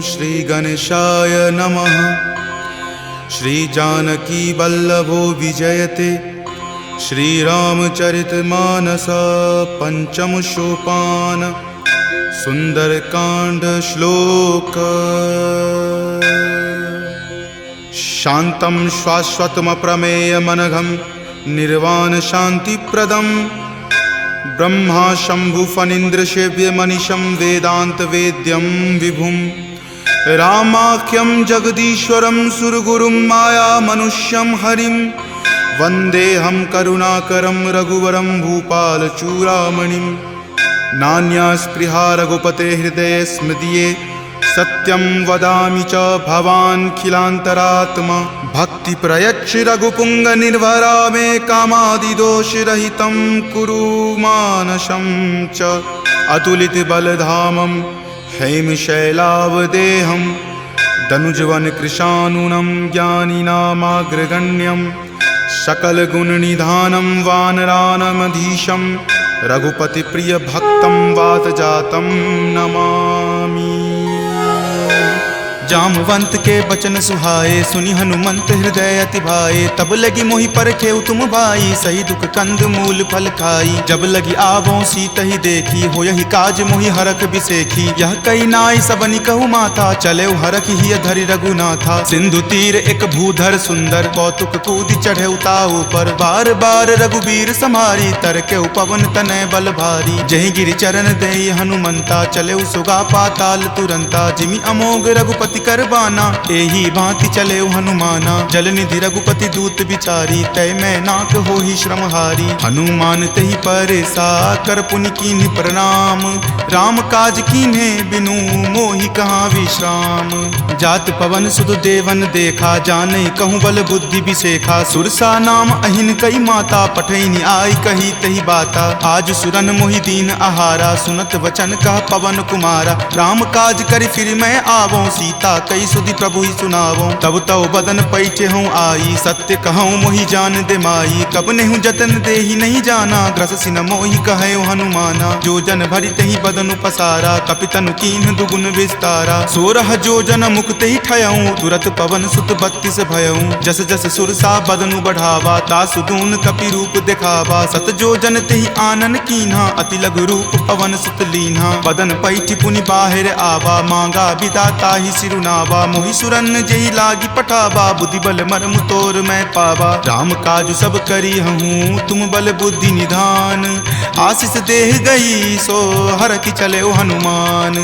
श्री गणेशाय नमः। श्री जानकी वल्लभो विजयते श्रीरामचरितमानस पंचम सोपान सुंदरकांड श्लोक। शांतं शाश्वतमप्रमेयमनघं निर्वाण शांतिप्रदं ब्रह्मा शंभु फणीन्द्रसेव्यमनिशं वेदांत वेद्यं विभुं रामाख्यं जगदीश्वरं सुरगुरुं माया मनुष्यं हरिं वन्देऽहं करुणाकरं रघुवरं भूपालचूडामणिं। नान्या स्पृहा रघुपते हृदये स्मृतिये सत्यं वदामि च भवान् खिलान्तरात्मा। भक्ति प्रयच्छ रघुपुंग निर्भरा मे कामादिदोषरहितं कुरु मानसं च। अतुलित बलधामं हेमशैलावदेहं दनुजवन कृशानुनं ज्ञानिनामाग्रगण्यं सकलगुणनिधानं वानरानमधीशं रघुपति प्रिय भक्तं वातजातं नमामि। जामवंत के बचन सुहाए सुनि हनुमंत हृदय अति भाए। तब लगी मोहि परखेउ तुम भाई सही दुख कंद मूल फल खाई। जब लगी आवों सीत ही देखी हो यही काज मोहि हरख बिसेखी। यह कई नाई सबनि कहु माथा चले हरख ही धरि रघुनाथा। सिंधु तीर एक भूधर सुंदर कौतुक कूदि चढ़े उताऊ पर। बार बार रघुबीर समारी तर के पवन तनय बल भारी। जहि गिरि चरण देई हनुमंता चले सुगा पाताल तुरंता। जिमि अमोघ रघुपति करबाना एही भांति चले हनुमाना। जल निधि रघुपति दूत बिचारी तय मैं नाक हो ही श्रमहारी। हनुमान तहि परेसा कर पुनि कीन्ह प्रणाम। राम काज कीन्हे बिनु मोहि कहाँ विश्राम। जात पवन सुत देवन देखा जानई कहूँ बल बुद्धि बिसेखा। सुरसा नाम अहिन कई माता पठैनी आई कही तही बाता। आज सुरन मोहि दीन आहारा सुनत वचन कह पवन कुमारा। राम काज करि फिर मैं आवों सीता कई सुधि प्रभु ही सुनावो। तब तव बदन पैठे हूँ आई सत्य कहूँ मोहि जान दे माई। कब नेहु जतन दे ही नहीं जाना ग्रससि न मोहि कहे हनुमाना। जो जन भरि तहि बदन पसारा कपितनु कीन्ह दुगुन विस्तारा। 16 जो जन मुक्त ही ठयऊँ तुरत पवन सुत 32 भयऊँ। जस जस सुरसा बदनु बढ़ावा तासु दून कपि रूप दिखावा। सत जो जन तेहि आनन कीन्हा अति लघु रूप पवन सुत लीन्हा। बदन पैठि पुनि बाहिर आवा मांगा विदाता ही सिरुनावा। मोहि सुरन जेहि लागी पठावा बुद्धि बल मर्म तोर मैं पावा। राम काज सब करी हूँ तुम बल बुद्धि निधान। आशीष देह गई सो हर की चले हनुमान।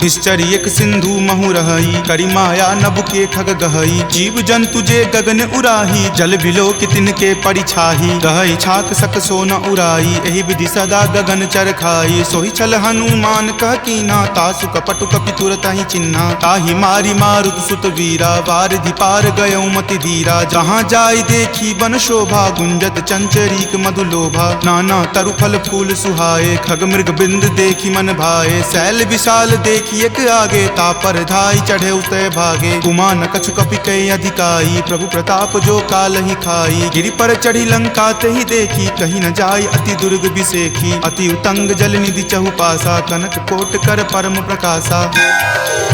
निश्चर एक सिंधु महु रही करी माया नभ के खग गहई। जीव जंतु जे गगन उराही जल बिलो कितिन के परिछाही। गहई छाक सक सो न उराई एहि विधि सदा गगन चर खाई। सोहि छल हनुमान कह कीना तासु कपटु कपि तुरत ही चिन्हा। ताहि मारी मारुत सुत वीरा वारिधि पार गयौ मति धीरा। जहाँ जाय देखी बन शोभा गुंजत चंचरीक मधु लोभा। नाना तरु फल फूल सुहाए खग मृग बिंद देखी मन भाए। शैल विशाल देखी एक आगे तापर धाई चढ़े उतय भागे। कुमान कछु कपि कई अधिकाई प्रभु प्रताप जो काल ही खाई। गिरि पर चढ़ी लंका तेहि देखी कहीं न जाय अति दुर्ग बिसेखी। अति उतंग जल निधि चहु पासा कनक कोट कर परम प्रकाशा।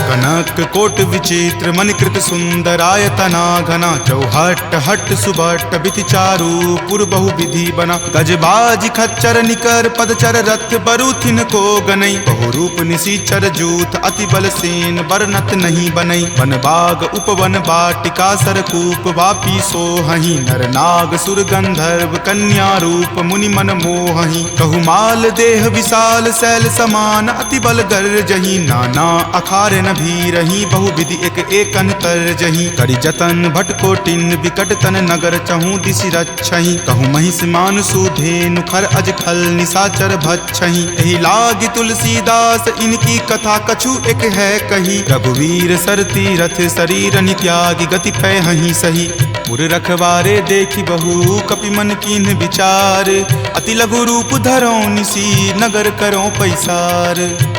कनक कोट विचित्र मणिकृत सुंदरायतना घना। चौहट हट सुबट बिति चारु पुर बहु विधि बना। गजबाज खच्चर निकर पदचर रथ बरुथिन को गनई। बहु रूप निशिचर जूथ अति बल सेन बरनत नहीं बनई। वन बाग उपवन बाटिका सरकूप वापी सोहहि। नर नाग सुर गंधर्व कन्या रूप मुनि मन मोहहि। कहु माल देह विशाल शैल समान अति बल गर्जहि। नाना अखारे न भी रही बहु विधि एक एकन कर जही। करि जतन भट कोटिन विकट तन नगर चहु दिशि रक्षहि। कहु महिष मान सुधेनु खर अज खल निशाचर भक्षहि। एहि लागी तुलसीदास इनकी कथा कछु एक है कही। रघुवीर सर तीरथ शरीर नित्यागी गति पै हहि सही। पुर रखवारे देखी बहु कपि मन कीन्ह विचार। अति लघु रूप धरो निसी नगर करो पैसार।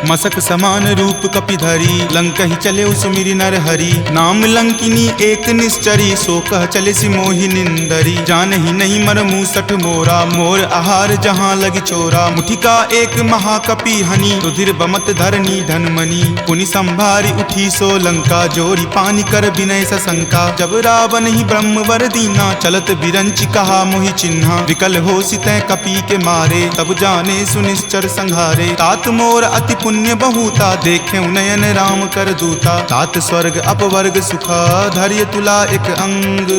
मसक समान रूप कपि धरी लंक ही चले उस सुमिरि नर हरि। नाम लंकिनी एक निश्चरी, सो कह चले सि मोहि निंदरी। जानहि नहीं मर मूसठ मोरा, मोर आहार जहाँ लगी चोरा। मुठिका एक महाकपि हनि, रुधिर बमत धरनी धनमणि। पुनि संभारी उठी सो लंका, जोरी पानी कर विनय सशंका। जब रावण ही ब्रह्म वर दीना, चलत बिरंचि कहा मोहि चिन्हा। विकल हो सितै कपि के मारे, तब जाने सुनिश्चर संघारे। तात मोर अति पुण्य बहुता, देखे नयन राम कर दूता। तात स्वर्ग अपवर्ग सुखा, धैर्य तुला एक अंग।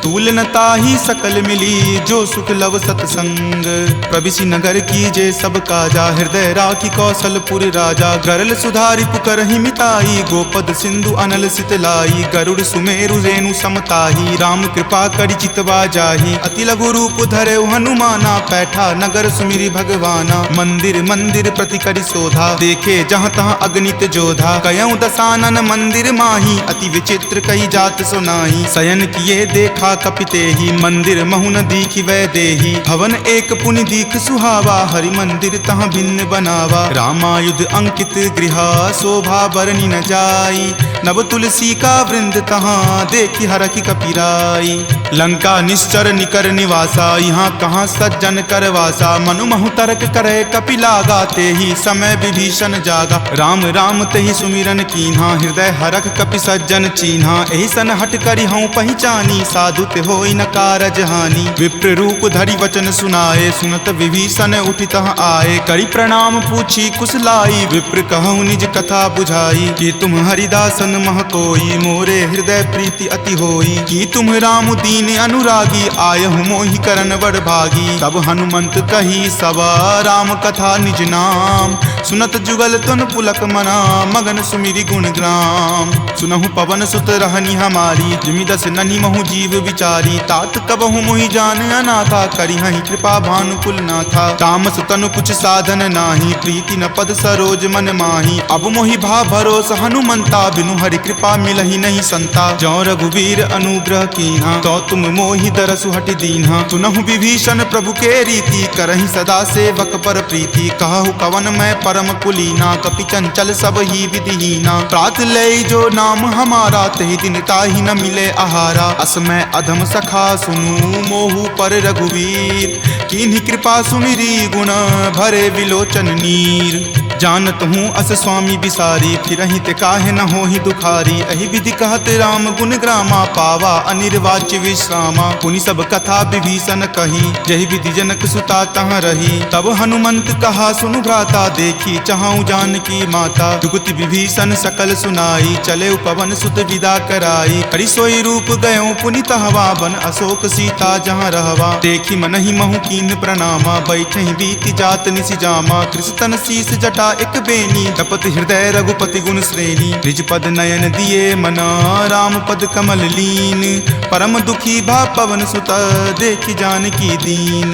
तूल न ताहि सकल मिली, जो सुख लव सतसंग। प्रविशि नगर की जे सब काजा, हृदय राखी कौशलपुर राजा। गरल सुधारि पुकरहि मिताई, गोपद सिंधु अनल सितलाई। गरुड़ सुमेरु रेणु समताही, राम कृपा करि चितवा जाहि। अति लघु रूप धरे हनुमाना, पैठा नगर सुमिरि भगवाना। मंदिर मंदिर प्रति करि शोधा, देखे जहाँ तहाँ अगणित जोधा। कयऊँ दसानन मंदिर माही, अति विचित्र कही जात सुनाही। शयन किए देखा कपितेहि, मंदिर महु न दीखि वै देहि। भवन एक पुनि दीख सुहावा, हरि मंदिर तहाँ भिन्न बनावा। रामायुध अंकित गृहा, शोभा बरनि न जाई। नव तुलसी का वृंद तहाँ, देखि हरखि कपिराई। लंका निश्चर निकर निवासा, यहाँ कहाँ सज्जन कर वासा। मनु महु तर्क करे कपि लागा, तेहि समय विभीषण जागा। राम राम तेहि सुमिरन कीन्हा, हृदय हरख कपि सज्जन चीन्हा। एहि सन हट करि हऊँ पहिचानी, साधु ते होई न कारज हानि। विप्र रूप धरि वचन सुनाए, सुनत विभीषण उठि तहाँ आए। करि प्रणाम पूछी कुशलाई, विप्र कहूँ निज कथा बुझाई। कि तुम हरिदासन मह कोई, मोरे हृदय प्रीति अति होई। कि तुम राम दीन अनुरागी, आयहु मोहि करन बड़ भागी। तब हनुमंत कही सवा, राम कथा निज नाम। सुनत जुगल तुन पुलक मना, मगन सुमिरि गुण ग्राम। सुनहु पवन सुत रहनी हमारी, जिमि दस ननि महु जीव विचारी। तात कबहु मोहि जान अनाथा, करिहहि कृपा भानुकुल नाथा। तामस तनु कुछ साधन नाही, प्रीति न पद सरोज मन माही। अब मोहि भा भरोस हनुमंता, बिनु हरि कृपा मिलहि नहीं संता। जौ रघुवीर अनुग्रह कीन्हा, तो तुम मोहि दरसु हटि दीन्हा। सुनहु विभीषण प्रभु के रीति, करहि सदा सेवक पर प्रीति। कहु कवन मैं परम कुलीना, कपि चंचल सब ही विधिहीना। प्रात लय जो नाम हमारा, तहि दिन ताहि न मिले आहारा। असमय अधम सखा सुनु, मोहु पर रघुवीर। कीन्ही कृपा सुमिरी, गुण भरे विलोचन नीर। जानत हूँ अस स्वामी बिसारी, फिरहि ते काहे न होहि दुखारी। एहि विधि कहत राम गुण ग्रामा, पावा अनिर्वाच्य विश्रामा। पुनि सब कथा विभीषण कही, जहि विधि जनक सुता तहाँ रही। तब हनुमंत कहा सुनु भ्राता, देखी चाहूँ जानकी माता। जुगति विभीषण सकल सुनाई, चले पवन सुत विदा कराई। हरि सोई रूप गयो पुनि तहवा, बन अशोक सीता जहाँ रहवा। देखी मनहि महु कीन प्रणामा, बैठे बीति जात निसि जामा। कृष्ण शीस जटा एक बेनी, तपत हृदय रघुपति गुण श्रेणी। निज पद नयन दिए मना, राम पद कमल लीन। परम दुखी भा पवन सुत, देखि जानकी दीन।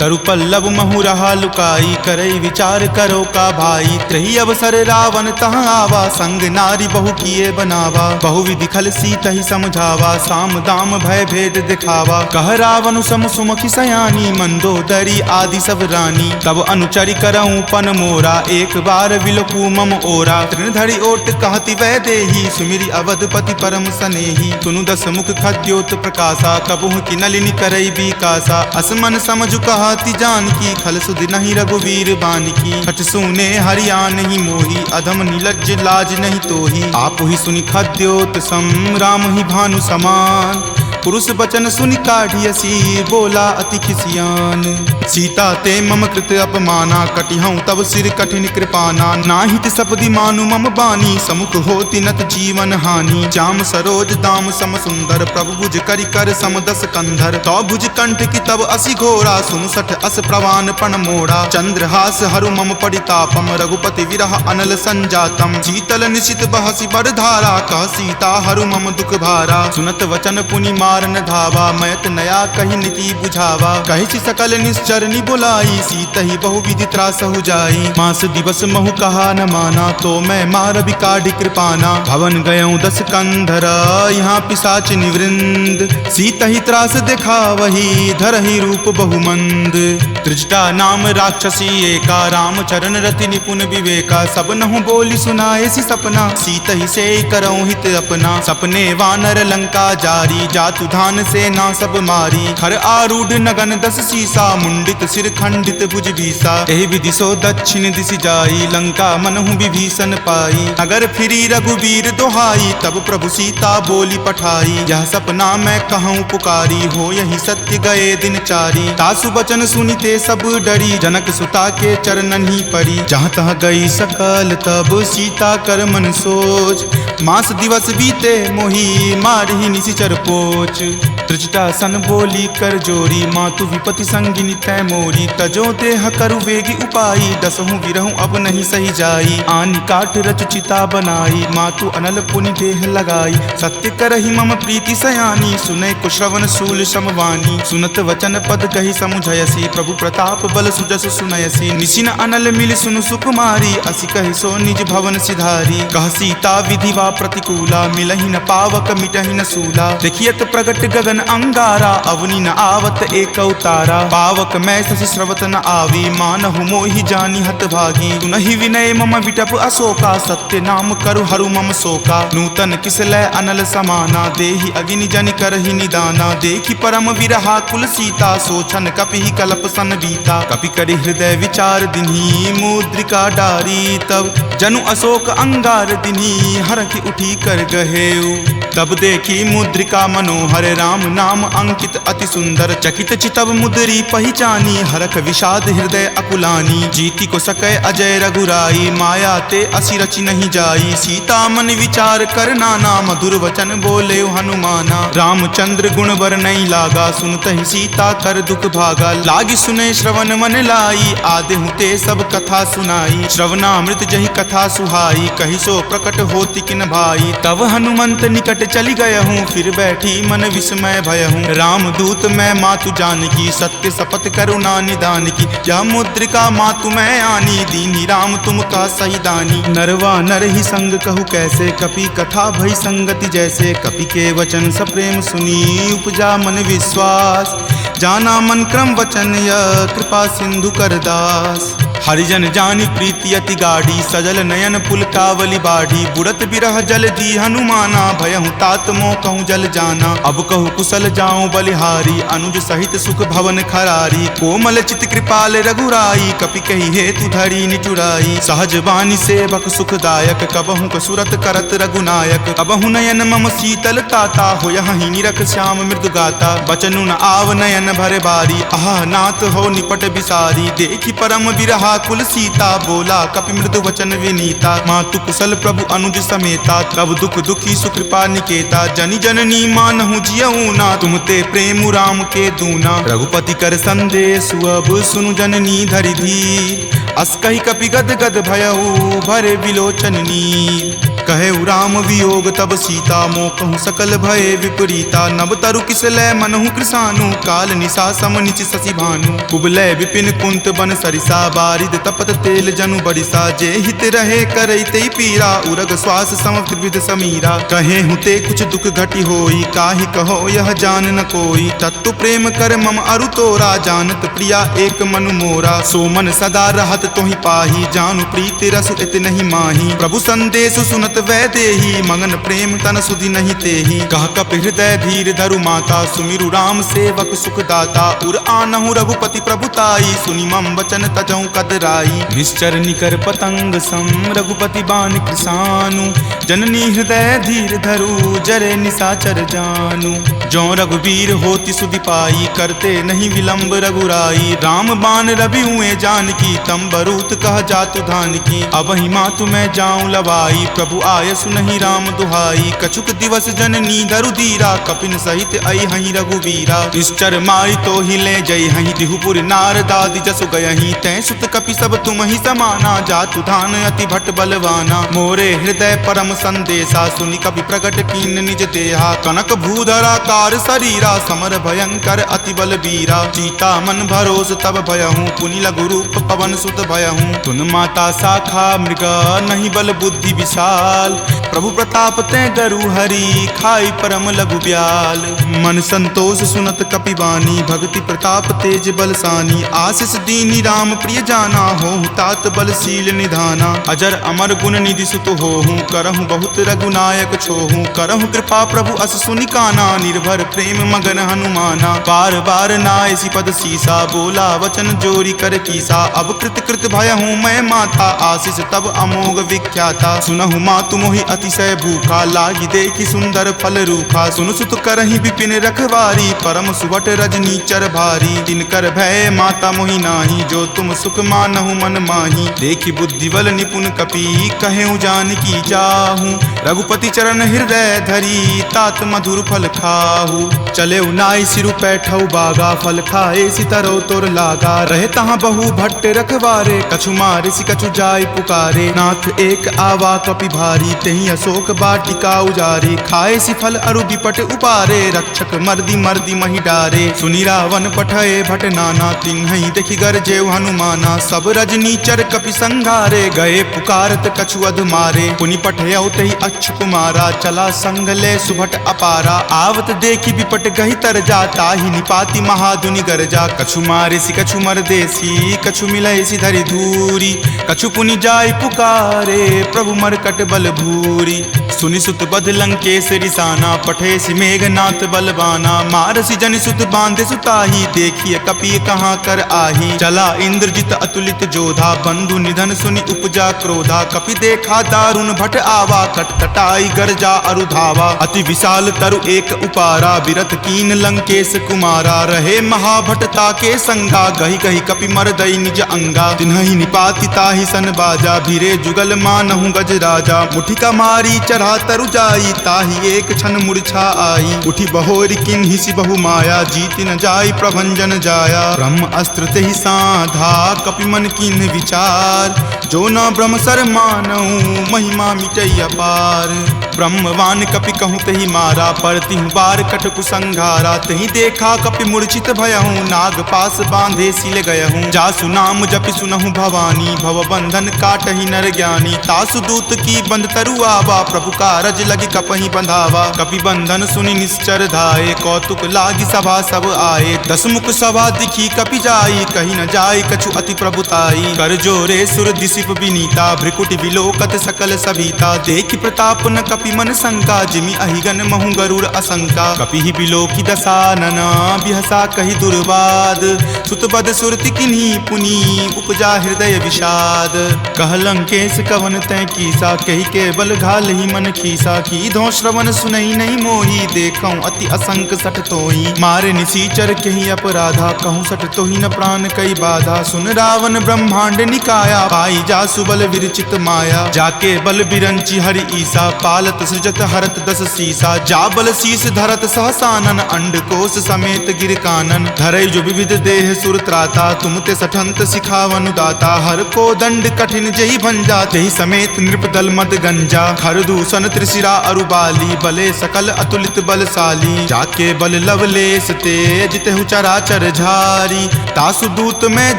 तरु पल्लव महु रहा लुकाई, करई विचार करो का भाई। त्रही अवसर रावण तहाँ आवा, संग नारी बहु किए बनावा। बहु विधि खल सीतहि समझावा, साम दाम भय भेद दिखावा। कह रावण सम सुमुखि सयानी, मंदोदरी आदि सब रानी। तब अनुचरि करऊँ पन मोरा, एक बार विलोकू मम ओरा। तृणधरि ओट कहति वै देही, सुमिरि अवधपति परम सनेही। सुनु दस मुख खद्योत प्रकाशा, कबहुँ की नलिनी करई बिकासा। असमन समझु कहति जानकी, खल सुधि नहीं रघुवीर बानकी। खट सुने हरियाण ही मोही, अधम नीलज्ज लाज नहीं तोही। आप ही सुनि खद्योत सम, राम ही भानु समान। पुरुष बचन सुनि काढ़ियसी, बोला अति खिसियान। सीता ते मम कृत अपमाना, कटिहऊँ तब सिर कठिन कृपाना। नाहित सपदि मानु मम बानी, समुख होति नत जीवन हानि। श्याम सरोज दाम सम सुंदर, प्रभु भुज करि कर सम दस कंधर। तो भुज कंठ की तब असि घोरा, सुनु सठ अस प्रवान पण मोड़ा। चंद्रहास हरु मम परितापम, रघुपति विरह अनल संजातम। शीतल निशित बहसि बड़ धारा, कह सीता हरु मम दुख भारा। सुनत वचन पुनि मारन धावा, मैत नया कही नीति बुझावा। कही सकल निश्चरनी बुलाई, सीत ही बहुविधि त्रास हो जाई। मास दिवस महु कहा न माना, तो मैं मार बिकाढ़ी कृपाना। भवन गयऊँ 10 कंधरा, यहाँ पिशाच निवृंद। सीत ही त्रास देखा वही, धरहि रूप बहुमंद। त्रिजटा नाम राक्षसी एका, राम चरण रति निपुण विवेका। सब नहु बोली सुनाए सी सपना, सीत ही से करऊँ हित अपना। सपने वानर लंका जारी, जातु धान से ना सब मारी। खर आरूढ़ नगन 10 सीसा, मुंडित सिर खंडित भुज बीसा। एहि विधि सो दक्षिण दिशि जाई, लंका मनहु विभीषण पाई। नगर फिरी रघुबीर दोहाई, तब प्रभु सीता बोली पठाई। यह सपना मैं कहूँ पुकारी, हो यही सत्य गए दिन चारी। तासु बचन सुनिते सब डरी, जनक सुता के चरणन ही परी। जहाँ तहाँ गई सकल तब सीता कर मन सोच। मास दिवस बीते मोही, मारहि निशिचर पोच। त्रिजटा सन बोली कर जोरी, मातु विपति संगिनी तै मोरी। तजो देह करु वेगी उपाई, दसहु विरहु अब नहीं सही जाई। आनि काट रच चिता बनाई, मातु अनल पुनि देह लगाई। सत्य करहि मम प्रीति सयानी, सुनै कुश्रवण शूल समवानी। सुनत वचन पद कहि समुझयसी, प्रभु प्रताप बल सुजस सुनयसी। निशिन अनल मिल सुनु सुकुमारी, असि कहि सो निज भवन सिधारी। कह सीता विधि वा प्रतिकूला, मिलहि न पावक मिटहि न सूला। देखियत प्रगट गगन अंगारा, अवनि न आवत एक तारा। पावक मैं शशि स्रवत न आवी, मानहु मोहि जानी हत भागी। सुनहि विनय मम विटप अशोका, सत्य नाम करु हरु मम शोका। नूतन किसलै अनल समाना, देहि अगिनि जनि करहि निदाना। देखि परम विरहा कुल सीता, सोचन कपिहि कलप सन बीता। कपि करि हृदय विचार दिन्ही, मुद्रिका डारी। तब जनु अशोक अंगार दिन्ही, हरखि उठी कर गहेऊ। तब देखी मुद्रिका मनोहर, राम नाम अंकित अति सुंदर। चकित चितव मुद्री पहचानी, हरख विषाद हृदय अकुलानी। जीति को सकै अजय रघुराई, माया ते असि रचि नहीं जाई। सीता मन विचार कर नाना, मधुर वचन बोले हनुमाना। रामचंद्र गुण बर नहीं लागा, सुनतहि सीता कर दुख भागा। लागी सुने श्रवण मन लाई, आदेहु ते सब कथा सुनाई। श्रवणामृत जहि कथा सुहाई, कहि सो प्रकट होति किन भाई। तब हनुमंत निकट चली गयहूँ, फिर बैठी मन विस्मय भयहूँ। राम दूत मैं मातु जानकी, सत्य शपथ करुणा निदान की। यह मुद्रिका मातु मैं आनी, दीनी राम तुम का सही दानी। नरवा नर ही संग कहु कैसे, कपि कथा भई संगति जैसे। कपि के वचन सप्रेम सुनी, उपजा मन विश्वास। जाना मन क्रम वचन यह, कृपा सिंधु कर दास। हरिजन जानी प्रीति अति गाढ़ी, सजल नयन पुलकावली बाढ़ी। बुड़त बिरह जल दी हनुमाना, भयहु तात मोह कहूँ जल जाना। अब कहु कुशल जाऊँ बलिहारी, अनुज सहित सुख भवन खरारी। कोमल चित कृपाल रघुराई, कपि कही हेतु धरी निचुराई। सहज बानी सेवक सुखदायक, कबहु कसुरत करत रघुनायक। कबहु नयन मम शीतल ताता, होयहि निरख श्याम मृदु गाता। बचनु न आव नयन भर बारी, आह नाथ हो निपट बिसारी। देखि परम बिरहा कुल सीता, बोला कपि मृदु वचन विनीता। मातु कुशल प्रभु अनुज समेता, तब दुख दुखी सुकृपा निकेता। जनि जननी मानहु जियऊ ना, तुम ते प्रेम राम के दूना। रघुपति कर संदेश अब सुनु जननी धरि धीर। अस कहि कपि गद गद भयऊ, भरे विलोचन नीर। कहे राम वियोग तब सीता, मोह कहूँ सकल भय विपरीता। नब तरु किसलै मनहु कृसानु, काल निशा सम निचि शशि भानु। कुबलय विपिन कुंत बन सरिसा, बारिद तपत तेल जनु बरिसा। जे हित रहे करैते पीरा, उरग श्वास सम त्रिविध समीरा। कहे हुते कुछ दुख घटी होई, काहि कहो यह जान न कोई। तत्व प्रेम कर मम अरु तोरा, जानत प्रिया एक मनु मोरा। सो मन सदा रहत तोहि पाही, जानु प्रीति रसु इत नहीं माही। प्रभु संदेश सुनत वै देही, मगन प्रेम तन सुधि नहीं तेही। कह कपि हृदय धीर धरु माता, सुमिरु राम सेवक सुख दाता। उर आनहु रघुपति प्रभुताई, सुनि मम वचन तजहु कदराई। निश्चर निकर पतंग सम, रघुपति बान कृसानु। जननी हृदय धीर धरु, जरे निशाचर जानु। जो रघुवीर होति सुधि पाई, करते नहीं विलंब रघुराई। राम बान रवि हुए जानकी, तम बरूत कह जातु धान की। अब ही मातु मैं जाऊं लवाई, प्रभु आय सुनहि राम दुहाई। कछुक दिवस जननी धरु धीरा, कपिन सहित आई हहीं रघुवीरा। निश्चर मारी तो हिले जय हहीं, दिहुपुर नारदादि जसु गयहीं। तै सुत कपि सब तुम ही समाना, जातु धान अति भट बलवाना। मोरे हृदय परम संदेशा सुनि कपि प्रकट कीन निज देहा कनक भूधराकार शरीरा समर भयंकर अति बल बीरा सीता मन भरोस तब भयहूँ पुनि लघु रूप पवन सुत भयहूँ तुन माता शाखा मृगा नहीं बल बुद्धि विशाल प्रभु प्रताप ते गरु हरि खाई परम लघु ब्याल मन संतोष सुनत कपिवानी भक्ति प्रताप तेज बलसानी आशीष दीनी राम प्रिय जाना हो तात बलशील निधाना अजर अमर गुण निधि सुत होहूँ करहूँ बहुत रघुनायक छोहूँ करहूँ कृपा प्रभु अस सुनि काना निर्भर प्रेम मगन हनुमाना बार बार नायसी पद सीसा बोला वचन जोरी कर कीसा अब कृत कृत भयहूँ मैं माता आशीष तब अमोघ विख्याता सुनहु मातु मोहि अतिशय भूखा लागी देखी सुंदर फल रूखा सुन सुत करहि विपिन रखवारी परम सुवट रजनी चर भारी तिनकर भय माता मोहि नाही जो तुम सुख मानहु मन माही देखी बुद्धि बल निपुण कपि कहेउ जानकी जाहू रघुपति चरण हृदय धरी तात मधुर फल खाहू चले नाई सिरु पैठौ बागा फल खाए सितरो तोर लागा रहे तहाँ बहु भट्ट रखवारे कछु मारे सि कछु जाय पुकारे नाथ एक आवा कपि भारी तही अशोक बाटिका उजारे खाए सि फल अरु विपट उपारे रक्षक मर्दी मर्दी मही डारे सुनि रावण पठये भट नाना तिन्हि देखि गरजेउ हनुमाना सब रजनी चर कपि संघारे गए पुकारत कछु अध मारे पुनि पठयौ तहि अच्छ कुमारा चला संग ले सुभट अपारा आवत देखि विपट गहि तर जाता ही निपाति महादुनि गरजा कछु मारे सि कछु मर देसी कछु मिलय सि धरि धूरी कछु पुनि जाय पुकारे प्रभु मरकट बल भूरी सुनि सुत बध लंकेश रिसाना पठे सि मेघनाथ बलवाना मारसि जनि सुत बांधे सुताही देखिए कपि कहाँ कर आही चला इंद्रजित अतुलित जोधा बंधु निधन सुनि उपजा क्रोधा कपि देखा दारुण भट आवा कटकटाई गरजा अरु धावा अति विशाल तरु एक उपारा विरत कीन लंकेश कुमारा रहे महाभटता के संगा गही गही कपि मरदई निज अंगा तिन्हि निपाति ताहि सन बाजा भीरे जुगल मानहु गज राजा मुठिका मारी चढ़ा तरु जाई ताहि एक क्षण मूर्छा आई उठी बहोरी किन्हि सि बहु माया जीति न जाई प्रभंजन जाया ब्रह्म अस्त्र तेहि साधा कपि मन किन्हि विचार जो न ब्रह्म सर मानहु महिमा मिटई अपार ब्रह्मवान कपि कहूँ तहि मारा परतिहु बार कटकु संघारा तहि देखा कपि मूर्छित भयहूँ नाग पास बांधे सिल गयहूँ जासु नाम जपि सुनहु भवानी भव बंधन काटहि नर ज्ञानी तासु दूत की बंध तरु आवा प्रभु कारज लगी कपहि बंधावा कपि बंधन सुनि निश्चर धाये कौतुक लागी सभा सब आए दस मुख सभा दिखी कपि जाई कहीं न जाई कछु अति प्रभुताई कर जोरे सुर दिसिप विनीता भ्रिकुटि विलोकत सकल सभीता देखि प्रताप न कपि मन शंका जिमि अहिगन महु गरुड़ असंका कपि ही बिलोकी दसानना बिहसा कहि दुर्वाद सुतबद सुरति किन्ही पुनि उपजा हृदय विषाद कह लंकेश कवन तै कीसा कहि के बल घाल ही मन खीसा की धो श्रवण सुनई नहीं मोही देखऊं अति असंक सठ तोही मारे निसीचर कहीं अपराधा कहूँ सठ तोही न प्राण कई बाधा सुन रावण ब्रह्मांड निकाया पाई जा सुबल विरचित माया जाके बल बिरंची हरि ईसा पालत सृजत हरत दस सीसा जा बल शीस धरत सहसानन अंड कोश समेत गिर कानन धरई जो विविध देह सुर त्राता तुम ते सठंत सिखावनु दाता हर को दंड कठिन जही भंजा जही समेत नृपदल मद गंजा खर दूषण त्रिशिरा अरुबाली बले सकल अतुलित बलशाली जाके बल लवलेश तेज तेहु चराचर झारी तासु दूत में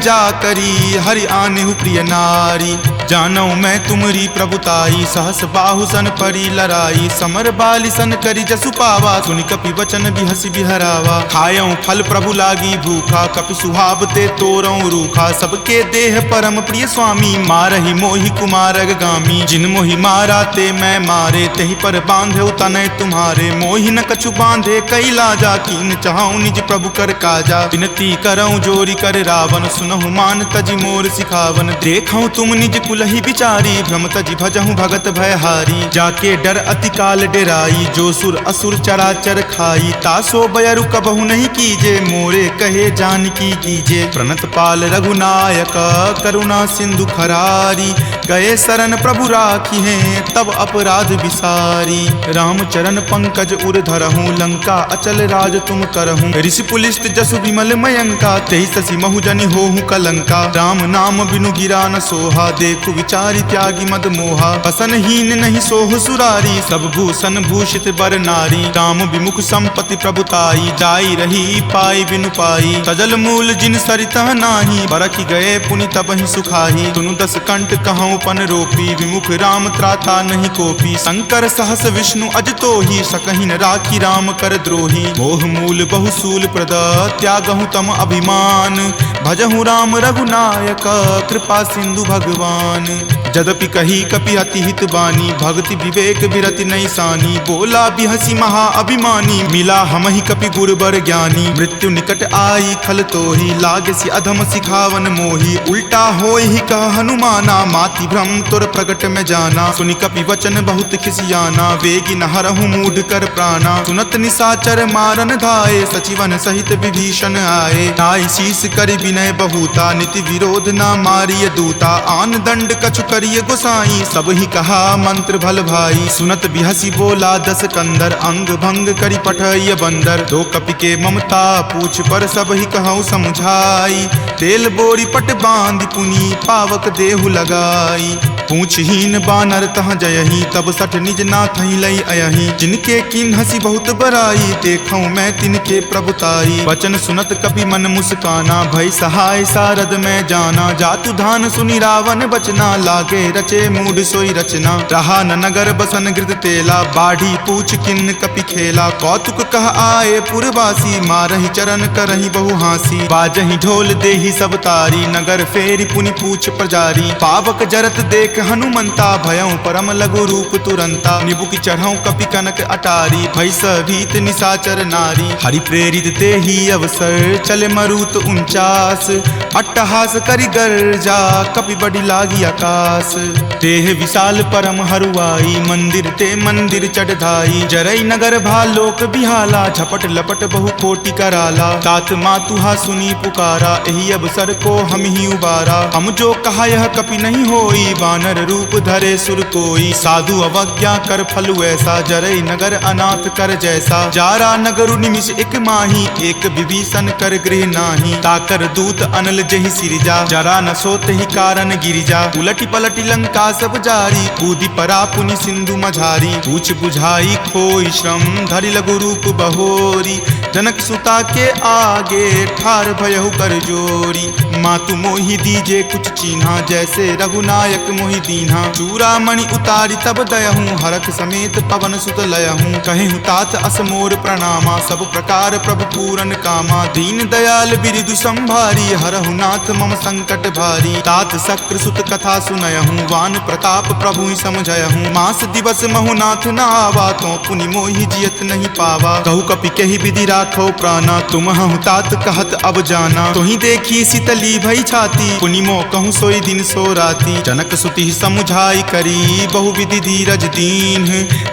जा करी हरि आनेहु प्रिय नारी जानो मैं तुमरी प्रभुताई सहस बाहु सन परी लराई समर बाली सन करी जसु पावा सुनि कपि वचन बिहसि बिहरावा खायऊं फल प्रभु लागी भूखा कपि सुहाव ते तोरऊं रूखा सबके देह परम प्रिय स्वामी मारहि मोहि कुमारग गामी जिन मोहि मारा ते मैं मारे तेहि पर बांधे तनय तुम्हारे मोहि न कछु बांधे कई लाजा कीन चाहूं निज प्रभु कर काजा विनती करऊं जोरी कर रावण सुनहु मान तजि मोर सिखावन देखऊं तुम निज कुलहि बिचारी भ्रम तजि भजहूं भगत भयहारी जाके डर अति काल डेराई, जो सुर असुर चराचर खाई, तासो बयरु कबहु नहीं कीजे, मोरे कहे जानकी कीजे। प्रणत पाल रघुनायक करुणा सिंधु खरारी, गए शरण प्रभु राखी हैं तब अपराध विसारी। राम चरण पंकज उर धरहूँ, लंका अचल राज तुम करहूँ। ऋषि पुलिस्त जसु विमल मयंका, तेहि ससी महु जनि होहु कलंका। राम नाम बिनु गिरा न सोहा, देखु विचारी त्यागी मद मोहा। बसनहीन नहीं सोह सुरारी, सब भूषण भूषित बर नारी। राम विमुख संपत्ति प्रभुताई, जाई रही पाई बिनु पाई। सजल मूल जिन सरिता नाही, बरखि गए पुनि तबहि सुखाही। सुनु दस कंठ कहूँ पन रोपी, विमुख राम त्राता नहीं कोपी। शंकर सहस विष्णु अज तोहि, सकहि न राखी राम कर द्रोही। मोह मूल बहुसूल प्रद, त्यागहु तम अभिमान। भजहु राम रघुनायक, कृपा सिंधु भगवान। जदपि कही कपि अति हित बानी, भक्ति विवेक विरति नहीं सानी। बोला बिहसी महा अभिमानी, मिला हमहि कपि गुर बर ज्ञानी। मृत्यु निकट आई खल तोहि, लागे सि अधम सिखावन मोहि। उल्टा होय ही कह हनुमाना, माति भ्रम तुर प्रगट में जाना। सुनि कपि वचन बहुत खिसियाना, वेगी न हरहु मूढ़ कर प्राणा। सुनत निसाचर मारन धाये, सचिवन सहित विभीषण आए। नाई शीस करि विनय बहुता, नीति विरोध ना मारिय दूता। आन दंड कछु करिय गोसाई, सब ही कहा मंत्र भल भाई। सुनत बिहसी बोला दस कंदर, अंग भंग करि पठय बंदर। दो कपि के ममता पूछ पर, सब ही कहूँ समझाई। तेल बोरी पट बांध पुनी, पावक देहु लगाई। पूछहीन बानर तह जयही, तब सठ निज नाथ ही लई अयही। जिनके किन हसी बहुत बराई, देखूं मैं तिनके प्रभुताई। वचन सुनत कपि मन मुस्काना, भय सहाय सारद में जाना। जातु धान सुनि रावण बचना, लागे रचे मूढ़ सोई रचना। रहा न नगर बसन गृत तेला, बाढ़ी पूछ किन कपि खेला। कौतुक कह आए पुरवासी, मारहि चरण करहि बहु हासी। बाजहि ढोल देहि सब तारी, नगर फेरी पुनि पूछ प्रजारी। पावक जरत देख हनुमंता, भयं परम लघु रूप तुरंता। निबुक चढ़ऊ कपि कनक अटारी, भय भीत निसाचर नारी। हरि प्रेरित ते ही अवसर, चले मरुत 49। अट्टहास करि गर्जा, कपि बड़ी लागी आकाश। देह विशाल परम हरुआई, मंदिर ते मंदिर चढ़ाई। जरई नगर भालोक बिहाला, झपट लपट बहु कोटि कराला। तात मातुहा सुनी पुकारा, एहि अवसर को हम ही उबारा। हम जो कहा यह कपि नहीं होई, वानर रूप धरे सुर कोई। साधु अवज्ञा कर फलु ऐसा, जरई नगर अनाथ कर जैसा। जारा नगरु निमिष एक माही, एक विभीषण कर गृह नाही। ताकर दूत अनल जहि सिरजा, जरा न सोते ही कारण गिरिजा। उलटी पलटी लंका सब जारी, कूदी परा पुनि सिंधु मझारी। पूछ बुझाई खोई श्रम, धरि लघु रूप बहोरी। जनक सुता के आगे, ठार भयहु कर जोरी। मातु मोहि दीजे कुछ चीन्हा, जैसे रघुनायक मोहि दीन्हा। चूड़ामणि उतारी तब दयहूँ, हरख समेत पवन सुत लयहूँ। कहेहु तात असमोर प्रणामा, सब प्रकार प्रभु पूरन कामा। दीन दयाल बिरिदु संभारी, हरहु नाथ मम संकट भारी। तात शक्र सुत कथा सुनयहूँ, वान प्रताप प्रभु ही समझयहूँ। मास दिवस महु नाथ न आवा, तो पुनि मोहि जियत नहीं पावा। कहु कपि कहि विधि राखो प्राणा, तुम हूँ तात कहत अब जाना। तुहि देखी शीतली भई छाती, पुनि मो कहूँ सोई दिन सो राती। जनक सुति समुझाई करी, बहु विधि धीरज दीन।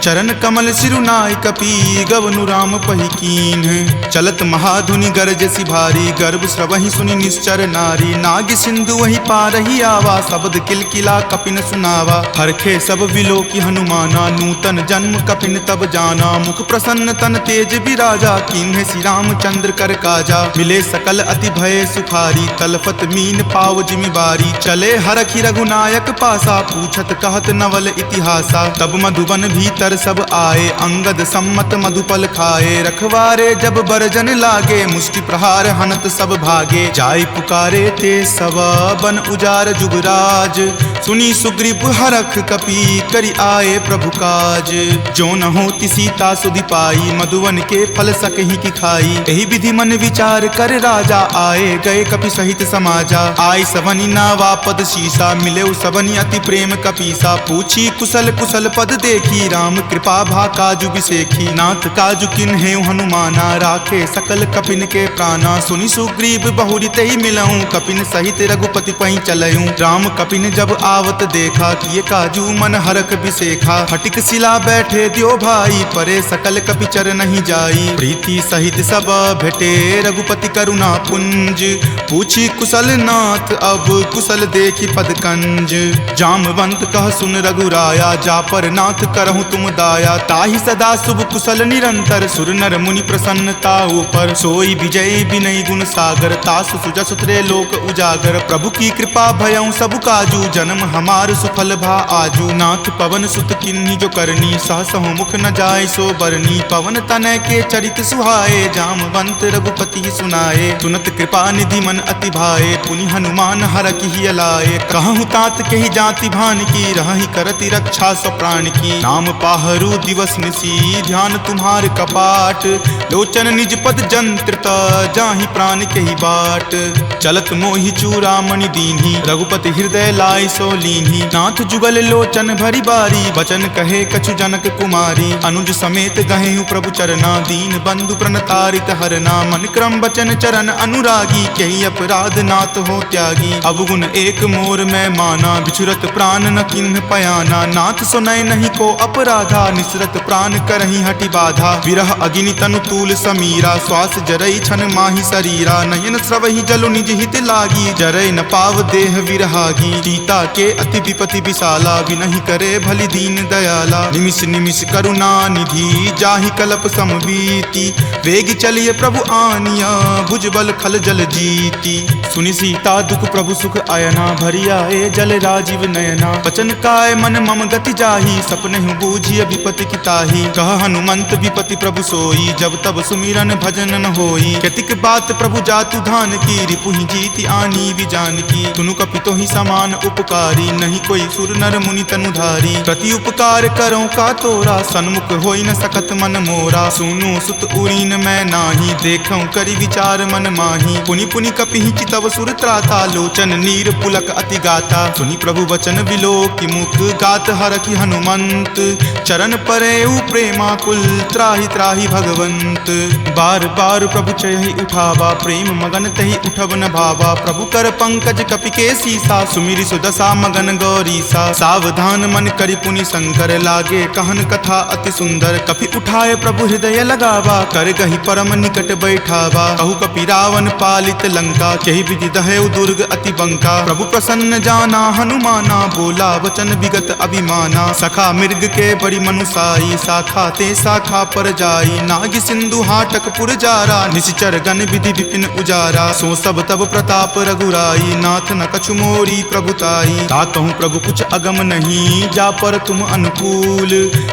चरण कमल सिरुनाय कपि, गवनु राम पहि कीन। चलत महाधुनि गरजसि भारी, गर्भ स्रवहि सुनि निश्चर नारी। नाग सिंधु वही पारहि आवा, शब्द किलकिला कपिन सुनावा। हरखे सब विलोकि हनुमाना, नूतन जन्म कपिन तब जाना। मुख प्रसन्न तन तेज विराजा, कीन्हे श्री रामचंद्र कर काजा। मिले सकल अति भय सुखारी, तलफत मीन पाव जिमि बारी। चले हरखि रघुनायक पासा, पूछत कहत नवल इतिहासा। तब मधुबन भीतर सब आए, अंगद सम्मत मधुपल खाए। रखवारे जब बरजन लागे, मुष्टि प्रहार हनत सब भागे। जाय पुकारे ते सब, बन उजार जुगराज। सुनी सुग्रीव हरख कपि, करि आए प्रभु काज। जो न होति सीता सुधि पाई, मधुवन के फल सकहि की खाई। यही विधि मन विचार कर राजा, आए गए कपि सहित समाजा। आई सबनी नावा पद शीसा, मिले सबनी अति प्रेम कपीसा। पूछी कुशल कुशल पद देखी, राम कृपा भा काजु बिसेखी। नाथ काजु किन्हे हनुमाना, राखे सकल कपिन के प्राणा। सुनि सुग्रीव बहुरी तहि मिलऊं, कपिन सहित रघुपति पहि चलऊं। राम कपिन जब आवत देखा, किए काजू मन हरक बिसेखा। फटिक शिला बैठे द्यो भाई, परे सकल कपिचर नहीं जाई। प्रीति सहित सब भेटे, रघुपति करुणा पुंज। पूछी कुशल नाथ, अब कुशल देखी पद कंज। जामवंत कह सुन रघुराया, जा पर नाथ करहु तुम दाया। ताहि सदा शुभ कुशल निरंतर, सुर नर मुनि प्रसन्नता ऊपर। सोई विजय विनय गुण सागर, तासु सुजस त्रय लोक उजागर। प्रभु की कृपा भयउ सब काजू, जन्म हमार सुफल भा आजू। नाथ पवन सुत किन्ही जो करनी, सहसहु मुख न जाय सो बरनी। पवन तनय के चरित सुहाए, जामवंत रघुपति सुनाए। सुनत कृपा निधि मन अति भाए, पुनि हनुमान हरखि हिय लाए। कहूँ तात के ही जाति भान की, रहहि करति रक्षा स्व प्राण की। नाम पाहरू दिवस निसी, ध्यान तुम्हार कपाट। लोचन निज पद जंत्रित, जाहि प्राण के ही बाट। चलत मोहि चूड़ामणि दीन्ही, रघुपति हृदय लाय सो लीन्ही। नाथ जुगल लोचन भरी बारी, बचन कहे कछु जनक कुमारी। अनुज समेत गहेहु प्रभु चरना, दीन बंधु प्रणतारित हरना। मन क्रम बचन चरण अनुरागी, कही अपराध नाथ हो त्यागी। अवगुण एक मोर में माना, बिछुरत प्राण न किन्ह पयाना। नाथ सुनय नहीं को अपराधा, निसरत प्राण करहि हटि बाधा। विरह अग्नि तनु तूल समीरा, श्वास जरई छन माहि शरीरा। नयन स्रवहि जलु निज हित लागी, जरय न पाव देह विरहागी। सीता के अति विपति विशाला, विनहि करे भली दीन दयाला। निमिष निमिष करुणा निधि, जाहि कलप समबीति। वेग चलिए प्रभु आनिया, भुजबल खल जल जीती। सुनि सीता दुख प्रभु सुख अयना, भरी आए जल राजीव नयना। बचन काय मन मम गति जाही, सपनेहु बूझिय विपति की ताही। कह हनुमंत विपति प्रभु सोई, जब तब सुमिरन भजन न होई। केतिक बात प्रभु जातु धान की, रिपुहि जीति आनी विजान की। तुनु कपितो ही समान उपकारी, नहीं कोई सुर नर मुनि तनुधारी। प्रति उपकार करो का तोरा, सन्मुख होई न सकत मन मोरा। सुनु सुत उरीन मैं नाही, देखऊं करि विचार मन माही। पुनि पुनि कपिहि चितव सुर त्राता, लोचन नीर पुलक अति गाता। सुनि प्रभु वचन विलोकि मुख, गात हरखि हनुमंत। चरण परेउ प्रेमाकुल, त्राहि त्राहि भगवंत। बार बार प्रभु चयहि उठावा, प्रेम मगन तहि उठब न भावा। प्रभु कर पंकज कपि के सीसा, सुमिरि सुदशा मगन गौरीसा। सावधान मन करि पुनि शंकर, लागे कहन कथा अति सुंदर। कपि उठाए प्रभु हृदय लगावा, कर गहि परम निकट बैठावा। कहु कपि रावण पालित लंका, केहि विधि दहेउ दुर्ग अति बंका। प्रभु प्रसन्न जाना हनुमाना, बोला वचन विगत अभिमाना। सखा मृग के बड़ी मनुसाई, शाखा ते शाखा पर जाई। नाग सिंधु हाटक पुर जारा, निशिचर गण विधि विपिन उजारा। सो सब तब प्रताप रघुराई, नाथ न कछु मोरी प्रभुताई। ताकहु प्रभु कुछ अगम नहीं, जा पर तुम अनुकूल।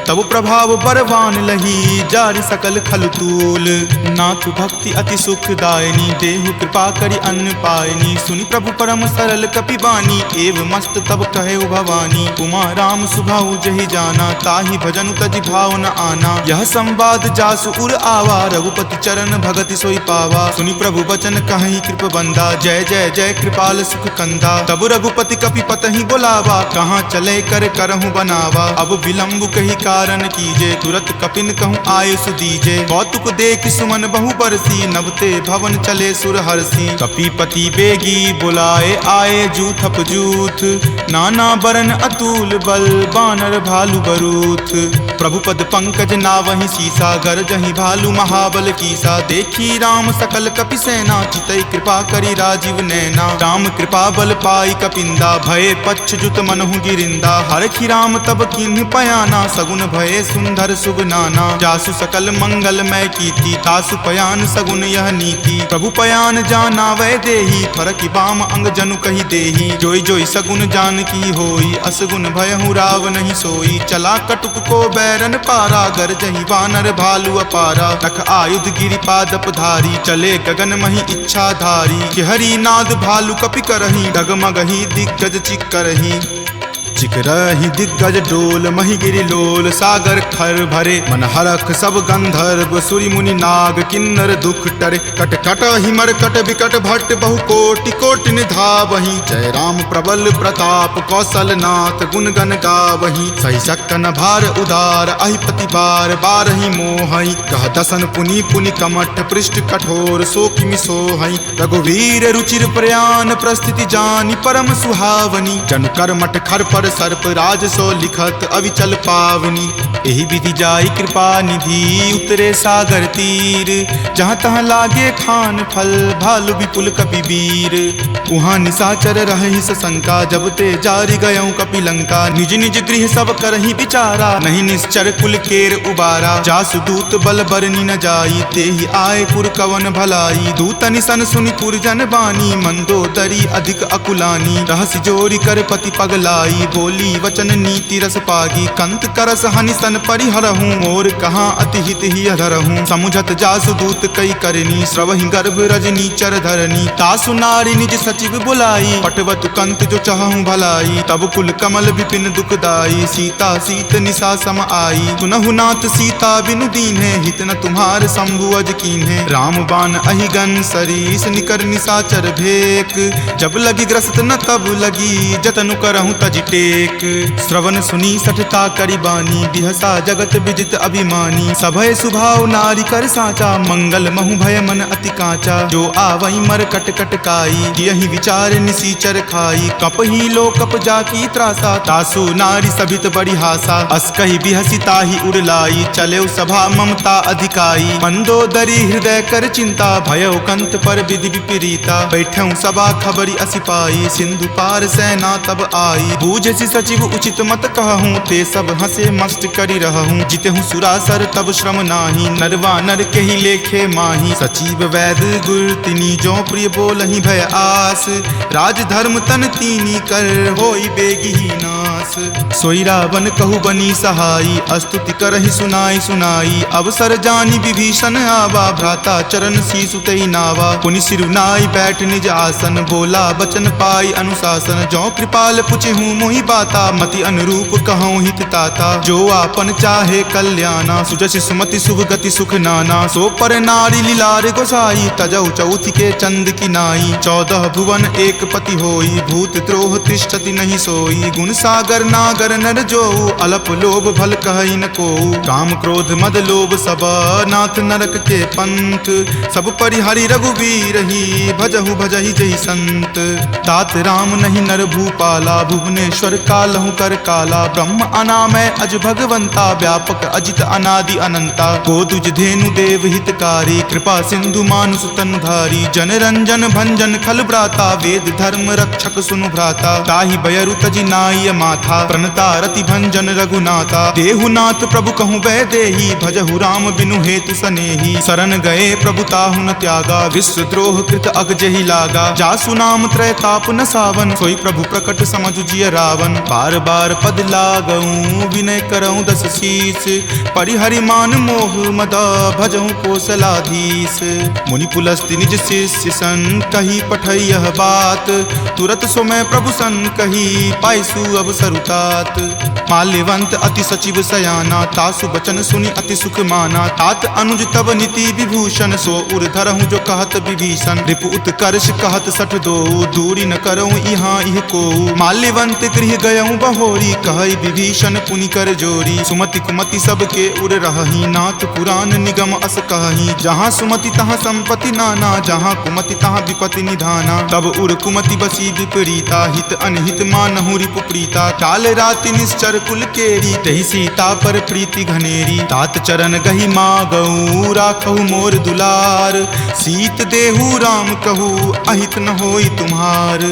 तब प्रभाव बरवान लही, जारि सकल खल तूल। नाथ भक्ति अति सुखदायनी, देहु कृपा करि अन्न पायनी। सुनि प्रभु परम सरल कपि बानी, एव मस्त तब कहे भवानी। उमा राम सुभाउ जहि जाना, ताहि भजनु तजि भाव न आना। यह संवाद जासु उर आवा, रघुपति चरण भगति सोई पावा। सुनि प्रभु बचन कहि कृप बंदा, जय जय जय कृपाल सुख कंदा। तब रघुपति कपि पतहि बोलावा, कहाँ चले कर करहु बनावा। अब विलंब कही कारण कीजे, तुरत कपिन कहूँ आयुष दीजे। कौतुक देख सुमन बहु बरसी, नभते भवन चले सुर हरसी। कपिपति बेगी बुलाए, आए जूथप जूथ। नाना बरन अतुल बल, बानर भालु बरूथ। प्रभु पद पंकज नावहि सीसा, गरजहि भालु महाबल कीसा। देखी राम सकल कपि सेना, चितई कृपा करि राजीव नैना। राम कृपा बल पाई कपिंदा, भये पच्छ जुत मनहु गिरिंदा। हरखि राम तब किन्ह पयाना, सगुन भये सुंदर शुभ नाना। जासु सकल मंगल मय कीति, तासु पयान सगुन यह नीति। प्रभु पयान जाना वै देही, फरकि बाम अंग जनु कहि देही। जोई जोई सगुन जान की होई, असगुन भयहु राव नहीं सोई। चला कटुक को बैरन पारा, गरजहि वानर भालु अपारा। तख आयुध गिरि पादप धारी, चले गगन महि इच्छा धारी। कि हरि नाद भालु कपि करही, डगमगहि दिग्गज चिक्करही। ऋषिक रही दिग्गज डोल, मही गिरि लोल सागर खर भरे। मन हरख सब गंधर्व सूरि मुनि नाग, किन्नर दुख टरे। कट कट हिमर कट विकट भट्ट बहु कोटि कोटि निधावहीं। जय राम प्रबल प्रताप कौशल नाथ, गुण गण गावहीं। सही सकन भार उदार, अहिपति बार बारहि मोहई। कह दसन पुनि पुनि कमठ, पृष्ठ कठोर सो किमि सोहई। रघुवीर रुचिर प्रयाण, प्रस्थिति जानि परम सुहावनी। जनु कर्मठ खर पर सर्प, राज सो लिखत अविचल पावनी। एहि विधि जाई कृपा निधि, उतरे सागर तीर। जहाँ तहाँ लागे खान फल, भालु विपुल कपिवीर। उहाँ निशाचर रहहि सशंका, जब ते जारि गयऊँ कपिलंका। निज निज गृह सब करहि विचारा, नहीं निश्चर कुल केर उबारा। जासु दूत बल बरनि न जाई, तेहि आए पुर कवन भलाई। दूत निसन सुनि पुरजन बानी, मंदोदरी अधिक अकुलानी। रहसि जोरी कर पति पगलाई, बोली वचन नीति रस पागी। कंत करस हनि सन परिहरहूँ, मोर कहाँ अति हित ही अधरहूँ। समुझत जासु दूत कई करनी, श्रवहि गर्भ रजनी चर धरनी। तासु नारी निज सचिव बुलाई, पटवतु कंत जो चाहूँ भलाई। तब कुल कमल विपिन दुखदाई, सीता सीत निशा सम आई। सुनहु नाथ सीता बिनु दीन्हे, हित न तुम्हार शंभु अज कीन्हे। राम बाण अहिगन सरीस, निकर निशाचर भेक। जब लगी ग्रस्त न तब लगी, जतनु करहूँ तज टेक। श्रवण सुनी सठता करि बानी, बिहसा जगत विजित अभिमानी। सभय सुभाव नारी कर साचा, मंगल महु भय मन अति काचा। जो आवई मर कट कट काई, यही विचार निसीचर खाई। कप ही लो कप जाकी त्रासा, तासु नारी सभित बड़ी हासा। अस कही बिहसी ताही उड़लाई, चले सभा ममता अधिकाई। मंदोदरी हृदय कर चिंता, भयो कंत पर विधि विपरीता। बैठऊँ सभा खबरी असिपाई, सिंधु पार सेना तब आई। बूझसी सचिव उचित मत कहूँ, ते सब हंसे मस्त करी रहूँ। जितहूँ सुरासर तब श्रम नाही, नरवा नर के ही लेखे माही। सचिव वैद गुर तिनी, जो प्रिय बोलहि भय आस। राज धर्म तन तीनी कर, होई बेगी ही नास। सोई रावण कहु बनी सहाई, स्तुति करहि सुनाई सुनाई। अवसर जानी विभीषण आवा, भ्राता चरण शीसु तेहि नावा। पुनि सिरुनाई बैठ निज आसन, बोला बचन पाई अनुशासन। जो कृपाल पुछहूँ मोहि बाता, मति अनुरूप कहूँ हित ताता। जो आपन चाहे कल्याणा, सुजस सुमति शुभ गति सुख नाना। सो पर नारी लीलार गोसाई, तजौ चौथि के चंद की नाई। 14 भुवन एक पति होई, भूत द्रोह तिष्ठति नहीं सोई। गुण सागर नागर नर जो, अलप लोभ भल कहई न को। काम क्रोध मद लोभ सब, नाथ नरक के पंथ। सब परिहरि रघुवीर ही, भजहु भजहि जहि संत। तात राम नहीं नर भूपाला, भुवनेश्वर कालहु कर काला। ब्रह्म अनामय अज भगवंता, व्यापक अजित अनादि अनंता। गोदुज धेनु देव हितकारी, कृपा सिंधु मानुष तनधारी। जन रंजन भंजन खल भ्राता, वेद धर्म रक्षक सुनु भ्राता। ताहि बयरु तजि नाय माथा, प्रणता रति भंजन रघुनाथा। देहुनाथ प्रभु कहूँ वै देही, भजहु राम बिनु हेतु सनेही। शरण गए प्रभु ताहु न त्यागा, विश्व द्रोह कृत अग जहि लागा। जासु नाम त्रय ताप न सावन, सोई प्रभु प्रकट समझ जिय रावण। बार बार पद लागऊँ, विनय करऊँ दस शीस। परिहरि मान मोह मद, भजहु कौशलाधीश। मुनि पुलस्ति निज शिष्य सन, कही पठई यह बात। तुरत सो मैं प्रभु सन कही, पाइसु अब सरुतात। माल्यवंत अति सचिव सयाना, तासु बचन सुनि अति सुख माना। तात अनुज तब नीति विभूषण, सो उर धरहूँ जो कहत विभीषण। रिपु उत्कर्ष कहत सठ दो, दूरी न करऊँ यहाँ इह को। माल्यवंत गृह गयऊँ बहोरी, कहई विभीषण पुनि कर जोरी। सुमति कुमति सबके उर रहही, नाथ पुराण निगम अस कहही। जहाँ सुमति तहाँ संपत्ति नाना, जहाँ कुमति तहाँ विपत्ति निधाना। तब उर कुमति बसी विपरीता, हित अनहित मानहु रिपु प्रीता। काल राति निश्चर कुल केरी, तहि सीता पर प्रीति घनेरी। तात चरण गहि मागऊ, राखहु मोर दुलार। सीत देहु राम कहू, अहित न होई तुम्हार।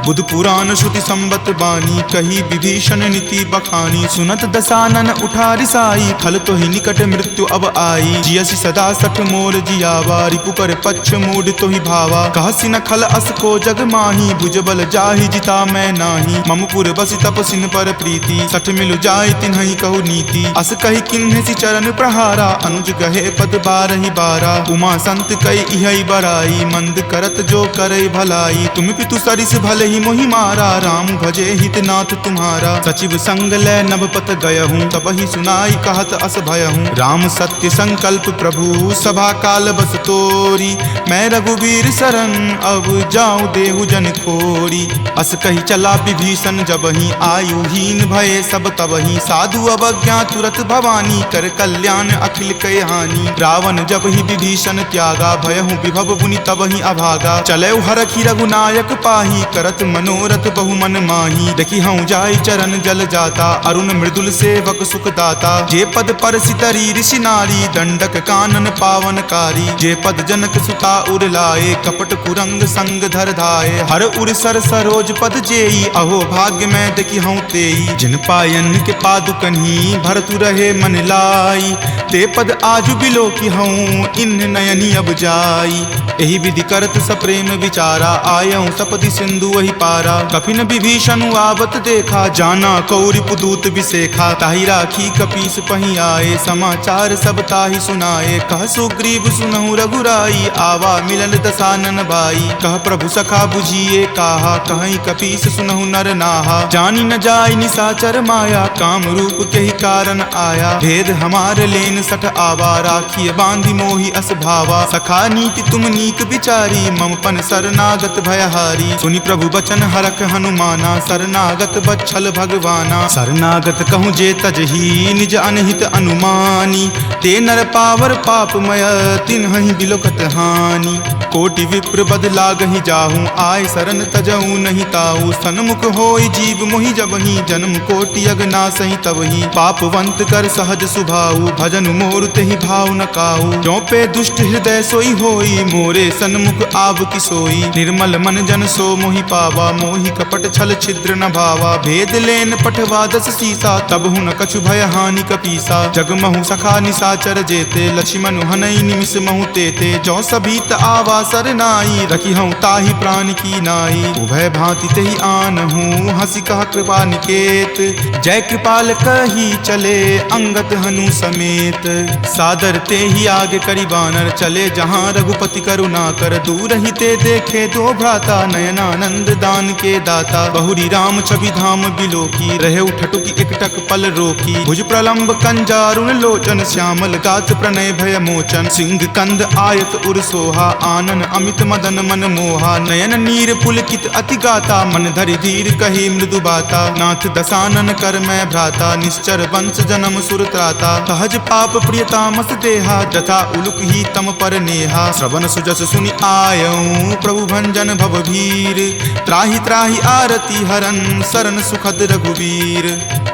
बुध पुराण श्रुति संबत बानी, कही विभीषण नीति बखानी। सुनत दसानन उठा रिसाई, खल तो ही निकट मृत्यु अब आई। जियसि सदा सठ मोर जियावा, रिपु पर पक्ष मूड तो ही भावा। कहसि न खल अस को जग माही, भुजबल जाहि ताहि जिता मैं नाही। ममपुर बसि तपसिन पर प्रीति, सठ मिलु जाय तिन्हि कहु नीति। अस कहि किन्हे सि चरण प्रहारा, अनुज गहे पद बारहि बारा। उमा संत कई इहै बड़ाई, मंद करत जो करे भलाई। तुम पितु सरिस भले ही मोहि मारा, राम भजे हितनाथ तुम्हारा। सचिव संग लै नभपत गयहूँ, तब ही सुनाई कहत अस भयहूँ। राम सत्य संकल्प प्रभु, सभा काल बस तोरी। मैं रघुवीर शरण, अब जाऊँ देहु जन खोरी। अस कही चला विभीषण जबहि, आयुहीन भये सब तबहि। साधु अवज्ञा तुरत भवानी, कर कल्याण अखिल कय हानि। रावण जब ही विभीषण त्यागा, भयहु विभव बुनि तबहि अभागा। चले हरखी रघुनायक पाही, करत मनोरथ बहु मन माही। देखी हूँ जाय चरण जल जाता, अरुण मृदुल सेवक सुख दाता। जे पद पर सितरी ऋषि नारी, दंडक कानन पावनकारी। जे पद जनक सुता उर लाए, कपट कुरंग संग धर धाये। हर उर सर सरोज पद जेई, अहो भाग्य में देखी हूँ तेई। जिन पायन के पादुकन्ही, भरतु रहे मन लाई। ते पद आजु बिलो की हूँ, इन नयनी अब जाई। एहि विधि करत सप्रेम विचारा, आयऊँ सपदि सिंधु वही पारा। कपिन विभीषण आवत देखा, जाना कौरि पुदूत विसेखा। ताहि राखी कपीस पही आए, समाचार सब ताहि सुनाए। कह सुग्रीव सुनहु रघुराई, आवा मिलन दसानन भाई। कह प्रभु सखा बुझिए काहा, कहीं कपीस सुनहु नर नाहा। जानी न जाय निसाचर माया, काम रूप के ही कारण आया। भेद हमार लेन सठ आवा, राखिए बांधि मोहि अस भावा। सखा नीति तुम नीक विचारी, ममपन शरणागत भयहारी। सुनि प्रभु बचन हरख हनुमाना, शरणागत बच्छल भगवाना। शरणागत कहूँ जे तजही, निज अनहित अनुमानी। ते नर पावर पापमय, तिन्हि बिलोकत हानि। कोटि विप्र बद लागहि जाहूँ, आय शरण तजहूँ नहीं ताऊ। सन्मुख होय जीव मोहि जबहि, जन्म कोटि अगनासहि तबहि। पापवंत कर सहज सुभाऊ, भजन मोर तेहि भाव न काऊ। जो पे दुष्ट हृदय सोई होई, मोरे सन्मुख आब की सोई। निर्मल मन जन सो मोहि पावा, मोहि कपट छल छिद्र न भावा। भेद लेन पठवा दस सीसा, तब हूँ न कछु भय हानि कपीसा। जगमहु सखा निसाचर जेते, लक्ष्मण हनई निमिष महु तेते। जो सभीत आवा सरनाई, रखी हूँ ताहि प्राण की नाई। उभय भांति तेहि आनहूँ, हंसी कह कृपा निकेत। जय कृपाल कही चले, अंगत हनु समेत। सादर ते ही आगे करी बानर, चले जहाँ रघुपति करुणा कर। दूर ही ते देखे दो भ्राता, नयनानंद दान के दाता। बहुरी राम छवि धाम बिलोकी, रहे उठटुकी एकटक पल रोकी। भुज प्रलंब कंजारुण लोचन, श्यामल गात प्रणय भय मोचन। सिंह कंद आयत उर सोहा, आनन अमित मदन मन मोहा। नयन नीर पुलकित अति गाता, मन धरि धीर कही मृदु बाता। नाथ दसानन कर मैं भ्राता, निश्चर वंश जन्म सुर त्राता। सहज पाप प्रियतामस देहा, जथा उलुक ही तम पर नेहा। श्रवण सुजस सुनि आयऊँ, प्रभु भंजन भव भीर। त्राहि त्राहि आरती हरन, शरण सुखद रघुवीर।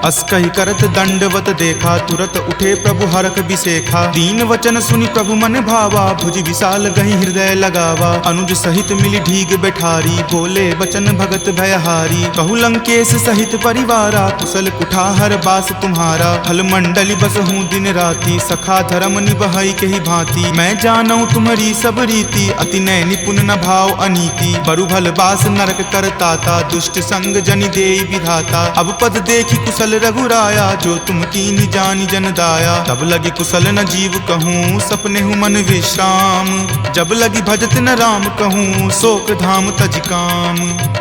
अस कहि करत दंडवत देखा, तुरत उठे प्रभु हरख बिसेखा। दीन वचन सुनि प्रभु मन भावा, भुज विशाल गहि हृदय लगावा। अनुज सहित मिली ढीग बैठारी, बोले वचन भगत भयहारी। कहु लंकेश सहित परिवारा, कुशल कुठार बास तुम्हारा। फल मंडली बस हूँ दिन राति, सखा धर्म निबहई के ही भांति। मैं जानऊँ तुम्हारी सब रीति, अति नय निपुण न भाव अनीति। बरु भल बास नरक करताता, दुष्ट संग जनि देई विधाता। अब पद देखी कुशल रघुराया, जो तुम कीन्ही जानि जन दाया। तब लगी कुशल न जीव कहूँ, सपने हूँ मन विश्राम। जब लगी भजत न राम कहूँ, शोक धाम तज काम।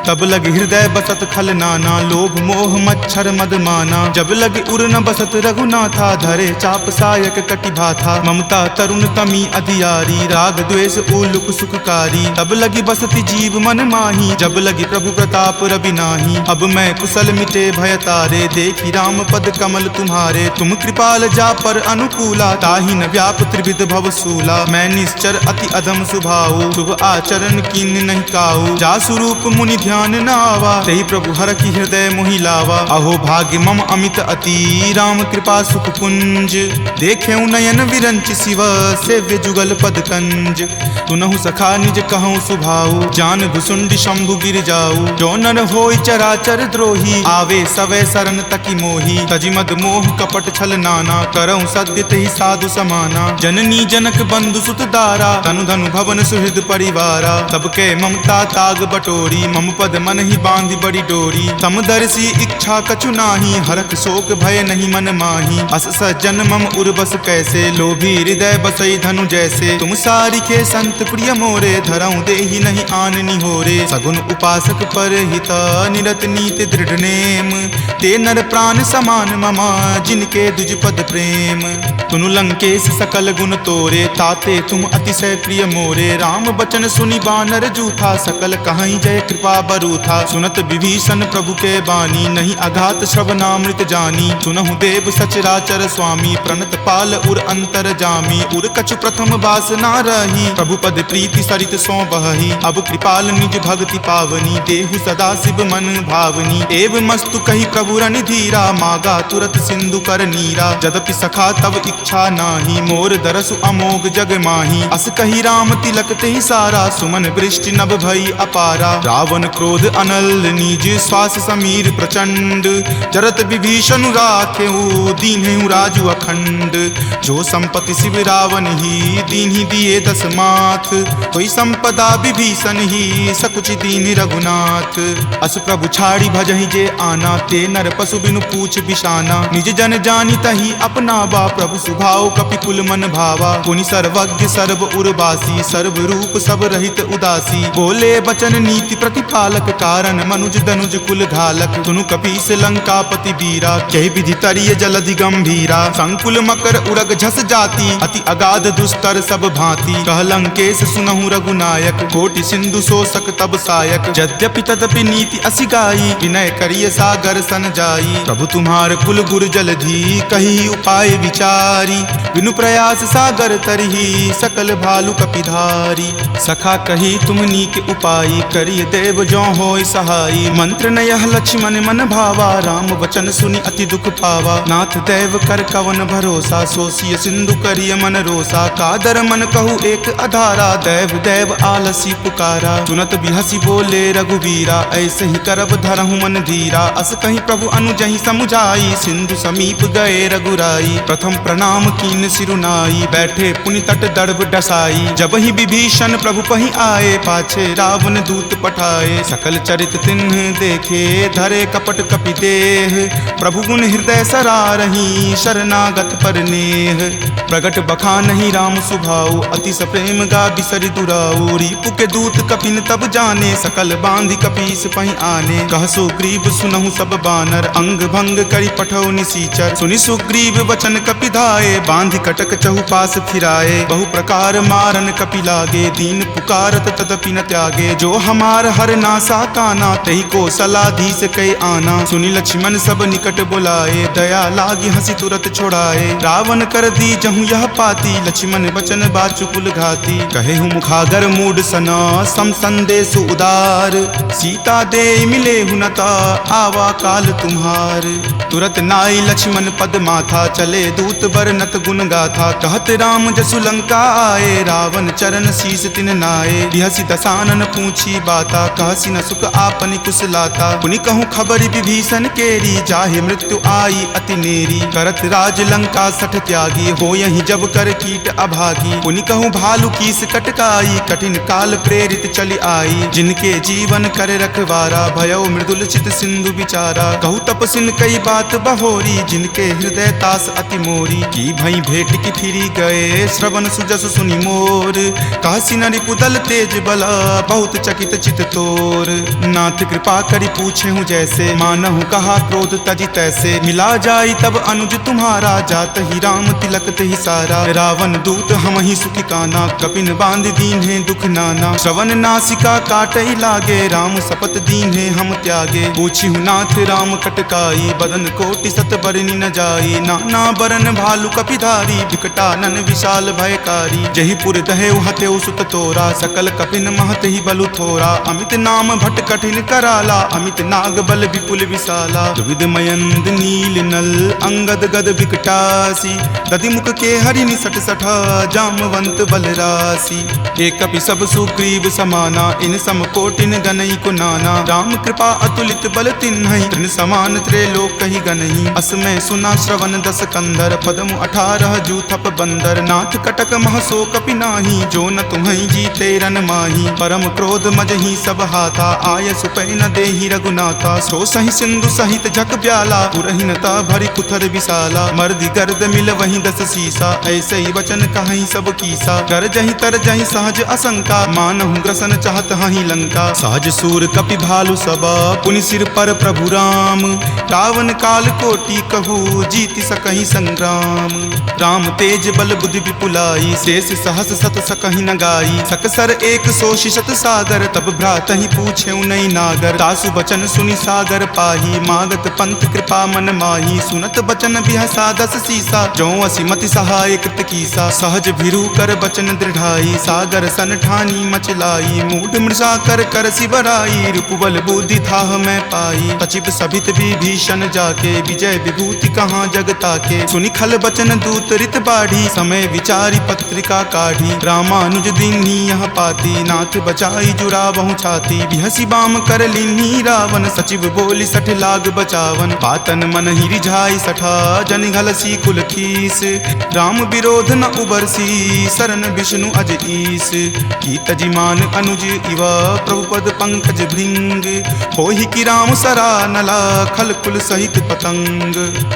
तब लगी हृदय बसत खल नाना, लोभ मोह मच्छर मद माना। जब लगी उर न बसत रघुनाथा, धरे चाप सायक कटि भाथा। ममता तरुण तमी अधियारी, राग द्वेष उलुक सुखकारी। तब लगी बसति जीव मन माही, जब लगी प्रभु प्रताप रवि नाही। अब मैं कुशल मिटे भय तारे, देखी राम पद कमल तुम्हारे। तुम कृपाल जा पर अनुकूला, ताहि न व्याप त्रिविध भव सूला। मैं निश्चर अति अधम सुभाऊ, शुभ आचरण कीन नहीं काऊ। जा स्वरूप मुनि ध्यान न आवा, तेहि प्रभु हर की हृदय मोहि लावा। अहो भाग्य मम अमित अति, राम कृपा सुख पुंज। देखे नयन विरंच शिव, सेव्य जुगल पद कंज। तुनहु सखा निज कहूँ सुभाऊ, जान भुसुंडी शंभु गिर जाऊ। जो नर होय चराचर द्रोही, आवे सवै शरण तकी मोही। तजि मद मोह कपट छल नाना, करऊँ सद्य तेहि साधु समाना। जननी जनक बंधु सुत दारा, तनु धनु भवन सुहृद परिवारा। तब के ममता ताग बटोरी, मम पद मन ही बांधी बड़ी डोरी। तम दर्शी इच्छा कछु नाही, हरख शोक भय नहीं मन माही। अस सज्जन मम उर्बस कैसे, लोभी हृदय बसई धनु जैसे। तुम सारिखे संत प्रिय मोरे, धरऊं देहि नहीं आन निहोरे। सगुन उपासक पर हिता, निरत नीति दृढ़ नेम। ते नर प्राण समान ममा, जिनके दुज पद प्रेम। तुनु लंकेश सकल गुण तोरे, ताते तुम अतिशय प्रिय मोरे। राम बचन सुनि बानर जूथा, सकल कहाई जय कृपा बरूथा। सुनत विभीषण प्रभु के बानी, नहीं अघात श्रवणामृत जानी। सुनहु देव सचराचर स्वामी, प्रणत पाल उर अंतर जामी। उर कछु प्रथम बास ना रही, प्रभु पद प्रीति सरित सो बही। अब कृपाल निज भक्ति पावनी, देहु सदा शिव मन भावनी। एव मस्तु कही प्रभु रण धीरा, मागा तुरत सिंधु कर नीरा। जदपि सखा तब इच्छा नाही, मोर दरसु अमोघ जग माही। अस कही राम तिलक तेहि सारा, सुमन वृष्टि नभ भई अपारा। रावण क्रोध अनल निज, श्वास समीर प्रचंड। जरत विभीषण राखेहु, दीन्हु राजु अखंड। जो संपत्ति शिव रावण ही, दीन्हि दिए दस माथ। कोई संपदा विभीषण ही, सकुच दीन रघुनाथ। अस प्रभु छाड़ी भजहि जे आना, ते नर पशु बिनु पूछ बिशाना। निज जन जानी तहि अपनावा, प्रभु सुभाव कपिकुल मन भावा। पुनि सर्वज्ञ सर्व उर्वासी, सर्व रूप सब रहित उदासी। बोले बचन नीति प्रतिपालक, कारण मनुज दनुज कुल घालक। सुनु कपीस लंकापति वीरा, कहि विधि तरिय जलधि गंभीरा। संकुल मकर उड़ग झस जाति, अति अगाध दुस्तर सब भांति। कह लंकेश सुनहु रघुनायक, कोटि सिंधु शोषक तब सायक। यद्यपि तदपि नीति असि गाई, विनय करिय सागर सन जाई। प्रभु तुम्हार कुल गुर जलधि, कही उपाय विचारी। बिनु प्रयास सागर तरही, सकल भालु कपिधारी। सखा कही तुम नीक उपाई, करिय देव जो होय सहाई। मंत्र न यह लक्ष्मण मन भावा, राम वचन सुनि अति दुख पावा। नाथ देव कर कवन भरोसा, सोसिय सिंधु करिय मन रोसा। कादर मन कहु एक अधारा, देव देव आलसी पुकारा। सुनत बिहसी बोले रघुवीरा, ऐसे ही करब धरहु मन धीरा। अस कहीं प्रभु अनुजहि समुझाई, सिंधु समीप गए रघुराई। प्रथम प्रणाम कीन सिरुनाई, बैठे पुनि तट दर्भ डसाई। जब ही विभीषण प्रभु पहि आए, पाछे रावण दूत पठाए। सकल चरित तिन्ह देखे, धरे कपट कपि देह। प्रभु गुण हृदय सरारही, शरणागत पर नेह। प्रगट बखानहि राम सुभाऊ, अति सप्रेम गा बिसरि दुराऊ। रिपु के दूत कपिन तब जाने, सकल बांधि कपीस पहि आने। कह सुग्रीव सुनहु सब बानर, अंग भंग करि पठौ निसीचर। सुनि सुग्रीव वचन कपिधाए, बांधि कटक चहुपास फिराए। बहु प्रकार मारन कपि लागे, दीन पुकारत तदपि न त्यागे। जो हमार हर नासा काना, तहि को सलाधीस कई आना। सुनि लक्ष्मण सब निकट बुलाए, दया लागी हंसी तुरत छोड़ाए। रावण कर दी जहु यह पाती, लक्ष्मण बचन बाचु कुल घाती। कहे हूँ मुखागर मूड सना, सम संदेश उदार। सीता दे मिले हुनता, आवा काल तुम्हार। तुरत नाई लक्ष्मण पद माथा, चले दूत बरनत गुण गाथा। कहत राम जसु लंका आए, रावण चरण शीस तिन नाये। बिहसी दसानन पूछी बाता, कहसी न सुख आपनि कुशलाता। पुनि कहूँ खबरि विभीषण केरी, जाहे मृत्यु आई अति नेरी। करत राज लंका सठ त्यागी, हो यही जब कर कीट अभागी। पुनि कहूँ भालु कीस कटकाई, कठिन काल प्रेरित चली आई। जिनके जीवन कर रखवारा, भयो मृदुल चित सिंधु विचारा। कहूँ तपसिन कई बात बहोरी, जिनके हृदय तास अति मोरी। की भई भेट की फिरी गए, श्रवण सुजस सुनि मोर। कहसी न रिपुदल तेज बला, बहुत चकित चित तोर। नाथ कृपा करि पूछे हूँ जैसे, मानहु कहा क्रोध तजि तैसे। मिला जाई तब अनुज तुम्हारा, जात ही राम तिलक तेहि सारा। रावण दूत हम ही सुखी काना, कपिन बांध दीन है दुख नाना। श्रवण नासिका काटई लागे, राम सपत दीन है हम त्यागे। पूछी हूँ नाथ राम कटकाई, बदन कोटि सत बरनी न जाई। नाना बरन भालु कपिधारी, विकटानन विशाल भयकारी। जही पुर दहेउ हतेउ सुत तोरा, सकल कपिन महत ही बलु थोरा। अमित नाम भट कठिन कराला, अमित नाग बल विपुल विशाला। दुविध मयंद नील नल, अंगद गद विकटासी। दधि मुख के हरि निसट सठा, जामवंत बल राशि। एक कपि सब सुग्रीव समाना, इन सम कोटिन गनई को नाना। राम कृपा अतुलित बल तिन्हई, तृण समान त्रैलोक कहि गनहि। असमय सुना श्रवण दस कंधर, पदमु 18 जूथप बंदर। नाथ कटक महसो कपि नाही, जो न तुम्हें जीते रन माही। परम क्रोध मजही सब हाथा, आय सुपै न देहि रघुनाथा। सो सही सिंधु सहित झक ब्याला, पुरहीनता भरी कुथर विशाला। मर्दी गर्द मिल वहीं 10 सीसा, ऐसे ही वचन कहीं सब कीसा। कर जही तर जही सहज असंका, मानहु ग्रसन चाहत हहीं लंका। सहज सूर कपि भालु सबा, पुनि सिर पर प्रभु राम। रावण काल कोटि कहू, जीति सकहि संग्राम। राम तेज बल बुद्धि विपुलाई, शेष सहस सत सकहि न गाई। सकसर एक सोषि शत सागर, तब भ्रातहि पूछेउ नहीं नागर। तासु बचन सुनि सागर पाही, मागत पंथ कृपा मन माही। सुनत बचन बिहसा 10 सीसा, जो असि मति सहाय कृत कीसा। सहज भिरू कर बचन दृढ़ाई, सागर सन ठानी मचलाई। मूढ़ मृषा कर कर सिबराई, रिपुबल बुद्धि थाह मैं पाई। सचिव सभित विभीषण जाके, विजय विभूति कहाँ जगता के। सुनि खल बचन दूत रित बाढ़ी, समय विचारी पत्रिका काढ़ी। रामानुज दीन्ही यह पाती, नाथ बचाई जुड़ावहु छाती। बिहसी बाम कर लीन्ही रावण, सचिव बोली सठ लाग बचावन। पातन मन ही रिझाई सठा, जन घलसी कुल खीस। राम विरोध न उबरसी, शरण विष्णु अज ईस। की तजिमान अनुज इवा, प्रभुपद पंकज भृंग। होहि की राम सरा नला, खल कुल सहित पतंग।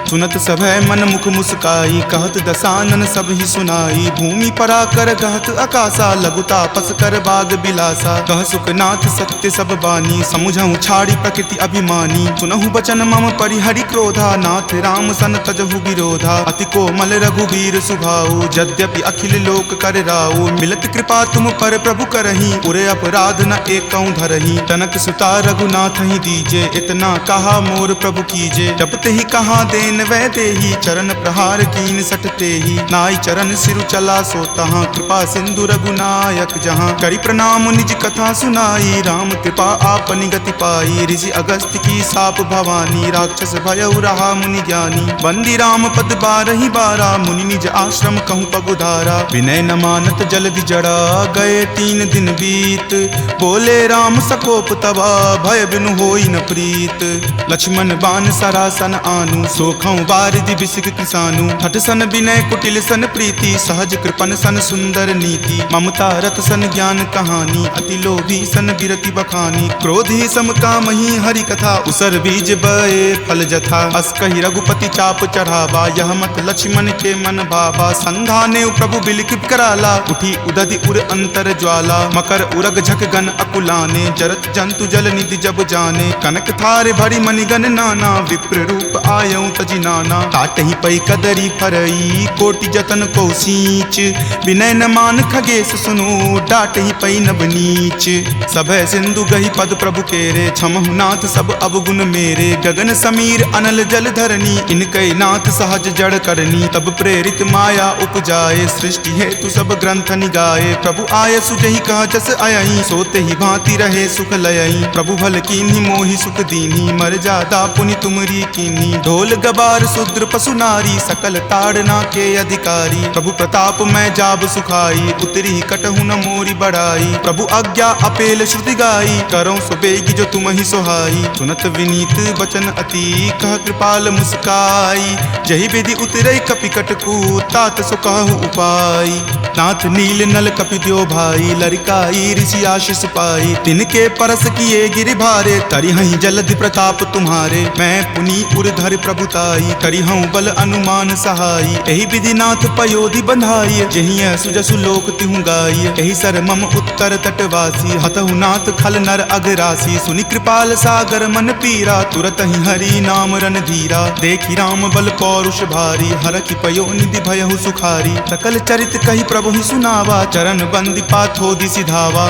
सुनत सभय मन मुख मुस्काई, कहत दसानन सब ही सुनाई। भूमि परा कर गहत आकाशा, लघु तापस कर बाग बिलासा। कह सुखनाथ सत्य सब बानी, समुझहु छाड़ी प्रकृति अभिमानी। सुनहु बचन मम परिहरि क्रोधा, नाथ राम सन तजहु विरोधा। अति कोमल रघुबीर सुभाऊ, यद्यपि अखिल लोक कर राऊ। मिलत कृपा तुम पर प्रभु करही, उरे अपराध न एकौ धरही। तनक सुता रघुनाथ ही दीजे, इतना कहा मोर प्रभु कीजे। जपते ही कहा देन वै देही, चरण प्रहार कीन सटते ही। नाई चरण सिरु चला सो तहाँ, कृपा सिंधु रघुनायक जहाँ। करि प्रणाम निज कथा सुनाई, राम कृपा आपनि गति पाई। ऋषि अगस्त्य की साप भवानी, राक्षस भयउ रहा मुनि ज्ञानी। बंदी राम पद 12 बारा, मुनि निज आश्रम कहूँ पगुधारा। विनय न मानत जलधि जड़ा, गए 3 दिन बीत। बोले राम सकोप तबा, भय बिनु होई न प्रीत। लक्ष्मण बान सरासन आनु, सोखौ बारिधि बिसिक किसानु। हठ सन विनय कुटिल सन प्रीति, सहज कृपन सन सुंदर नीति। ममता रत सन ज्ञान कहानी, अति लोभी सन बिरति बखानी। क्रोधी सम कामहि हरि कथा, उसर बीज बए फल जथा। अस कहि रघुपति चाप चढ़ावा, यह मत लक्ष्मण के मन भावा। संधाने प्रभु बिलिख कराला, उठी उदधि उर अंतर ज्वाला। मकर उरग झक गन अकुलाने, जरत जंतु जल निधि जब जाने। कनक थारे भरी मणिगन नाना, विप्र रूप आयऊ तजि नाना। काटहि पै कदरी फरई, कोटि जतन को सींच। विनय न मान खगेश सुनो, डाटहि पै नभ नीच। सभय सिंधु गहि पद प्रभु केरे, क्षमहु नाथ सब अवगुण मेरे। गगन समीर अनल जल धरनी, इनकै नाथ सहज जड़ करनी। तब प्रेरित माया उपजाए, सृष्टि हेतु सब ग्रंथ निगाए। प्रभु आय सुजहि कह जस अयहि, सोते ही भांति रहे सुख लयहि। प्रभु भल कीन्ही मोहि सुख दीन्ही, मर जादा पुनि तुमरी कीन्ही। ढोल गबार शूद्र पशु नारी, सकल ताड़ना के अधिकारी। प्रभु प्रताप मैं जाब सुखाई, उतरी कटहु न मोरी बढ़ाई। प्रभु आज्ञा अपेल श्रुति गाई, करौं सुबेगी जो तुम ही सोहाई। सुनत विनीत बचन अति, कह कृपाल मुस्काई। जहि विधि उतरई कपि कटकू, तात सो कहु उपाय। नाथ नील नल कपि द्यो भाई, लरिकाई ऋषि आशीष पाई। तिनके परस किए गिरि भारे, तरिहहि जलधि प्रताप तुम्हारे। मैं पुनि उरधर प्रभुताई, करिहऊँ बल अनुमान सहाई। एहि विधि नाथ पयोधि बंधाई, जहिं सुजसु लोक तिहु गाई। एहि सर मम उत्तर तटवासी, हतहु नाथ खल नर अगरासी। सुनि कृपाल सागर मन पीरा, तुरत ही हरि नाम रन धीरा। देखि राम बल पौरुष भारी, हरखि पयो निधि भयहु सुखारी। सकल चरित कहि प्रभु ही सुनावा, चरण बंदी पाथोधि सिधावा।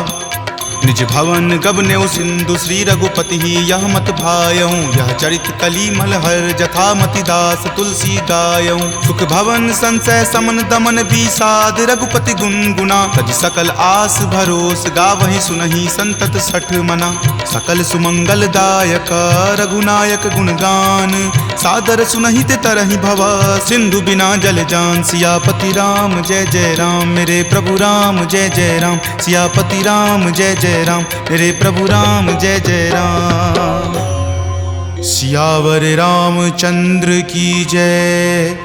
निज भवन गबनेउ सिंधु, श्री रघुपति ही यह मत भायऊँ। यह चरित कली मलहर, जथा मति दास तुलसी गायऊँ। सुख भवन संशय समन दमन बीसाद, रघुपति गुनगुना। तज सकल आस भरोस, गावहि सुनहि संतत सठ मना। सकल सुमंगल दायक, रघुनायक गुणगान। सादर सुनहि ते तरहि भवा, सिंधु बिना जल जान। सियापति राम जय जय राम, मेरे प्रभु राम जय जय राम। सियापति राम जय जय राम, मेरे प्रभु राम जय जय राम। सियावर रामचंद्र की जय,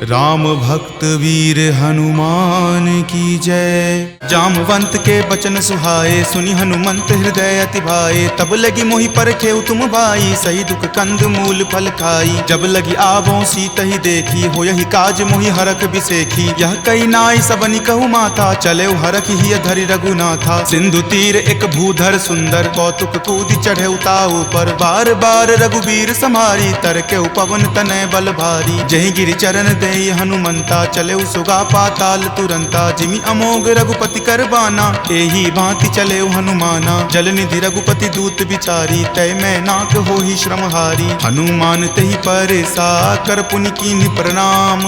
राम भक्त वीर हनुमान की जय। जामवंत के बचन सुहाए, सुनि हनुमंत हृदय अति भाए। तब लगी मोहि परखेउ तुम भाई, सही दुख कंद मूल फल खाई। जब लगी आवों सीत ही देखी, हो यही काज मोहि हरख बिसेखी। यह कई नाई सबनि कहु माथा, चले हरख ही धरि रघुनाथा। सिंधु तीर एक भूधर सुंदर, कौतुक कूदि चढ़े उताऊ पर। बार बार रघुबीर समारी, तरके पवन तनय बल भारी। जहि गिरि चरण दे हनुमंता, चले सुगा पाताल तुरंता। जिमि अमोघ रघुपति कर बाना, एही भांति चले हनुमाना। जल निधि रघुपति दूत बिचारी, तय मैं नाक होहि श्रम हारी। हनुमान तहि परेसा, कर पुनि कीन्ह प्रणाम।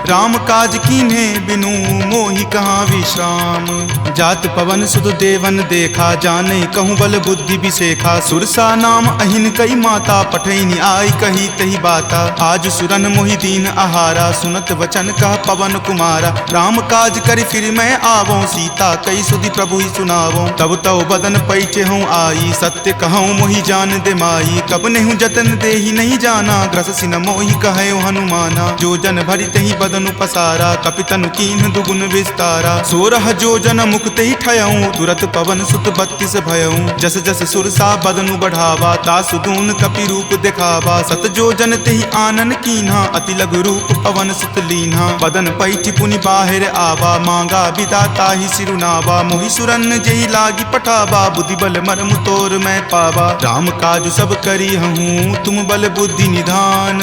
राम काज कीन्हे बिनु, मोहि कहाँ विश्राम। जात पवन सुत देवन देखा, जाने कहूँ बल बुद्धि बिसेखा। सुरसा नाम अहिन कई माता, पठैनि आई कही तही बाता। आज सुरन मोहि दीन आहारा, सुनत वचन कह पवन कुमारा। राम काज करि फिर मैं आवों, सीता कई सुधि प्रभु ही सुनावों। तब तव बदन पैठे हूँ आई, सत्य कहूँ मोहि जान दे माई। कब नेहु जतन देहि नहीं जाना, ग्रस सिन मोहि कहयो हनुमाना। जो जन भरि तहि बदन पसारा, कपितनु कीन्ह दुगुन विस्तारा। 16 जो जन मुक्त ही ठयऊँ, तुरत पवन सुत 32 भयऊँ। जस जस सुरसा बदनु बढ़ावा, तासु दून कपि रूप दिखावा। सत जो जन तेहि आनन कीन्हा, अति लघु रूप पवन सुत लीन्हा। बदन पैठि पुनि बाहिर आवा, मांगा विदाता ही सिरुनावा। मोहि सुरन जेहि लागी पठावा, बुद्धि बल मर्म तोर मैं पावा। राम काज सब करी हूँ, तुम बल बुद्धि निधान।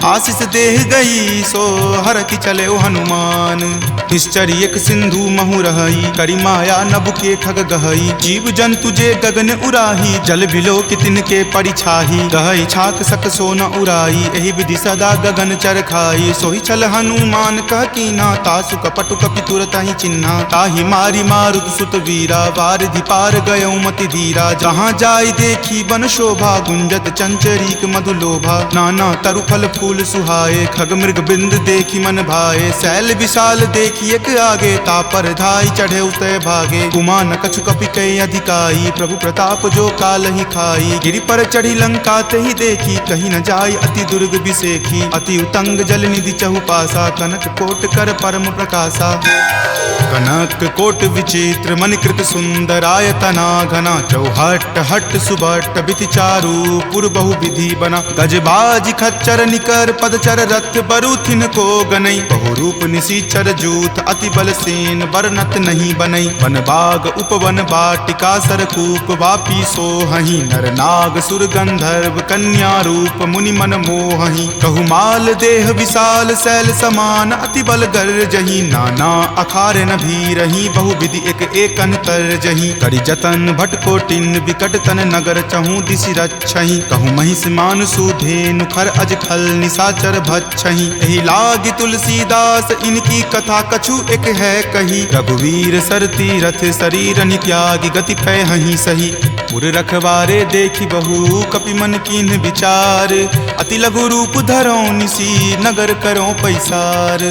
आशीष देह गई सो हरखि चले हनुमान। निश्चर एक सिंधु महु रहई, करी माया नभ के खग गहई। जीव जंतु जे गगन उराही, जल बिलो कि तिनके परिछाही। गहई छाक सक सो न उराई, एहि विधि सदा गगन चर खाई। सोहि छल हनुमान कह कीन्हा, तासु कपटु कपि तुरत ही चिन्हा। ताहि मारी मारुत सुत वीरा, वारिधि पार गयो मति धीरा। जहाँ जाय देखी बन शोभा, गुंजत चंचरीक मधु लोभा। नाना तरु फल फूल सुहाए, खग मृग बिंद देखी मन भाए। शैल विशाल देखी एक आगे, तापर धाई चढ़े उतय भागे। गुमान कछु कपि कई अधिकाई, प्रभु प्रताप जो काल ही खाई। गिरि पर चढ़ी लंका तहि देखी, कहीं न जाय अति दुर्ग बिसेखी। अति उतंग जल निधि चहुपासा, कनक कोट कर परम प्रकाशा। कनक कोट विचित्र मणिकृत सुंदरायतना घना। चौहट हट सुबट बिति चारु, पुर बहु विधि बना। गजबाज खच्चर निकर पदचर, रथ बरुथिन को गनई। बहु रूप निशिचर जूथ, अति बल सेन बरनत नहीं बनई। वन बाग उपवन बाटिका, सरकूप वापी सोहहि। नर नाग सुर गंधर्व कन्या रूप, मुनि मन मोहहि। कहु माल देह विशाल शैल समान, अति बल गर्जहि। नाना अखारे न भीरहि, बहु विधि एक एक अंतर जहि। करि जतन भट कोटिन, विकट तन नगर चहु दिशि रक्षहि। कहु महिष मानुषु धेनु, खर अज खल निशाचर भक्षहि। एहि लागी तुलसीदास, इनकी कथा कछु एक है कही। रघुवीर सर तीरथ, शरीर नित्यागी, गति पैहहि सही। पुर रखवारे देखी बहु, कपि मन कीन्ह विचार। अति लघु रूप धरो निसी, नगर करो पैसार।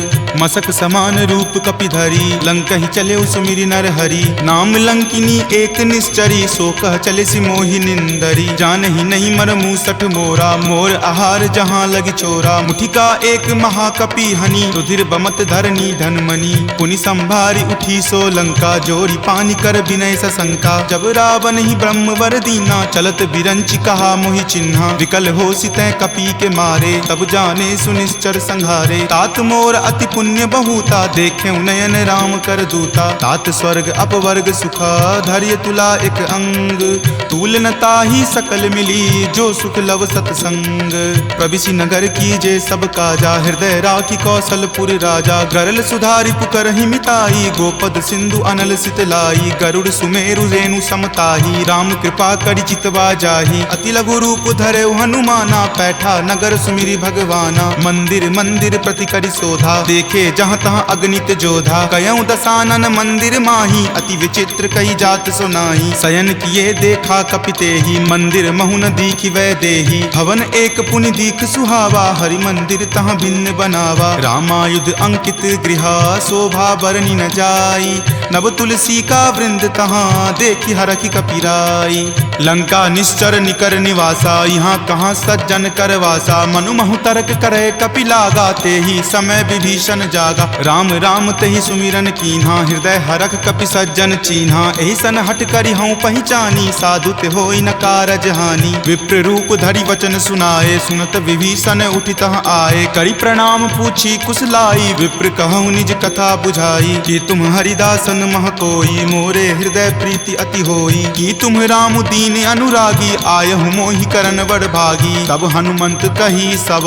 मसक समान रूप कपि धरी, लंकहि चले सुमिरि नर हरि। नाम लंकिनी एक निश्चरी, सो कह चले सि मोहि निंदरी। जानहि नहीं मर मूसठ मोरा, मोर आहार जहाँ लगी चोरा। मुठिका एक महाकपि हनि, रुधिर बमत धरनी धनमणि। पुनि संभारी उठी सो लंका, जोरी पानी कर विनय सशंका। जब रावण ही ब्रह्म वर दीना, चलत बिरंचि कहा मोहि चिन्हा। विकल हो सितै कपि के मारे, तब जाने सुनिश्चर संहारे। तात मोर अति पुण्य बहुता, देखे नयन राम कर दूता। तात स्वर्ग अपवर्ग सुखा, धैर्य तुला एक अंग। तूल न ताहि सकल मिली, जो सुख लव सतसंग। प्रविशि नगर कीजे सब काजा, हृदय राखी कौशलपुर राजा। गरल सुधारि पुकरहि मिताई, गोपद सिंधु अनल सितलाई। गरुड़ सुमेरु रेणु समताही, राम कृपा करि चितवा जाहि। अति लघु रूप धरे हनुमाना, पैठा नगर सुमिरि भगवाना। मंदिर मंदिर प्रति करि शोधा, देखे जहाँ तहाँ अगणित जोधा। कयऊँ दसानन मंदिर माही, अति विचित्र कही जात सुनाई। शयन किए देखा कपितेहि, मंदिर महु न दीखि वै देहि। भवन एक पुनि दीख सुहावा, हरि मंदिर तहाँ भिन्न बनावा। रामायुध अंकित गृहा, शोभा बरनि न जाई। नव तुलसी का वृंद तहाँ, देखि हरखि कपिराई। लंका निश्चर निकर निवासा, यहाँ कहाँ सज्जन करवासा। मनु महु तर्क करे कपि लागा, ते ही समय विभीषण जागा। राम राम तेहि सुमिरन कीन्हा, हृदय हरख कपि सज्जन चीन्हा। एहि सन हट करि हऊँ पहिचानी, साधु ते होई न कारज हानि। विप्र रूप धरि वचन सुनाए, सुनत विभीषण उठि तह आए। करि प्रणाम पूछी कुशलाई, विप्र कहूँ निज कथा बुझाई। कि तुम हरिदासन मह कोई, मोरे हृदय प्रीति अति होई। कि तुम राम दीन अनुरागी, आयहु मोहि करन बड़ भागी। तब हनुमंत कही सब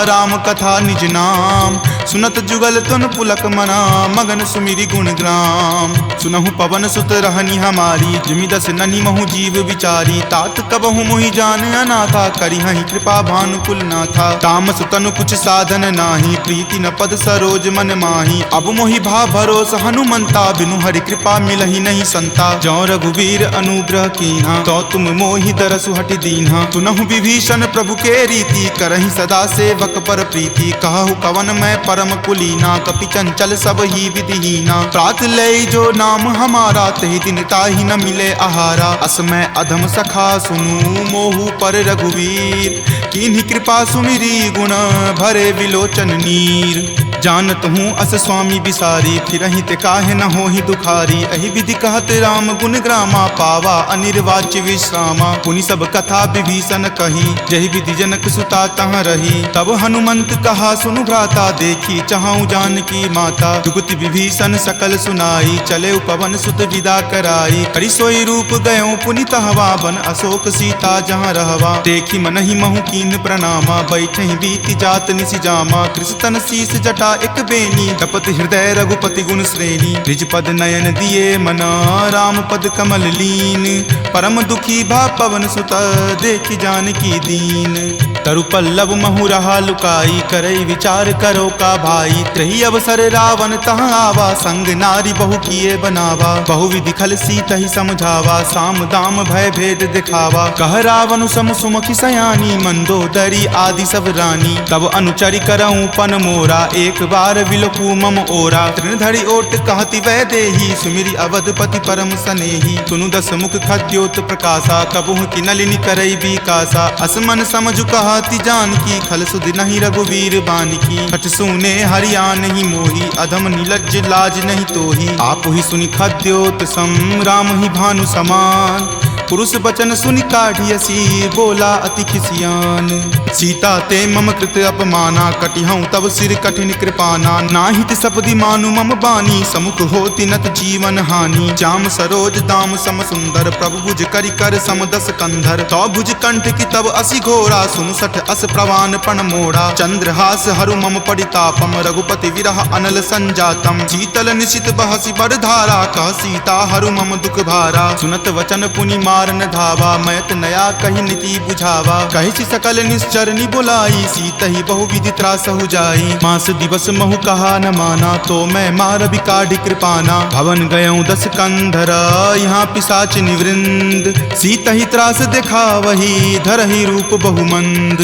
राम कथा निज नाम, सुनत जुगल तुन पुलक मना, मगन सुमिरि गुण ग्राम। सुनहु पवन सुत रहनी हमारी, जिमि दस ननि महु जीव विचारी। तात कबहु मोहि जान अनाथा, करिहहि कृपा भानुकुल नाथा। तामस तनु कुछ साधन नाही, प्रीति न पद सरोज मन माही। अब मोहि भा भरोस हनुमंता, बिनु हरि कृपा मिलहि नहीं संता। जौ रघुवीर अनुग्रह कीन्हा, तो तुम मोहि दरसु हटि दीन्हा। सुनहु विभीषण प्रभु के रीति, करहि सदा सेवक पर प्रीति। कहु कवन मैं परम कुलीना, कपि चंचल सब ही विधिहीना। प्रात लय जो नाम हमारा, तहि दिन ताहि न मिले आहारा। अस मैं अधम सखा सुनु, मोहु पर रघुवीर। कीन्ही कृपा सुमिरी, गुण भरे विलोचन नीर। जानत हूँ अस स्वामी बिसारी, फिरहि ते काहे न होहि दुखारी। एहि विधि कहत राम गुण ग्रामा, पावा अनिर्वाच्य विश्रामा। पुनि सब कथा विभीषण कही, जहि विधि जनक सुता तहाँ रही। तब हनुमंत कहा सुनु भ्राता, देखी चाहूँ जानकी माता। जुगति विभीषण सकल सुनाई, चले पवन सुत विदा कराई। हरि सोई रूप गयो पुनि तहवा, बन अशोक सीता जहाँ रहवा। देखी मनहि महु कीन प्रणामा, बैठहि बीति जात निसि जामा। कृष्ण शीस जटा एक बेनी, जपत हृदय रघुपति गुण श्रेणी। निज पद नयन दिए मना, राम पद कमल लीन। परम दुखी भा पवन सुत, देखि जानकी दीन। तरु पल्लव महु रहा लुकाई, करई विचार करो का भाई। त्रही अवसर रावण तहाँ आवा, संग नारी बहु किए बनावा। बहुविधि खल सीतहि समझावा, साम दाम भय भेद दिखावा। कह रावण सम सुमुखि सयानी, मंदोदरी आदि सब रानी। तब अनुचरि करऊँ पन मोरा, एक बार विलोकु मम ओरा। तृणधरि ओट कहति वै देही, सुमिरि अवधपति परम सनेही। सुनु दस मुख खद्योत प्रकाशा, कबहुँ की नलिनी करई बिकासा। असमन समझु कहति जानकी, खल सुधि नहीं रघुवीर बानकी। खट सुने हरिया नहीं मोही, अधम नीलज्ज लाज नहीं तोही। आपु ही सुनि खद्योत सम, राम ही भानु समान। पुरुष बचन सुनि काढ़ियसी, बोला अति खिसियान। सीता ते मम कृत अपमाना, कटिहऊँ तब सिर कठिन कृपाना। नाहित सपदि मानु मम बानी, समुख होति नत जीवन हानि। श्याम सरोज दाम सम सुंदर, प्रभु भुज करि कर सम दस कंधर। तो भुज कंठ की तब असी घोरा, सुन सठ अस प्रवान पण मोड़ा। चंद्रहास हरु मम परितापम, रघुपति विरह अनल संजातम। शीतल निशित बहसी बड़ धारा, कह सीता हरु मम दुख भारा। सुनत वचन पुनि मारन धावा, मयत नया कही नीति बुझावा। कहि सकल निश्चरनि बुलाई, सीतहि बहु विधि त्रासहु जाई। मास दिवस महु कहा न माना, तो मैं मार बिकाढ़ कृपाना। भवन गयऊँ दस कंधर, यहाँ पिशाच निवृंद। सीतहि त्रास देखा वही, धरहि रूप बहुमंद।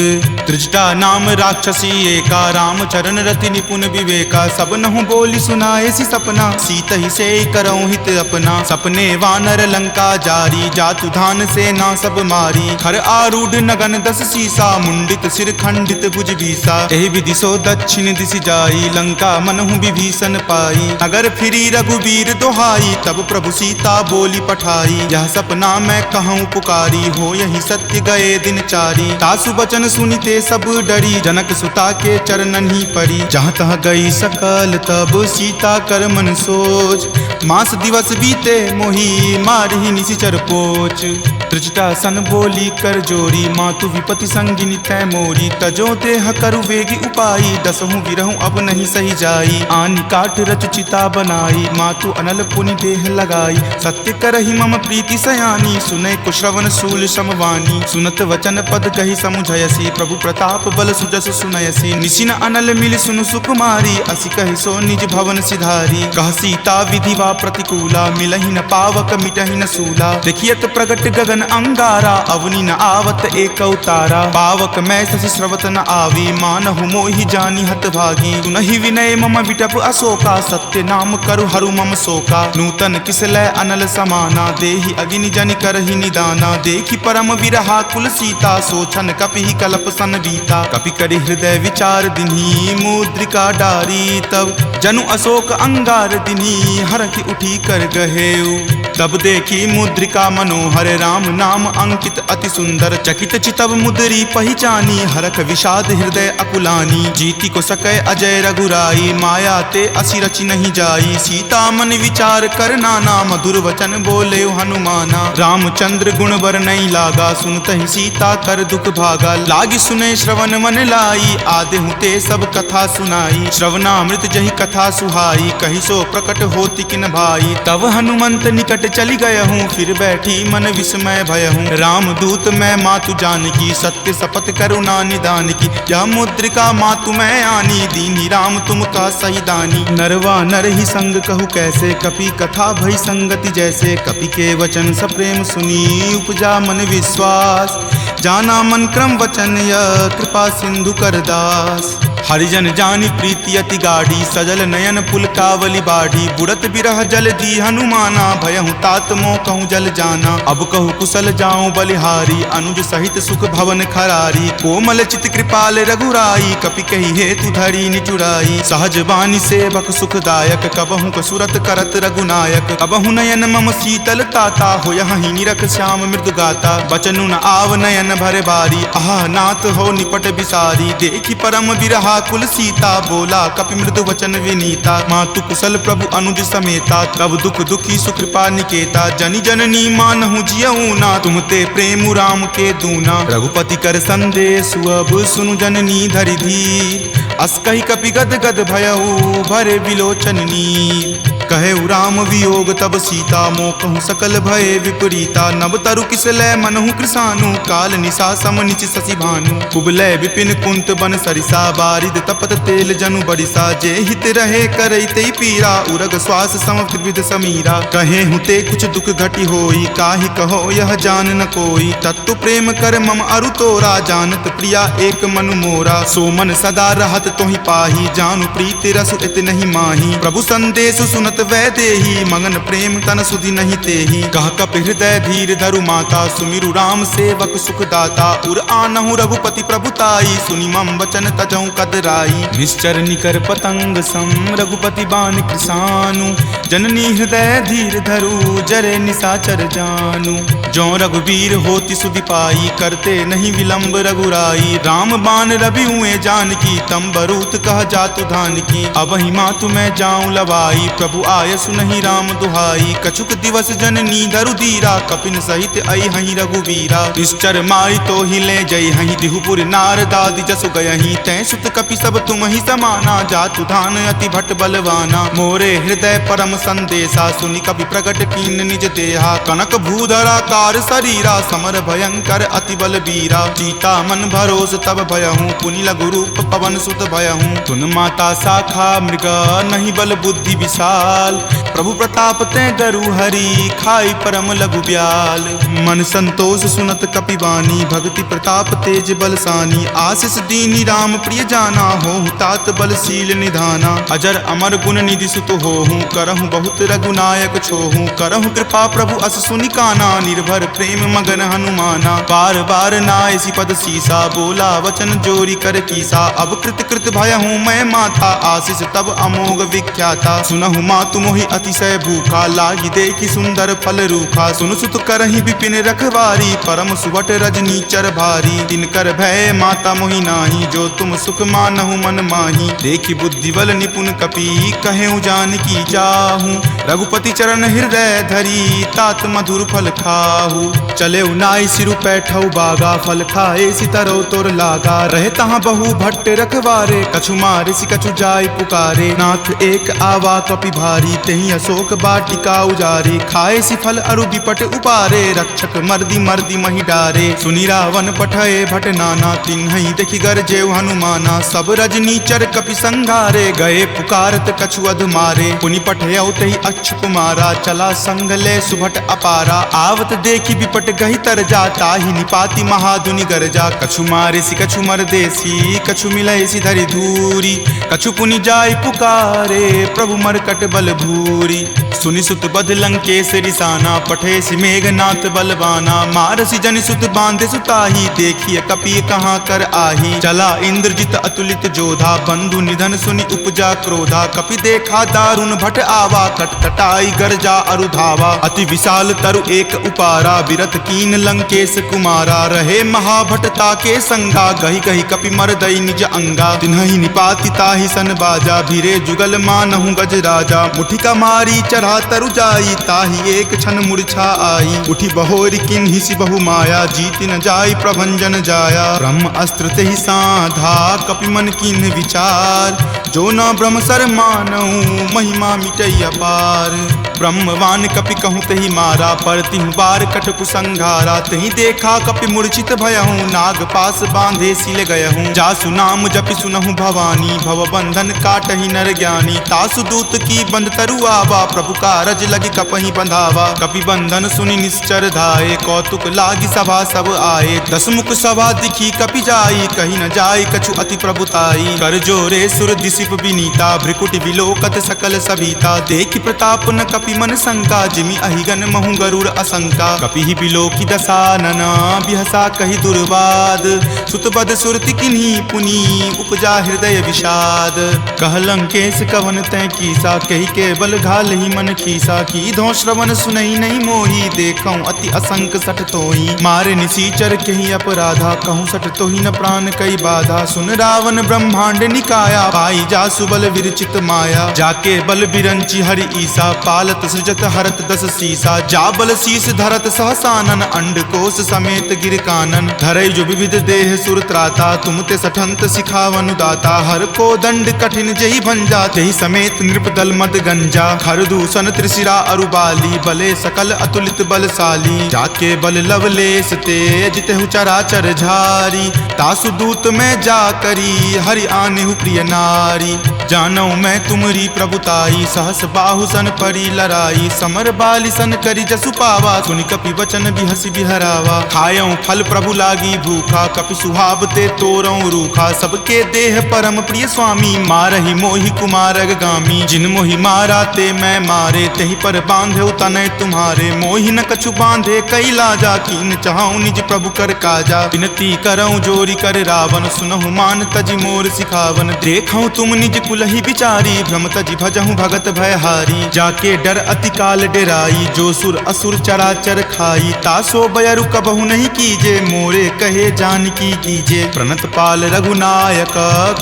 त्रिजटा नाम राक्षसी एका, राम चरण रति निपुण विवेका। सब नहु बोली सुनाए सी सपना, सीतहि से करऊँ हित अपना। सपने वानर लंका जारी, जातु धान से ना सब मारी। खर आरूढ़ नगन दस सीसा, मुंडित सिर खंडित भुज भीसा। एहि विधि सो दक्षिण दिशि जाई, लंका मनहु विभीषण पाई। अगर फिरी रघुवीर दोहाई, तब प्रभु सीता बोली पठाई। यह सपना मैं कहूँ पुकारी, हो यही सत्य गए दिन चारी। तासु बचन सुनिते सब डरी, जनक सुता के चरणन ही परी। जहाँ तहाँ गई सकल तब सीता कर मन सोच। मास दिवस बीते मोही, मारही निशिचर पोच। त्रिजटा सन बोली कर जोरी, मातु विपति संगिनी तै मोरी। तजो देह करु वेगी उपाई, दसहु विरहु अब नहीं सही जाई। आनि काठ रच चिता बनाई, मातु अनल पुनि देह लगाई। सत्य करहि मम प्रीति सयानी, सुनै कुश्रवण शूल समवानी। सुनत वचन पद कहि समुझयसी, प्रभु प्रताप बल सुजस सुनयसी। निशिन अनल मिल सुनु सुकुमारी, असि कहि सो निज भवन सिधारी। कह सीता विधि वा प्रतिकूला, मिलहि न पावक मिटहि न सूला। देखियत प्रगट गगन अंगारा, अवनी न आवत एक अवतारा। पावक मैं शशि श्रवत न आवी, मानहु मोहि जानी हत भागी। सुनहि विनय मम विटप अशोका, सत्य नाम करु हरु मम शोका। नूतन किसलय अनल समाना, देहि अग्नि जनि करहि निदाना। देखि परम विरहा कुल सीता, सोचन कपि कलप सन बीता। कपि करि हृदय विचार दिन्ही, मुद्रिका डारी तब जनु अशोक अंगार दिन्ही। हरखि उठी कर गहेऊ, तब देखी मुद्रिका मनोहर। राम नाम अंकित अति सुंदर, चकित चितव मुद्री पहचानी। हरख विषाद हृदय अकुलानी, जीति को सकै अजय रघुराई। माया ते असि रचि नहीं जाई, सीता मन विचार कर नाना। मधुर वचन बोले हनुमाना, रामचंद्र गुण वर नहीं लागा। सुनतहि सीता कर दुख भागा, लागी सुने श्रवण मन लाई। आदेहु ते सब कथा सुनाई, श्रवणामृत जहि कथा सुहाई। कहि सो प्रकट होति किन भाई, तब हनुमंत निकट चली गय हूँ। फिर बैठी मन विस्मय भय हूँ, राम दूत मैं मातु जानकी। सत्य शपथ करुणा निदान की, यह मुद्रिका मातु मैं आनी। दीन्ही राम तुम का सही दानी, नरवा नर ही संग कहु कैसे। कपि कथा भई संगति जैसे, कपि के वचन सप्रेम सुनी। उपजा मन विश्वास, जाना मन क्रम वचन यह। कृपा सिंधु कर दास, हरिजन जानी प्रीति अति गाढ़ी। सजल नयन पुलकावली बाढ़ी, बुड़त बिरह जल दी हनुमाना। भयहु तात मोह कहूँ जल जाना, अब कहूँ कुशल जाऊँ बलिहारी। अनुज सहित सुख भवन खरारी, कोमल चित कृपाल रघुराई। कपि कही हेतु धरी निचुराई, सहज बानी सेवक सुखदायक। कबहु कसुरत करत रघुनायक, कबहु नयन मम शीतल ताता। हो यही निरख श्याम मृदु गाता, बचनु न आव नयन भर बारी। आह नाथ हो निपट बिसारी, देखि परम विरहा कुल सीता। बोला कपि मृदु वचन विनीता, मातु कुशल प्रभु अनुज समेता। तब दुख दुखी सुकृपा निकेता, जनि जननी मानहु जियऊ ना। तुम ते प्रेम राम के दूना, रघुपति कर संदेश अब सुनु जननी धरि धीर। अस कहि कपि गद गद भयऊ, भरे विलोचन नीर। कहे राम वियोग तब सीता, मोकहु सकल भय विपरीता। नभ तरु किसलय मनहु कृसानु, काल निशा सम निच शशि भानु। कुबलय विपिन कुंत बन सरिसा, बारिद तपत तेल जनु बरिसा। जे हित रहे करैते पीरा, उरग श्वास सम त्रिविध समीरा। कहे हुते कुछ दुख घटी होई, काहि कहो यह जान न कोई। तत्तु प्रेम कर मम अरु तोरा, जानत प्रिया एक मनु मोरा। सो मन सदा रहत तोहि पाही, जानु प्रीति रसु इत नहीं माही। प्रभु संदेश सुनत वै देही, मगन प्रेम तन सुधि नहीं तेही। कह कपि हृदय धीर धरु माता, सुमिरु राम सेवक सुख दाता। उर आनहु रघुपति प्रभुताई, सुनि मम वचन तजहु कदराई। निश्चर निकर पतंग सम, रघुपति बान कृसानु। जननी हृदय धीर धरु, जरे निशाचर जानु। जो रघुवीर होति सुधि पाई, करते नहीं विलंब रघुराई। राम बान रवि हुए जानकी, तम बरूत कह जातु धान की। अब ही मातु मैं जाऊं लवाई, प्रभु आय सुनहि राम दुहाई। कछुक दिवस जननी धरु धीरा, कपिन सहित आई हहीं रघुवीरा। निश्चर मारी तो ही ले जई हहीं, दिहुपुर नार दादि जसु गयहीं। तै सुत कपि सब तुम ही समाना, जातु धान अति भट बलवाना। मोरे हृदय परम संदेशा, सुनि कपि प्रगट कीन निज देहा। कनक भूधरा कार शरीरा, समर भयंकर अति बल बीरा। चीता मन भरोस तब भयहूँ, पुनि लघु रूप पवन सुत भयहूँ। तुन माता शाखा मृग, नहीं बल बुद्धि विशाल। प्रभु प्रताप तै गरु हरि, खाई परम लघु ब्याल। मन संतोष सुनत कपि बानी, भक्ति प्रताप तेज बलसानी। आशीष दीनी राम प्रिय जाना, होहु तात बलशील निधाना। अजर अमर गुण निधि सुत होहूँ, करहूँ बहुत रघुनायक छोहूँ। करहूँ कृपा प्रभु अस सुनि काना, निर्भर प्रेम मगन हनुमाना। बार बार नायसी पद सीसा, बोला वचन जोरी कर कीसा। अब कृत कृत भयहूँ मैं माता, आशीष तब अमोघ विख्याता। सुनहु मातु मोहि अतिशय भूखा, लागी देखी सुंदर फल रूखा। सुन सुत करहि विपिन रखवारी, परम सुवट रजनी चर भारी। तिनकर भय माता मोहि नाही, जो तुम सुख मानहु मन माही। देखी बुद्धि बल निपुण कपि, कहेउ जानकी चाहूँ। रघुपति चरण हृदय धरी, तात मधुर फल खाहू। चले नाई सिरु पैठऊ बागा, फल खाए सितरो तोर लागा। रहे तहाँ बहु भट्ट रखवारी, उबारे। कछु मारे सि कछु जाय पुकारे, नाथ एक आवा कपि भारी। तेहि अशोक बाटिका उजारे, खाए सि फल अरु बिपट उपारे। रक्षक मर्दी मर्दी मही डारे, सुनि रावण पठए भट नाना। तिन्हि देखि गरजेउ हनुमाना, सब रजनीचर कपि संघारे। गए पुकारत कछु अध मारे, पुनि पठयउ तहि अक्षप मारा। चला संग ले सुभट अपारा, आवत देखि विपट गहि तर जा। ताहि निपाति महाधुनि गरजा, कछु मारे सि कछु मर देसी। कछु मिलय सि धरि धूरी, कछु पुनि जाय पुकारे। प्रभु मरकट बल भूरी, सुनि सुत बध लंकेश रिसाना। पठे सि मेघनाथ बलवाना, मारसि जनि सुत बांधे सुताही। देखिए कपि कहाँ कर आही, चला इंद्रजित अतुलित जोधा। बंधु निधन सुनि उपजा क्रोधा, कपि देखा दारुण भट आवा। कटकटाई गरजा अरु धावा, अति विशाल तरु एक उपारा। बिरत कीन लंकेश कुमारा, रहे महाभटता के संगा। गहि गहि कपि मरदई निज अंगा, तिन्हि निपाति ताहि सन बाजा। भीरे जुगल मानहु गज राजा, मुठिका मारी चढ़ा तरु जाई। ताहि एक क्षण मूर्छा आई, उठी बहोरी किन्हि सि बहु माया। जीत न जाई प्रभंजन जाया, ब्रह्म अस्त्र तेहि साधा। कपि मन किन्ह विचार, जो न ब्रह्म सर मानहु। महिमा मिटई अपार, ब्रह्मवान कपि कहूँ तहि मारा। पर तिहु बार कटकु संघारा, तहि देखा कपि मूर्छित भयहूँ। नाग पास बांधे सिल गयहूँ, जासु नाम जपि सुनहु भवानी। भव बंधन काटहि नर ज्ञानी, तासु दूत की बंध तरु आवा। प्रभु कारज लगी कपहि बंधावा, कपि बंधन सुनि निश्चर धाये। कौतुक लागी सभा सब आए, दसमुख सभा दिखी कपि जाई। कही न जाय कछु अति प्रभुताई, कर जोरे सुर दिसिप विनीता। भ्रिकुट विलोकत सकल सभीता, देखि प्रताप न कपि मन शंका। जिमि अहिगन महु गरुड़ असंका, कपि ही बिलोकी दसानना। बिहसा कहि दुर्वाद, सुतबद सुरति किन्ही पुनि। उपजा हृदय विषाद, कह लंकेश कवन तै कीसा। कहि के बल घाल ही मन खीसा, की धो श्रवण सुनई नहीं मोही। देखऊं अति असंक सठ तोही, मारे निसीचर केहि अपराधा। कहूँ सठ तोही न प्राण कई बाधा। सुन रावण ब्रह्मांड निकाया, पाई जासु बल विरचित माया। जाके बल बिरंची हरि ईसा, पालत सृजत हरत दस सीसा। जा बल शीस धरत सहसानन, अंड कोश समेत गिर कानन। धरई जो विविध देह सुर त्राता, तुम ते सठंत सिखावनु दाता। हर को दंड कठिन जहि भंजा, तेहि समेत नृपदल मद गंजा। खरदूषण त्रिशिरा अरुबाली, बले सकल अतुलित बलशाली। जाके बल लवलेश तेज, तेहु चराचर झारी। तासु दूत में जा करी, हरि आनेहु प्रिय नारी। जानौ मैं तुमरी प्रभुताई, सहस बाहु सन परी लराई। समर बाली सन करी जसु पावा, सुनि कपि वचन बिहसि बिहरावा। खायऊं फल प्रभु लागी भूखा, कपि सुहावते तोरऊं रूखा। सबके देह परम प्रिय स्वामी, मारहि मोहि कुमारग गामी। जिन मोहि मारा ते मैं मारे, तेहि पर बांधे तनय तुम्हारे। मोहि न कछु बांधे कई लाजा, कीन चाहूं निज प्रभु कर काजा। विनती करऊं जोरी कर रावण, सुनहु मान तजि मोर सिखावन। देखऊं तुम निज कुलहि बिचारी, भ्रम तजि भजहु भगत भयहारी। जाके डर अति काल डेराई, जो सुर असुर चराचर खाई। तासो बयरु कबहु नहीं कीजे, मोरे कहे जानकी कीजे। प्रणत पाल रघुनायक,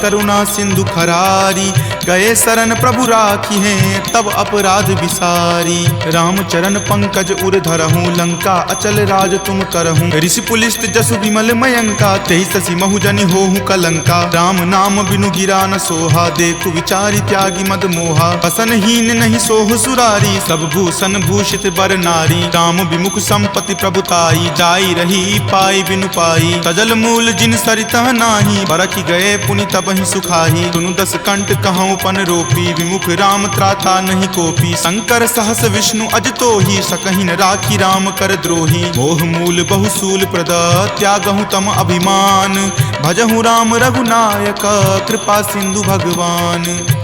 करुणा सिंधु खरारी। गए शरण प्रभु राखी हैं, तब अपराध विसारी। राम चरण पंकज उर धरहूँ, लंका अचल राज तुम करहूँ। ऋषि पुलिस्त जसु विमल मयंका, तेहि ससी महु जनि होहु कलंका। राम नाम बिनु गिरा न सोहा, देखु विचारि त्यागी मद मोहा। बसनहीन नहीं सोह सुरारी, सब भूषण भूषित बर नारी। राम विमुख संपत्ति प्रभुताई, जाई रही पाई बिनु पाई। तजल मूल जिन सरितह नाही, बरखि गए पुनि तबहि सुखाही। तुनु दस कंठ कहूँ पन रोपी, विमुख राम त्राता नहीं कोपी। शंकर सहस विष्णु अज तोहि, सकहि न राखी राम कर द्रोही। मोह मूल बहुसूल प्रद, त्यागहु तम अभिमान। भजहु राम रघुनायक, कृपा सिंधु भगवान।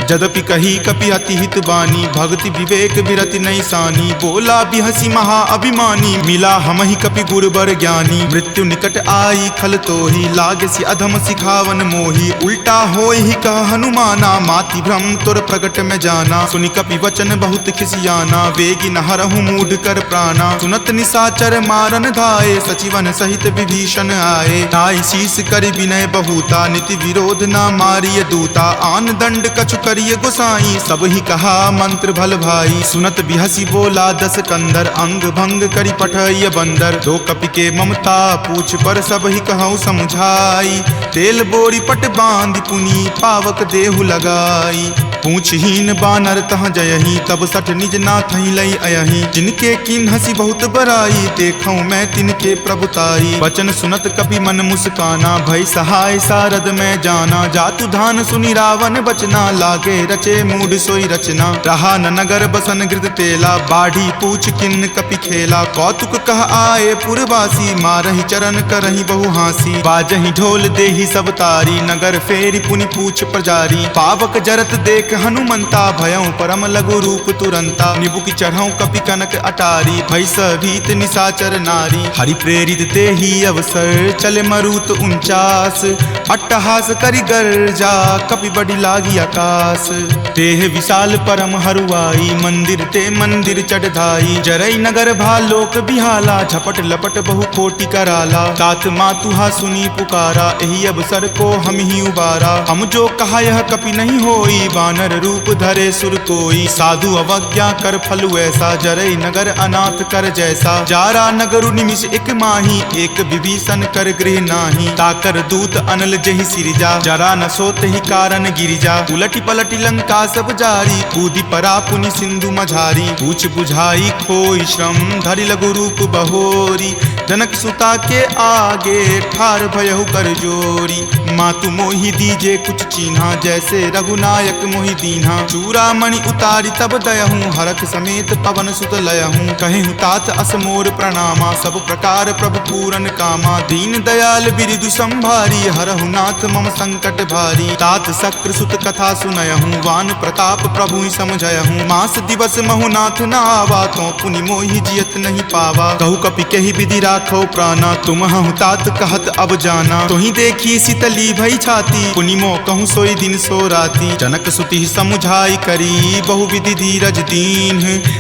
जदपि कही कपि अति हित बानी, भक्ति विवेक विरति नहीं सानी। बोला बिहसी महा अभिमानी, मिला हमहि कपि गुरबर ज्ञानी। मृत्यु निकट आई खल तोहि, लागसी अधम सिखावन मोहि। उल्टा होई ही कह हनुमाना, माति भ्रम तुर प्रगट में जाना। सुनि कपि वचन बहुत खिसियाना, वेगी न हरहु मूढ़ कर प्राणा। सुनत निसाचर मारन धाये, सचिवन सहित विभीषण आए। ताई शीस शीस करि विनय बहुता, नीति विरोध ना मारिय दूता। आन दंड कछु करिय गोसाई, सब ही कहा मंत्र भल भाई। सुनत बिहसी बोला दस कंदर, अंग भंग करि पठय बंदर। दो कपि के ममता पूछ पर, सब ही कहूँ समझाई। तेल बोरी पट बांध पुनी, पावक देहु लगाई। पूछहीन बानर तह जयही, तब सठ निज नाथ ही लई अयही। जिनके किन हसी बहुत बराई, देखूं मैं तिनके प्रभुताई। वचन सुनत कपि मन मुस्काना, भय सहाय सारद में जाना। जातु धान सुनि रावण बचना, लागे रचे मूड सोई रचना। रहा न नगर बसन गृद तेला, बाढ़ी पूछ किन्न कपि खेला। कौतुक कह आए पुरवासी, मारहि चरण करहि बहु हासी। बाजहि ढोल देहि सब तारी, नगर फेरी पुनि पूछ प्रजारी। पावक जरत देख हनुमंता, भयं परम लघु रूप तुरंता। निबुक चढ़ऊ कपि कनक अटारी, भय भीत निशाचर नारी। हरि प्रेरित तेहि अवसर, चले मरुत 49। अट्टहास करि गर्जा, कपि बड़ी लागी आकाश। तेह विशाल परम हरुआई, मंदिर ते मंदिर चढ़ाई। जरई नगर भालोक बिहाला, झपट लपट बहु कोटि कराला। तात मातुहा सुनी पुकारा, एहि अवसर को हम ही उबारा। हम जो कहा यह कपि नहीं होई, वानर रूप धरे सुर कोई। साधु अवज्ञा कर फलु ऐसा, जरई नगर अनाथ कर जैसा। जारा नगरु निमिष एक माही, एक विभीषण कर गृह नाही। ताकर दूत अनल जहि सिरिजा, जरा न सोत ही कारण गिरिजा। उलटी पलटी लंका सब जारी, कूदी परा पुनि सिंधु मझारी। पूछ बुझाई खोई श्रम, धरि लघु रूप बहोरी। जनक सुता के आगे, ठार भयहु कर जोरी। मातु मोहि दीजे कुछ चीन्हा, जैसे रघुनायक मोहि दीन्हा। चूड़ामणि उतारी तब दयहूँ, हरख समेत पवन सुत लयहूँ। कहेहूँ तात असमोर प्रणामा, सब प्रकार प्रभु पूरन कामा। दीन दयाल बिरिदु संभारी, हरहु नाथ मम संकट भारी। तात शक्र सुत कथा सुनयहूँ, वान प्रताप प्रभु ही समझयहूँ। मास दिवस महु नाथ न आवा, तो पुनि मोहि जियत नहीं पावा। कहु कपि केहि विधि राखो प्राणा, तुम हूँ तात कहत अब जाना। तुहि देखी शीतली भई छाती, पुनि मो कहूँ सोई दिन सो राती। जनक सुति समुझाई करी, बहु विधि धीरज दीन।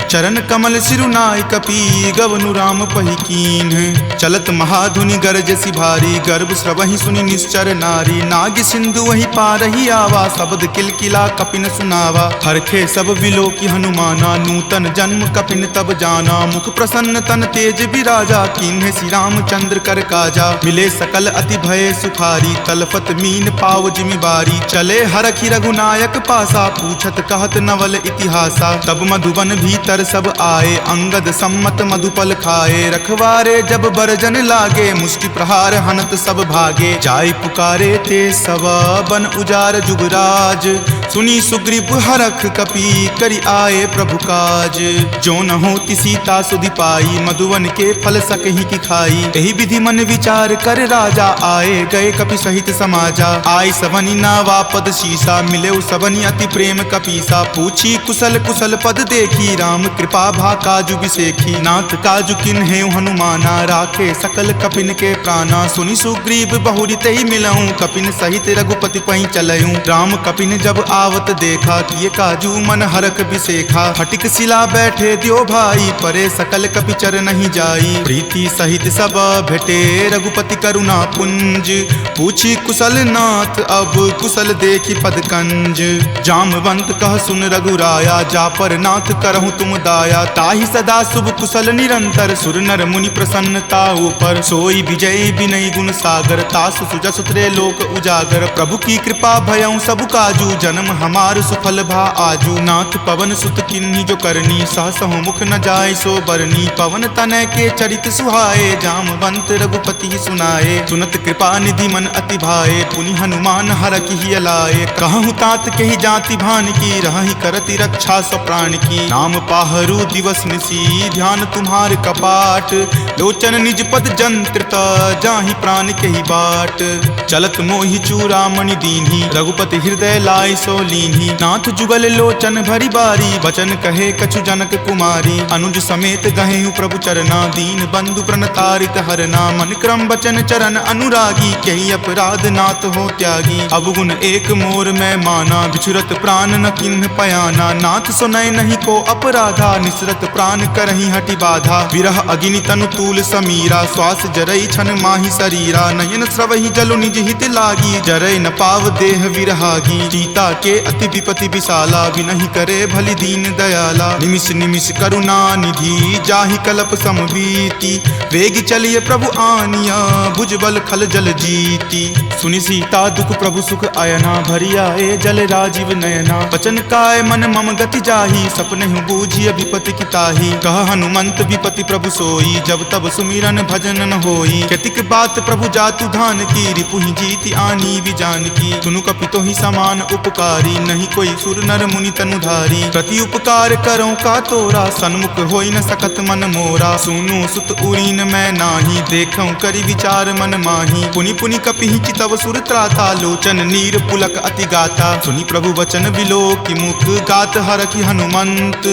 चरण कमल सिरुनाय कपि, गवनु राम पहि कीन। चलत महाधुनि गरजसि भारी, गर्भ स्रवहि सुनि निश्चर नारी। नाग सिंधु वही पारहि आवा, शब्द किलकिला कपिन सुनावा। हरखे सब विलोकी हनुमाना, नूतन जन्म कपिन तब जाना। मुख प्रसन्न तन तेज विराजा, कीन्हे श्री रामचंद्र कर काजा। मिले सकल अति भय सुखारी, तलफत मीन पाव जिमिबारी। चले हरखि रघुनायक पासा, पूछत कहत नवल इतिहासा। तब मधुबन भीतर सब आए, अंगद सम्मत मधुपल खाए। रखवारे जब बरजन लागे, मुष्टि प्रहार हनत सब भागे। जाय पुकारे ते सब, बन उजार जुगराज। सुनी सुग्रीव हरख कपि, करि आए प्रभु काज। जो न होति सीता सुधि पाई, मधुवन के फल सकहि की खाई। एहि विधि मन विचार कर राजा, आए गए कपि सहित समाजा। आई सबनि नावा पद शीसा, मिले सबनि अति प्रेम कपीसा। पूछी कुशल कुशल पद देखी, राम कृपा भा काजु बिसेखी। नाथ काजु किन्हेउ हनुमाना, राखे सकल कपिन के प्राणा। सुनि सुग्रीव बहुरी तहि मिलऊं, कपिन सहित रघुपति पहि चलऊं। राम कपिन जब आवत देखा, किए काजू मन हरख बिसेखा। फटिक सिला बैठे द्यो भाई, परे सकल कपि चर नहीं जाई। प्रीति सहित सब भेटे, रघुपति करुणा पुंज। पूछी कुशल नाथ, अब कुशल देखी पद कंज। जामवंत कह सुन रघुराया, जा पर नाथ करहु तुम दाया। ताहि सदा शुभ कुशल निरंतर, सुर नर मुनि प्रसन्नता ऊपर। सोई विजय विनय गुण सागर, तासु सुजस त्रय लोक उजागर। प्रभु की कृपा भयं सब काजू, जन्म हमार सुफल भा आजू। नाथ पवन सुत किन्ही जो करनी, सहसहु मुख न जाय सो बरनी। पवन तनय के चरित सुहाए, जामवंत रघुपति सुनाए। सुनत कृपा निधि मन अति भाए, पुनि हनुमान हरखि हिय लाए। कहूँ तात के ही जाति भान की, रहि करति रक्षा स्व प्राण की। नाम पाहरू दिवस निसी, ध्यान तुम्हार कपाट। लोचन निज पद जंत्रित, जाहि प्राण के ही बाट। चलत मोहि चूड़ामणि दीन्ही, रघुपति हृदय लाय सो लीन्ही। नाथ जुगल लोचन भरी बारी, वचन कहे कछु जनक कुमारी। अनुज समेत गहेहु प्रभु चरना, दीन बंधु प्रणतारित हरना। मन क्रम वचन चरण अनुरागी, कही अपराध नाथ हो त्यागी। अवगुण एक मोर में माना, बिछुर तुरत प्राण न किन्ह पयाना, नाथ सुनय नहीं को अपराधा, निसरत प्राण करही हटि बाधा। विरह अग्नि तनु तूल समीरा, श्वास जरई छन माही शरीरा, नयन स्रवहि जलु निज हित लागी, जरय न पाव देह विरहागी। सीता के अति विपति विशाला, विनहि करे भलि दीन दयाला, निमिष निमिष करुणा निधि, जाहि कल्प समबीति। वेग चलिए प्रभु आनिया, भुजबल खल जल जीती। सुनि सीता दुख प्रभु सुख अयना, भरिया ए जल राजीव नयना। बचन काय मन मम गति जाही, सपनहि बूझिय विपति की ताही। कह हनुमंत विपति प्रभु सोई, जब तब सुमिरन भजन न होई। केतिक बात प्रभु जातु धान की, रिपुहि जीति आनी विजान की। सुनु कपितो ही समान उपकारी, नहीं कोई सुर नर मुनि तनुधारी। प्रति उपकार करो का तोरा, सन्मुख होई न सकत मन मोरा। सुनु सुत उरीन मैं नाही, देखऊं करि विचार मन माही। पुनि पुनि कपिहि चितव सुर त्राता, लोचन नीर पुलक अति गाता। सुनि प्रभु वचन विलोकि मुख, गात हरखि हनुमंत।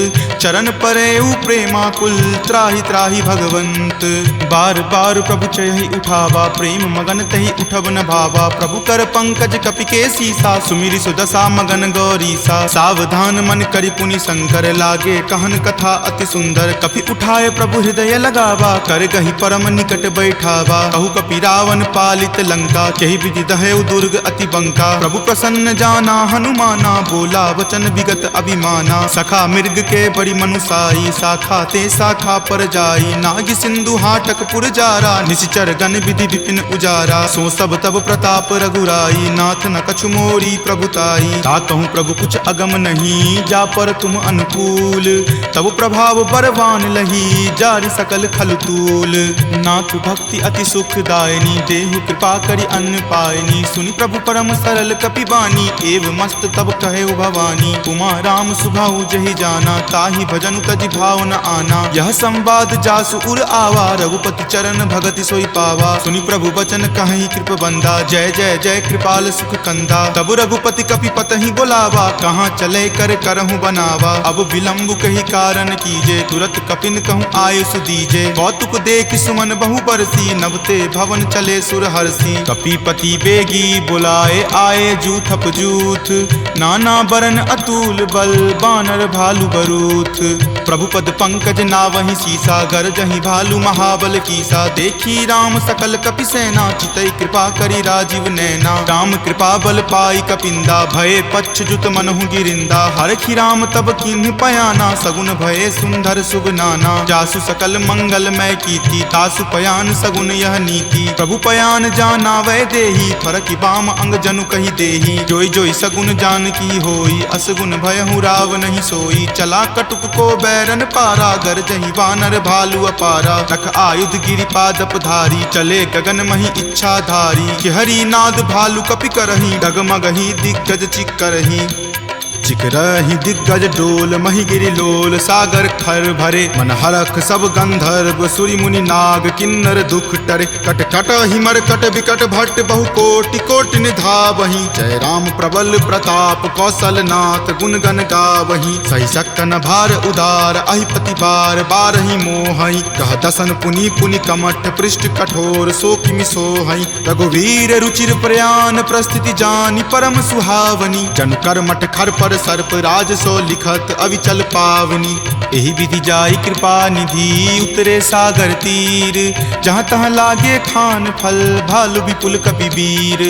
चरण परेउ प्रेमाकुल, त्राहि त्राहि भगवंत। बार बार प्रभु चयहि उठावा, प्रेम मगन तहि उठब न भावा। प्रभु कर पंकज कपि के सीसा, सुमिरि सुदशा मगन गौरीसा। सावधान मन करि पुनि शंकर, लागे कहन कथा अति सुंदर। कपि उठाए प्रभु हृदय लगावा, कर गहि परम निकट बैठावा। कहु कपि रावण पालित लंका, केहि विधि दहेउ दुर्ग अति बंका। प्रभु प्रसन्न जाना हनुमाना, बोला वचन विगत अभिमाना। सखा मृग के बड़ी मनुसाई, शाखा ते शाखा पर जाई। नाग सिंधु हाटक पुर जारा, निश्चर गण विधि विपिन उजारा। सो सब तब प्रताप रघुराई, नाथ न कछु मोरी प्रभुताई। ता कहूँ प्रभु कुछ अगम नहीं, जा पर तुम अनुकूल। तब प्रभाव बरवान लही, जारि सकल खल तूल। नाथ भक्ति अति सुखदायनी, देहु कृपा करि अन्न पायनी। सुनि प्रभु परम सरल कपिबानी, एव मस्त तब कहे भवानी। उमा राम सुभाऊ जहि जाना, ताहि भजनु तजि भाव न आना। यह संवाद जासु उर आवा, रघुपति चरण भगति सोई पावा। सुनि प्रभु वचन कहि कृप बंदा, जय जय जय कृपाल सुख कंदा। तब रघुपति कपि पतहि बोलावा, कहाँ चले कर करहु बनावा। अब विलंब कही कारण कीजे, तुरत कपिन कहूँ आयुष दीजे। कौतुक देख सुमन बहु बरसी, नवते भवन चले सुर हरसी। कपिपति बेगी बुलाए आए, जूथप जूथ। नाना बरन अतुल बल, बानर भालु बरूथ। प्रभु पद पंकज नावहि सीसा, गरजहि भालु महाबल कीसा। देखी राम सकल कपि सेना, चितई कृपा करि राजीव नैना। राम कृपा बल पाई कपिंदा, भये पच्छ जुत मनहु गिरिंदा। हरखि राम तब किन्ह पयाना, सगुन भये सुंदर शुभ नाना। जासु सकल मंगलमय कीर्ति, तासु पयान सगुन यह नीति। प्रभु पयान जाना वै देही, फरकि बाम अंग जनु कहि देही। जोई जोई सगुन जान की होई, असगुन भयहु राव नहीं सोई। चला कटुक को बैरन पारा, गरजहि वानर भालु अपारा। रख आयुध गिरिपादप धारी, चले गगन मही इच्छा धारी। कि हरि नाद भालु कपि करही, डगमगहि दिग्गज चिक्करही। चिकरहि दिग्गज डोल, मही गिरि लोल। सागर खर भरे मन हरख, सब गंधर्व सुरि मुनि नाग। किन्नर दुख टरे, कट कट हिमर कट विकट भट्ट। बहु कोटि कोटि निधावहि, जय राम प्रबल प्रताप। कौशल नाथ गुण गण गावहि, सही सकन भार उदार। अहिपति बार बारहि मोहहि, कह दसन पुनि पुनि कमठ। पृष्ठ कठोर सो किमि सोहहि, रघुवीर रुचिर प्रयान। प्रस्थिति जानि परम सुहावनी, जनु कर मठ खर पर सर्प। राज सो लिखत अविचल पावनी, एहि विधि जाई कृपा निधि। उतरे सागर तीर, जहाँ तहाँ लागे खान फल। भालु विपुल कपि वीर,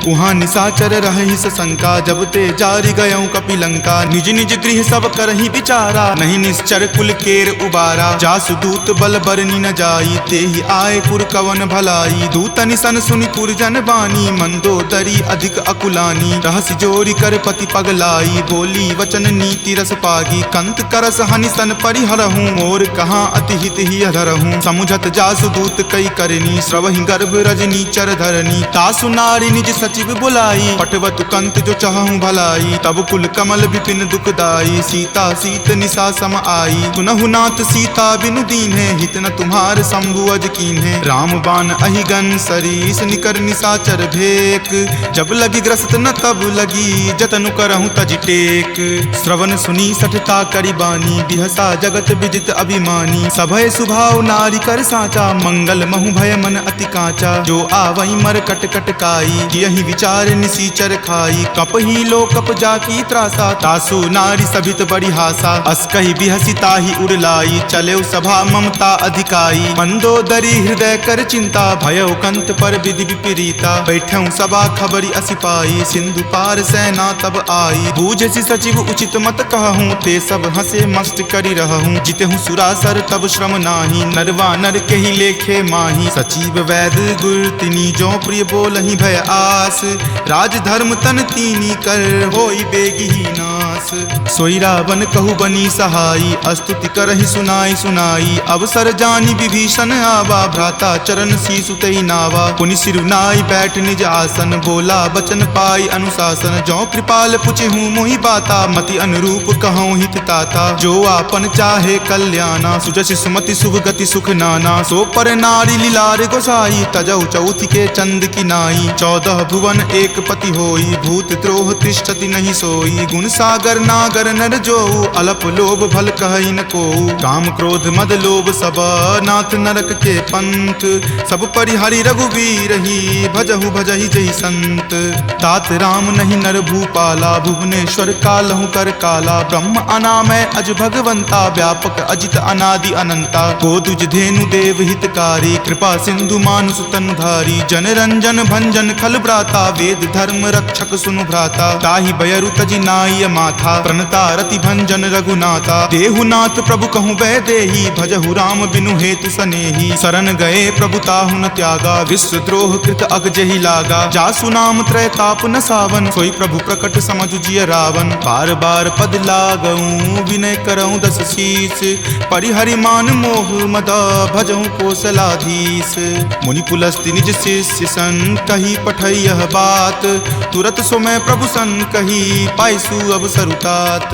उहाँ निशाचर रहि शंका। जब ते जारि गयऊँ कपि लंका, निज निज गृह सब करहि विचारा। नहीं निश्चर कुल केर उबारा, जासु दूत बल बरनी न जाई। तेहि आए पुर कवन भलाई, दूतनि सन सुनि पुरजन बानी। मंदोदरी अधिक अकुलानी, रहसि जोरी कर पति पगलाई। बोली वचन नीति रस पागी, कंत करस हनि सन परिहरहूँ। मोर कहाँ अति हित ही अधरहूँ, समुझत जासु दूत कई करनी। स्रवहि गर्भ रजनी चर धरनी, तासु नारी निज सचिव बुलाई। पटवतु कंत जो चहूँ भलाई, तब कुल कमल विपिन दुखदाई। सीता सीत निशा सम आई, सुनहु नाथ सीता बिनु दीन्हे। हित न तुम्हार शंभु अज कीन्हे, राम बाण अहिगन सरीस। निकर निशाचर भेक, जब लगी ग्रस्त न तब लगी। जतनु करहूँ तज टेक, एक। श्रवण सुनी सठता करी बानी, बिहसा जगत विदित अभिमानी। सभय सुभाव नारी कर साचा, मंगल महु भय मन अति काचा। जो आवई मर कट कट काई, यही विचार निसीचर खाई। कप ही लो कप जाकी त्रासा, तासु नारी सभित बड़ी हासा। अस कही बिहसी ताही उड़लाई, चले सभा ममता अधिकाई। मंदोदरी हृदय कर चिंता, भयो कंत पर विधि विपरीता। बैठऊं सभा खबरी असी पाई, सिंधु पार सेना तब आई। बूझसी सचिव उचित मत कहूँ, ते सब हंसे मस्त करी रहूं। जितहूँ सुरासर तब श्रम नाही, नरवा नर के ही लेखे माही। सचिव वैद गुर तिनी, जो प्रिय बोलहि भय आस। राज धर्म तन तीनी कर, होई बेगी ही नास। सोई रावण कहु बनी सहाई, स्तुति करहि सुनाई सुनाई। अवसर जानी विभीषण आवा, भ्राता चरण शीसु तई नावा। पुनि सिरुनाई बैठ निज आसन, बोला बचन पाई अनुशासन। जो कृपाल पुछहूँ मोहि बाता, मति अनुरूप कहूँ हित ताता। जो आपन चाहे कल्याणा, सुजसि सुमति शुभ गति सुख नाना। सो पर नारी लीलार गोसाई, तजौ चौथि के चंद की नाई। 14 भुवन एक पति होई, भूत द्रोह तिष्ठति नहीं सोई। गुण सागर नागर नर जो, अलप लोभ भल कहई न को। काम क्रोध मद लोभ सब, नाथ नरक के पंथ। सब परिहरि रघुवीर ही, भजहु भजहि जहि संत। तात राम नहीं नर भूपाला, भुवनेश्वर कालहु कर काला। ब्रह्म अनामय अज भगवंता, व्यापक अजित अनादि अनंता। गोदुज धेनु देव हितकारी, कृपा सिंधु मानुष तनुधारी। जन रंजन भंजन खल भ्राता, वेद धर्म रक्षक सुनु भ्राता। ताहि बयरु तजि नाय माथा, प्रणता रति भंजन रघुनाथा। देहुनाथ प्रभु कहूँ वै देही, भजहु राम बिनु हेतु सनेही। शरण गए प्रभु ताहु न त्यागा, विश्व द्रोह कृत अग जहि लागा। जासु नाम त्रय ताप न सावन, सोई प्रभु प्रकट समझु जिय रावण। बार बार पद लागऊं, विनय करऊं दस शीस। परिहरि मान मोह मद, भजऊं कौशलाधीश। मुनि पुलस्ति निज शिष्य सन, कही पठई यह बात। तुरत सो मैं प्रभु सन कही, पाइसु अवसर तात।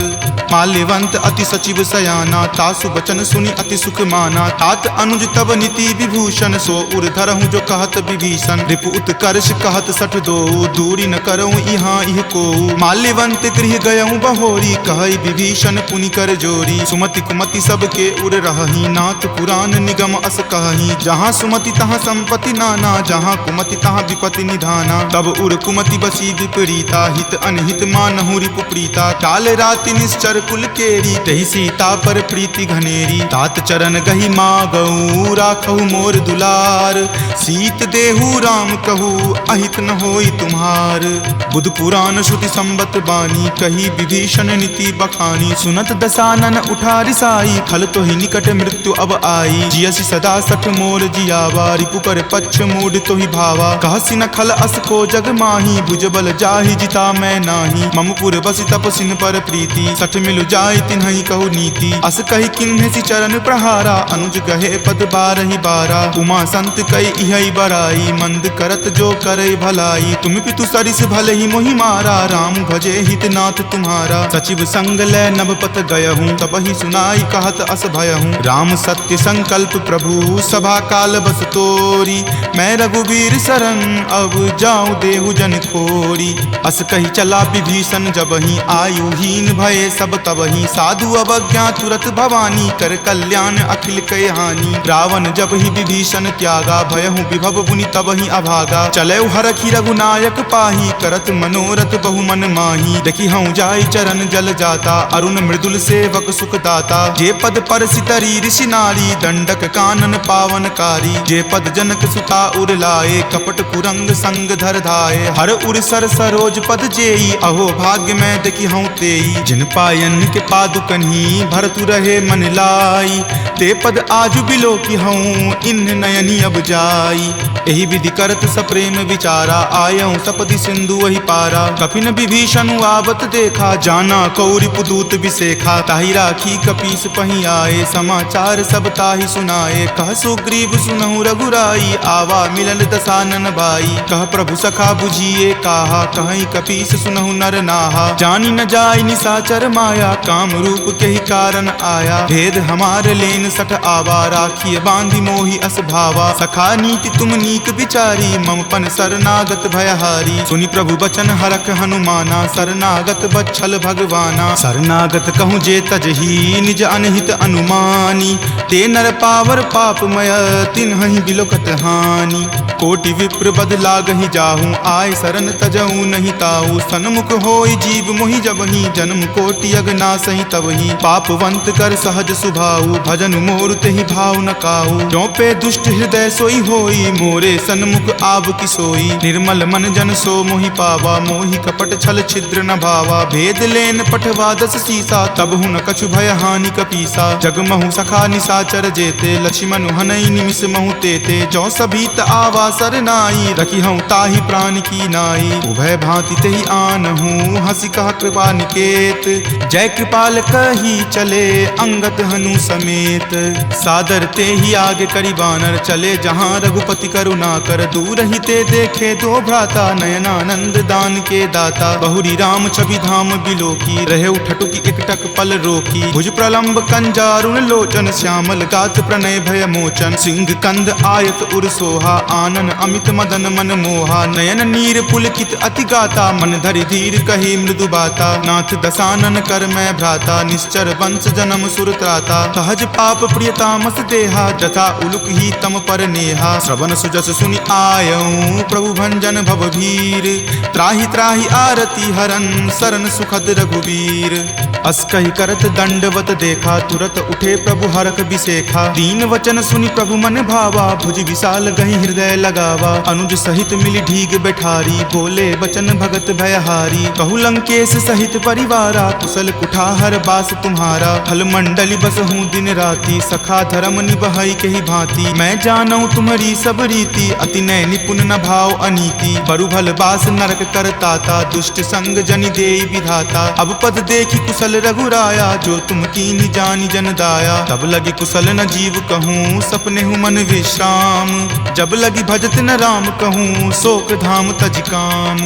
माल्यवंत अति सचिव सयाना, तासु बचन सुनि अति सुख माना। तात अनुज तब नीति विभूषण, सो उर धरहूँ जो कहत विभीषण। रिपु उत्कर्ष कहत सठ दो, दूरी न करऊँ यहाँ इह को। माल्यवंत गृह गयऊँ बहोरी, कहई विभीषण पुनि कर जोरी। सुमति कुमति सबके उर रहही, नाथ पुराण निगम अस कहही। जहाँ सुमति तहाँ संपत्ति नाना, जहाँ कुमति तहाँ विपत्ति निधाना। तब उर कुमति बसी विपरीता, हित अनहित मानहु रिपु प्रीता। काल राति निश्चर कुल केरी, तहि सीता पर प्रीति घनेरी। तात चरण गही मागऊ, राखहु मोर दुलार। सीत देहु राम कहू, अहित न होई तुम्हार। बुध पुराण श्रुति संबत बानी, कही विभीषण नीति बखानी। सुनत दसानन उठा रिसाई, खल तो ही निकट मृत्यु अब आई। जियसि सदा सठ मोर जियावा, रिपु कर पक्ष मूड तो ही भावा। कहसी न खल अस को जग माही, भुज बल जाहि जिता मैं नाही। मम पुर बसि तपसिन पर प्रीति, सठ मिलु जाय तिन्हई कहु नीति। अस कही किन्हसि चरण प्रहारा, अनुज गहे पद बारहि बारा। उमा संत कई इहई बराई, मंद करत जो करई भलाई। तुम पितु सरिस भले ही मोहि मारा, राम भजे हित नाथ तुम्हारा। सचिव संग लै नभपत गयहूँ, तबहि सुनाई कहत अस भयहूँ। राम सत्य संकल्प प्रभु, सभा काल बस तोरी। मैं रघुवीर शरण, अब जाऊँ देहु जन खोरी। अस कही चला विभीषण जबहि, आयुहीन भये सब तबहि। साधु अवज्ञा तुरत भवानी, कर कल्याण अखिल कय हानि। रावण जब ही विभीषण त्यागा, भयहु विभव पुनि तबहि अभागा। चलऊ हरखि रघुनायक पाही, करत मनोरथ बहु मन माही। देखि हूँ जाय चरण जल जाता, अरुण मृदुल सेवक सुख दाता। जे पद पर सितरी ऋषि नारी, दंडक कानन पावनकारी। जे पद जनक सुता उर लाए, कपट कुरंग संग धर धाये। हर उर सर सरोज पद जेई, अहो भाग्य में देखि हूँ तेई। जिन पायन के पादुकन्ही, भरतु रहे मन लाई। ते पद आजु बिलो की हूँ, इन नयनी अब जाई। एहि विधि करत सप्रेम विचारा, आयऊँ सपदि सिंधु वही पारा। कपिन विभीषण आवत देखा, जाना कौरि पुदूत विसेखा। ताहि राखी कपीस पही आए, समाचार सब ताहि सुनाए। कह सुग्रीव सुनहु रघुराई, आवा मिलल दसानन भाई। कह प्रभु सखा बुझिए काहा, कहीं कपीस सुनहु नर नाहा। जानी न जाय निसाचर माया, काम रूप के ही कारण आया। भेद हमार लेन सठ आवा, राखिय बांधि मोहि अस भावा। सखा नीति तुम नीक नीक विचारी, ममपन शरणागत भयहारी। सुनि प्रभु बचन हरख हनुमाना, शरणागत बच्छल भगवाना। शरणागत कहूँ जे तजही, निज अनहित अनुमानी। ते नर पावर पापमय, तिन्हि बिलोकत हानि। कोटि विप्र बद लागहि जाहूँ, आय शरण तजऊ नहीं ताऊ। सन्मुख होई जीव मोहि जबहि, जन्म कोटि अगनासहि तबहि। पापवंत कर सहज सुभाऊ, भजन मोर तेहि भाव न काऊ। जो पे दुष्ट हृदय सोई होई, मोरे सन्मुख आव की सोई। निर्मल मन जन सो मोहि पावा, मोहि कपट छल छिद्र न भावा। भेद लेन पठवा दस सीसा, तब हुन कछु भय हानि कपीसा। जगमहु सखा निसाचर जेते, लक्ष्मण हनई निमिष महु तेते। जो सभीत आवा सरनाई, रखी हूँ ताहि प्राण की नाई। उभय भांति तेहि आनहूँ, हंसी कहा कृपा निकेत। जय कृपाल कही चले, अंगद हनु समेत। सादर ते ही आगे करी बानर, चले जहाँ रघुपति करुणा कर। दूर ही ते देखे दो भ्राता, नयनानंद दान के दाता। बहुरी राम छवि धाम बिलोकी, रहे उठटुकी एकटक पल रोकी। भुज प्रलंब कंजारुण लोचन, श्यामल गात प्रणय भय मोचन। सिंह कंद आयत उर सोहा, आनन अमित मदन मन मोहा। नयन नीर पुलकित अति गाता, मन धरि धीर कही मृदु बाता। नाथ दसानन कर मैं भ्राता, निश्चर वंश जन्म सुर त्राता। सहज पाप प्रियतामस देहा, जथा उलुक ही तम पर नेहा। श्रवण सुजस सुनि आयऊँ, प्रभु भंजन भवभीर। त्राहि त्राहि आरती हरन, शरण सुखद रघुवीर। अस कहि करत दंडवत देखा, तुरत उठे प्रभु हरख बिसेखा। दीन वचन सुनि प्रभु मन भावा, भुज विशाल गहि हृदय लगावा। अनुज सहित मिली ढीग बैठारी, बोले बचन भगत भयहारी। कहु लंकेश सहित परिवारा, कुशल कुठाहर बास तुम्हारा। फल मंडली बस हूँ दिन राति, सखा धर्म निबहई के ही भांति। मैं जानऊ तुम्हारी सब रीति, अति नय निपुण न भाव अनीति। बरु भल बास नरक करताता, दुष्ट संग जनि देई विधाता। अब पद देखी कुशल रघुराया, जो तुम कीनि जानि जन दाया। तब लगी कुशल न जीव कहूँ, सपने हूँ मन विश्राम। जब लगी भजत न राम कहूँ, शोक धाम तज काम।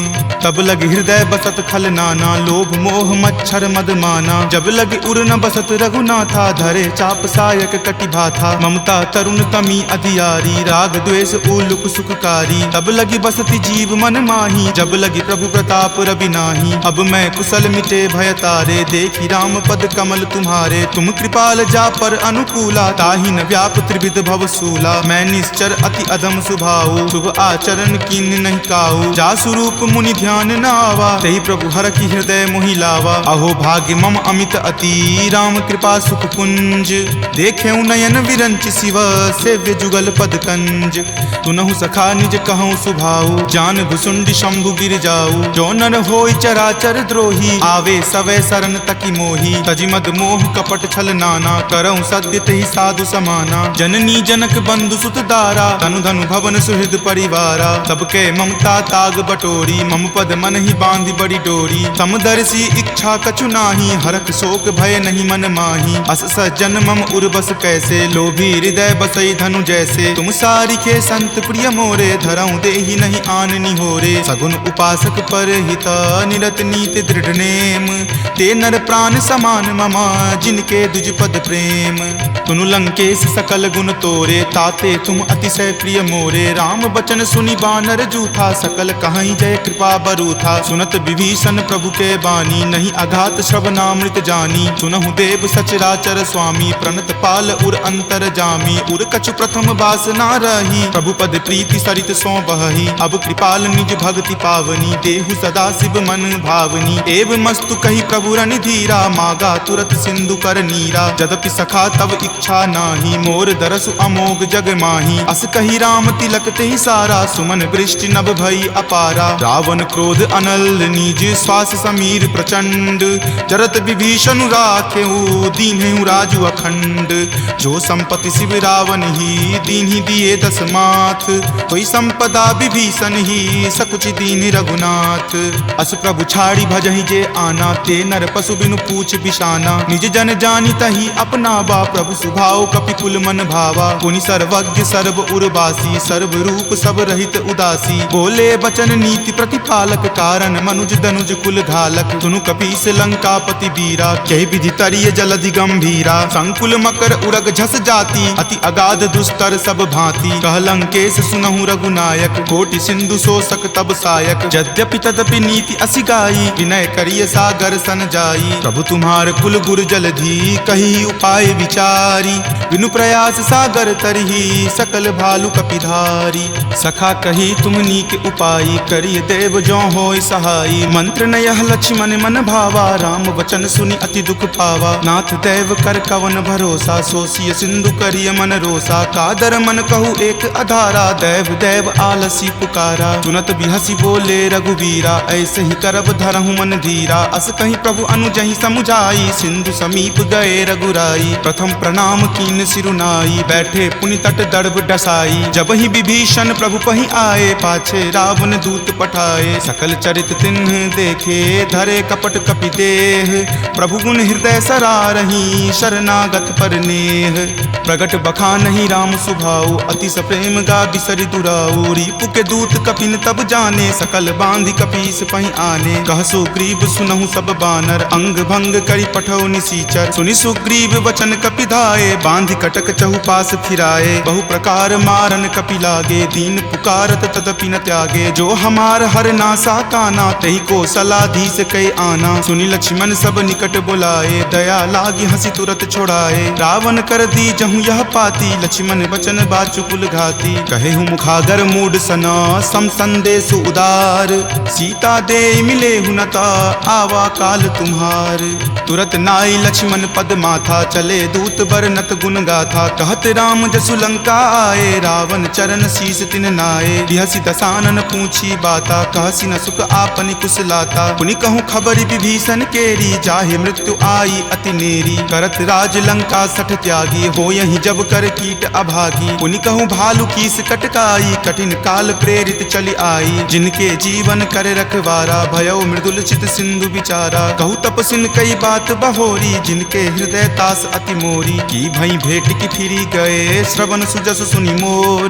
तब लगी हृदय बसत खल नाना, लोभ मोह मच्छर मद माना। जब लगी उर न बसत रघुनाथा, धरे चाप सायक कटि भाथा। ममता तरुण तमी अधियारी, राग द्वेष उलुक सुखकारी। तब लगी बसती जीव मन माही, जब लगी प्रभु प्रताप रवि नाही। अब मैं कुशल मिटे भय तारे, देखी राम पद कमल तुम्हारे। तुम कृपाल जा पर अनुकूला, ताहि न व्याप त्रिविध भव सूला। मैं निश्चर अति अधम सुभाऊ, शुभ आचरण कीन नहीं काऊ। जा स्वरूप मुनि ध्यान न आवा, तेहि प्रभु हर की हृदय मोहि लावा। अहो भाग्य मम अमित अति, राम कृपा सुख पुंज। देखे नयन विरंच शिव, सेव्य जुगल पद कंज। तुनहु सखा निज कहूँ सुभाऊ, जान भुसुंड शंभु गिर जाऊ। जो नर होई चराचर द्रोही, आवे सवै शरण तकी मोही। तजिमद मोह कपट छल नाना, करऊँ सत्य तेहि साधु समाना। जननी जनक बंधु सुत दारा, तनु धनु भवन सुहृद परिवारा। सबके ममता ताग बटोरी, मम पद मन ही बांधी बड़ी डोरी। समदर्शी इच्छा कछु नाही, हरख शोक भय नहीं मन माही। अस सज्जन मम उर्बस कैसे, लोभी हृदय बसई धनु जैसे। तुम सारिखे संत प्रिय मोरे, धरऊँ देहि नहीं आननि होरे। सगुन उपासक पर हित, निरत नीति दृढ़ नेम। ते नर प्राण समान ममा, जिनके दुज पद प्रेम। तुनु लंकेश सकल गुण तोरे, ताते तुम अतिशय प्रिय मोरे। राम बचन सुनि बानर जूथा, सकल कहीं जय कृपा बरूथा। सुनत विभीषण प्रभु के बानी, नहीं अघात श्रवणामृत जानी। सुनहु देव सचराचर स्वामी, प्रणत पाल उर अंतर जामी। उर कछु प्रथम बास ना रही, प्रभु पद प्रीति सरित सो बहही। अब कृपाल निज भक्ति पावनी, देहु सदा शिव मन भावनी। एव मस्तु कही प्रभु रण धीरा, मागा तुरत सिंधु कर नीरा। यद्यपि सखा तब इच्छा नाही, मोर दरसु अमोघ जग माही। अस कही राम तिलक तेहि सारा, सुमन वृष्टि नभ भई अपारा। रावण क्रोध अनल निज, श्वास समीर प्रचंड। जरत विभीषण राखेऊ, दीन्हु राजु अखंड। जो संपत्ति शिव रावण ही, दीन्हि दिए दस माथ। कोई संपदा विभीषण ही, सकुच दीन रघुनाथ। अस प्रभु छाड़ी भजहि जे आना, ते नर पशु बिनु पूछ बिशाना। निज जन जानि तहि अपनावा, प्रभु सुभाव कपिकुल मन भावा। पुनि सर्वज्ञ सर्व उर्वासी, सर्व रूप सब रहित उदासी। बोले बचन नीति प्रतिपालक, कारण मनुज दनुज कुल घालक। सुनु कपीस लंकापति वीरा, कहि विधि तरिय जलधि गंभीरा। संकुल मकर उरग झस जाति, अति अगाध दुस्तर सब भांति। कह लंकेश केस सुनहु रघुनायक, कोटि सिंधु शोषक तब सायक। यद्यपि तदपि नीति असि गाई, विनय करिय सागर सन जाई। प्रभु तुम्हार कुल गुर जलधि, कही उपाय विचारी। बिनु प्रयास सागर तरही, सकल भालु कपिधारी। सखा कही तुम नीक उपाई, करिय देव जो होय सहाई। मंत्र न यह लक्ष्मण मन भावा, राम वचन सुनि अति दुख पावा। नाथ देव कर कवन भरोसा, सोसिय सिंधु करिय मन रोसा। कादर मन कहु एक अधारा, देव देव आलसी पुकारा। सुनत बिहसी बोले रघुवीरा, ऐसे ही करब धरहु मन धीरा। अस कहीं प्रभु अनुजहि समुझाई, सिंधु समीप गए रघुराई। प्रथम प्रणाम कीन सिरुनाई, बैठे पुनि तट दर्भ डसाई। जब ही विभीषण प्रभु पहि आए, पाछे रावण दूत पठाए। सकल चरित तिन्ह देखे, धरे कपट कपि देह। प्रभु गुण हृदय सरारही, शरणागत पर नेह। प्रगट बखानहि राम सुभाऊ, अतिश प्रेम गा बिसरि दुराऊ। रिपु के दूत कपिन तब जाने, सकल बांधि कपीस पहि आने। कह सुग्रीव सुनहु सब बानर, अंग भंग करि पठौ निसीचर। सुनि सुग्रीव वचन कपि धाये, बांधि कटक चहुपास फिराए। बहु प्रकार मारन कपि लागे, दीन पुकारत तदपि न त्यागे। जो हमार हर नासा काना, तही को सलाधीस कई आना। सुनि लक्ष्मण सब निकट बुलाए, दया लागी हंसी तुरत छोड़ाए। रावण कर दी जहु यह पाती, लक्ष्मण वचन बाचुकुल घाती। कहे हूँ मुखागर मूड सना, सम संदेश उदार। सीता दे मिले हुनता, आवा काल तुम्हार। तुरत नाई लक्ष्मण पद माथा, चले दूत बरनत गुण गाथा। कहत राम जसु लंका आए, रावण चरण शीस तिन नाये। बिहसी दसानन पूछी बाता, कहसी न सुख आपनि कुशलाता। पुनि कहूँ खबर विभीषण केरी, जाहे मृत्यु आई अति नेरी। करत राज लंका सठ त्यागी, हो यही जब कर कीट अभागी। पुनि कहूँ भालू कीस कटकाई, कठिन काल प्रेरित चली आई। जिनके जीवन करे रखवारा, भयो मृदुल चित सिंधु विचारा। कहूँ तपसिन कई बात बहोरी, जिनके हृदय तास अति मोरी। की भई भेंट की फिरी गए, श्रवण सुजस सुनि मोर।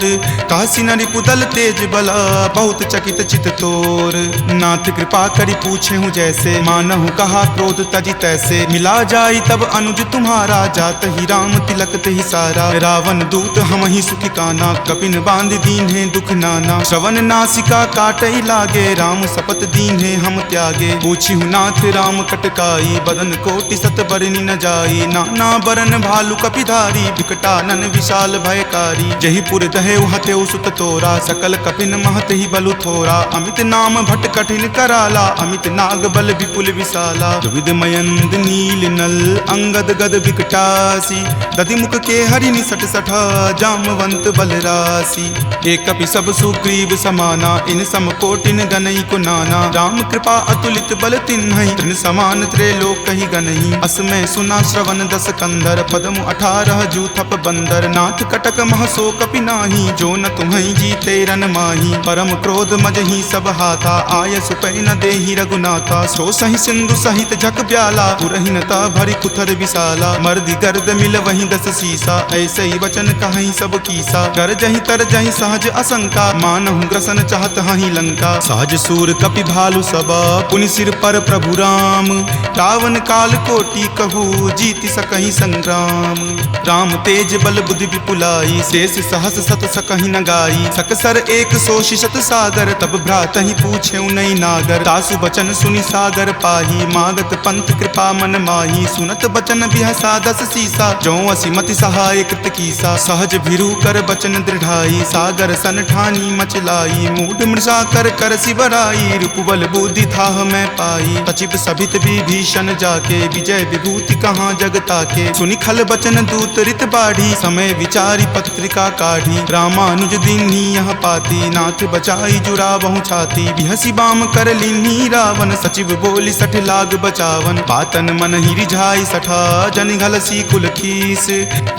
कहसी न रिपुदल तेज बला, बहुत चकित चित तोर। नाथ कृपा करि पूछे हूँ जैसे, मानहु कहा क्रोध तजि तैसे। मिला जाई तब अनुज तुम्हारा, जात ही राम तिलक ही सारा। रावण दूत हम ही सुखी काना, कपिन बांध दीन है दुख नाना। श्रवण नासिका काटई लागे, राम शपथ दीन है हम त्यागे। पूछी हूँ नाथ राम कटकाई, बदन कोटि सत बरनि न जाई। नाना बरन भालु कपिधारी, विकटानन विशाल भयकारी। जही पुर दहे हतेउ सुत तोरा, सकल कपिन महत ही बलु थोरा। अमित नाम भट कठिन कराला, अमित नाग बल विपुल विशाला। दुविध मयंद नील नल, अंगद गद विकटासी। दधि मुख के हरि निसट सठा, जामवंत बलरासी। एक कपि सब सुग्रीव समाना, इन सम कोटिन गनई को नाना। राम कृपा अतुलित बल तिन्हहि, तृण समान त्रैलोक ही गनहि। असमय सुना श्रवण दस कंधर, पदमु 18 जूथप बंदर। नाथ कटक महसो कपि नाही, जो न तुम्हि जीते रन माही। परम क्रोध मजहि सब हाथा, आय सुपै न देहि रघुनाथा। सो सहि सिंधु सहित झक ब्याला, पुरहिनता भरि कुथर विशाला। मर्दि गर्द मिल वहीं 10 सीसा, ऐसे ही वचन कहीं सब कीसा। कर जहि तर जहि सहज असंका, मानहु ग्रसन चाहत हहि लंका। सहज सूर कपि भालु सबा, पुनि सिर पर प्रभु राम। रावण काल कोटि कहू, जीति सकहि संग्राम। राम तेज बल बुद्धि विपुलाई, शेष सहस सत सकहि न गाई। सकसर एक सो शिशत सागर, तब भ्रातहि पूछे नई नागर। तासु बचन सुनि सागर पाही, मागत पंथ कृपा मन माही। सुनत बचन बिहसा 10 सीसा, जो असिमति सहाय कृत कीसा। सहज भिरु कर बचन दृढ़ाई, सागर सन ठानी मचलाई। मूढ़ मृषा कर कर सिवराई, रूपबल बुद्धि थाह मैं पाई। सचिव सभित विभीषण जाके, विजय विभूति कहाँ जग ताके। सुनि खल बचन दूत रित बाढ़ी, समय विचारी पत्रिका काढ़ी। रामानुज दीन्ही यह पाती, नाथ बचाई जुरावहु छाती। बिहसी बाम कर लीन्ही रावण, सचिव बोली सठ लाग बचावन। बातन मन ही रिझाई सठा, जन घलसी कुल खीस।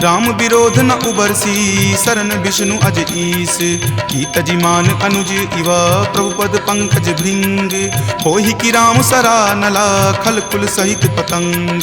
राम विरोध न उबरसी, शरण विष्णु अज ईस। की तजिमान अनुज इवा, प्रभु पद पंकज भृंग। होहि की राम सरा नला, खल कुल सहित पतंग।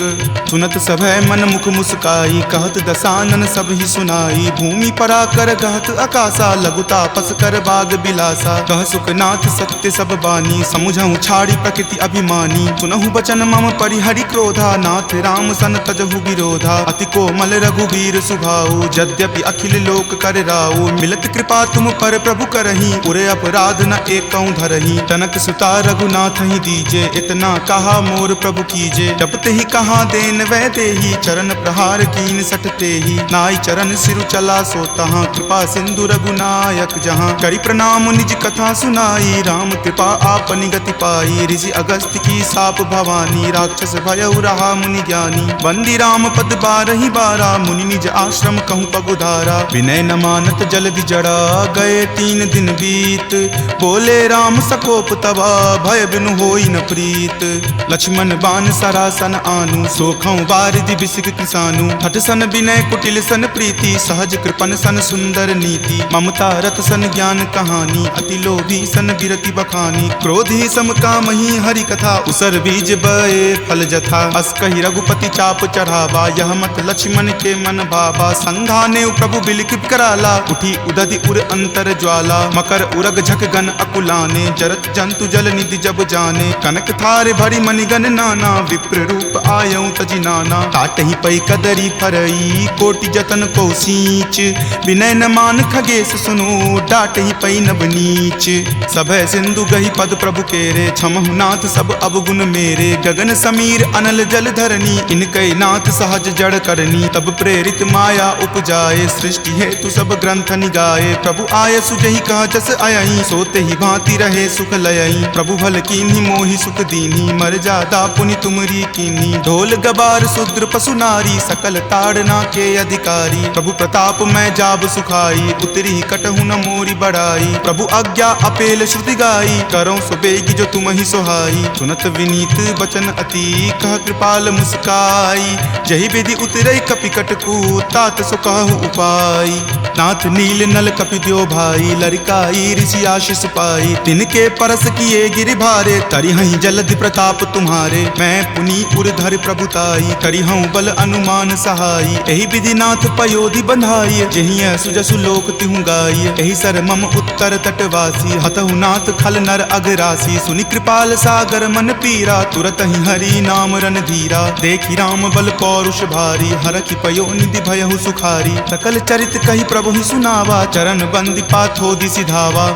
सुनत सभय मन मुख मुस्काई, कहत दसानन सब ही सुनाई। भूमि पराकर गहत आकाशा, लघु तापस कर बाग बिलासा। कह सुखनाथ सत्य सब बानी, समुझहु छाड़ी प्रकृति अभिमानी। सुनहु बचन मम परिहरि क्रोधा, नाथ राम सन तजहु विरोधा। अति कोमल रघुवीर सुभाऊ, यद्यपि अखिल लोक कर राऊ। मिलत कृपा तुम पर प्रभु करही, उरे अपराध न एकौ धरही। तनक सुता रघुनाथ ही दीजे, इतना कहा मोर प्रभु कीजे। जपते ही कहा देन वै देही, चरण प्रहार कीन सटते ही। नाई चरण सिरु चला सो तहाँ, कृपा सिंधु रघुनायक जहाँ। करी प्रणाम निज कथा सुनाई, राम कृपा आपनि गति पाई। ऋषि अगस्त्य की साप भवानी, राक्षस भयउ रहा मुनि ज्ञानी। बंदी राम पद बारहि बारा, मुनि निज आश्रम कहूँ पगुधारा। विनय न मानत जल्दि जड़ा, गए 3 दिन बीत। बोले राम सकोप तबा, भय बिनु होई न प्रीत। लक्ष्मण बान सरासन आनु, सोखौ बारिधि बिसिक किसानु। हठ सन विनय कुटिल सन प्रीति, सहज कृपन सन सुंदर नीति। ममता रत सन ज्ञान कहानी, अति लोभी सन बिरति बखानी। क्रोधी सम कामहि हरि कथा, उसर बीज बए फल जथा। अस कहि रघुपति चाप चढ़ावा, यह मत लक्ष्मण के मन भावा। संधाने प्रभु बिलिक कराला, उठी उदधि उर अंतर ज्वाला। मकर उरग झक गन अकुलाने, जरत जंतु जल निधि जब जाने। कनक थार भरी मणिगन नाना, विप्र रूप आयौ तजि नाना। काटहि पै कदरी फरई, कोटि जतन को सींच। विनय न मान खगेश सुनो, डाटहि पै नब नीच। सभय सिंधु गहि पद प्रभु केरे, क्षमहु नाथ सब अवगुण मेरे। गगन समीर अनल जल धरनी, इनकै नाथ सहज जड़ करनी। तब प्रेरित माया उपजाए, सृष्टि हेतु सब ग्रंथ निगाए। प्रभु आय सुजहि कह जस अयहि, सोते ही भांति रहे सुख लयहि। प्रभु भल कीन्ही मोहि सुख दीन्ही, मर जादा पुनि तुमरी कीन्ही। ढोल गबार शूद्र पशु नारी, सकल ताड़ना के अधिकारी। प्रभु प्रताप मैं जाब सुखाई, उतरी कटहु न मोरी बढ़ाई। प्रभु आज्ञा अपेल श्रुति गाई, करौ सुबेगी जो तुम ही सोहाई। सुनत विनीत बचन अति, कह कृपाल मुस्काई। जहि विधि उतरई कपिकट कू, तात सो कहु उपाय। नाथ नील नल कपि द्यो भाई, लरिकाई ऋषि आशीष पाई। तिनके परस किए गिरि भारे, तरिहहि जलधि प्रताप तुम्हारे। मैं पुनि उरधर प्रभुताई, करिहउँ बल अनुमान सहाई। एहि विधि नाथ पयोधि बंधाई, जहिं सुजसु लोक तिहु गाई। एहि सर मम उत्तर तटवासी, हतहु नाथ खल नर अगरासी। सुनि कृपाल सागर मन पीरा, तुरत ही हरि नाम रन धीरा। देखि राम बल पौरुष भारी, हरखि पयो निधि भयहु सुखारी। सकल चरित कहि प्रभु ही सुनावा, चरण बंदी पाथोधि सिधावा।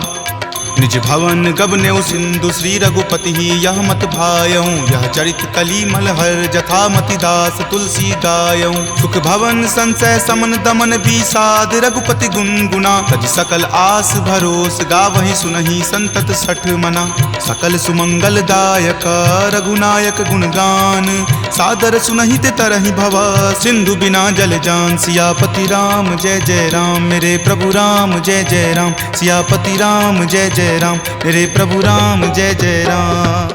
निज भवन गबनेउ सिंधु, श्री रघुपति ही यह मत भायऊँ। यह चरित कली मलहर, जथा मति दास तुलसी गायऊँ। सुख भवन संशय समन दमन बीसाद, रघुपति गुनगुना। तज सकल आस भरोस, गावहि सुनहि संतत सठ मना। सकल सुमंगल दायक, रघुनायक गुणगान। सादर सुनहि ते तरहि भव, सिंधु बिना जल जान। सियापति राम जय जय राम, मेरे प्रभु राम जय जय राम। सियापति राम जय जय राम, मेरे प्रभु राम जय जय राम।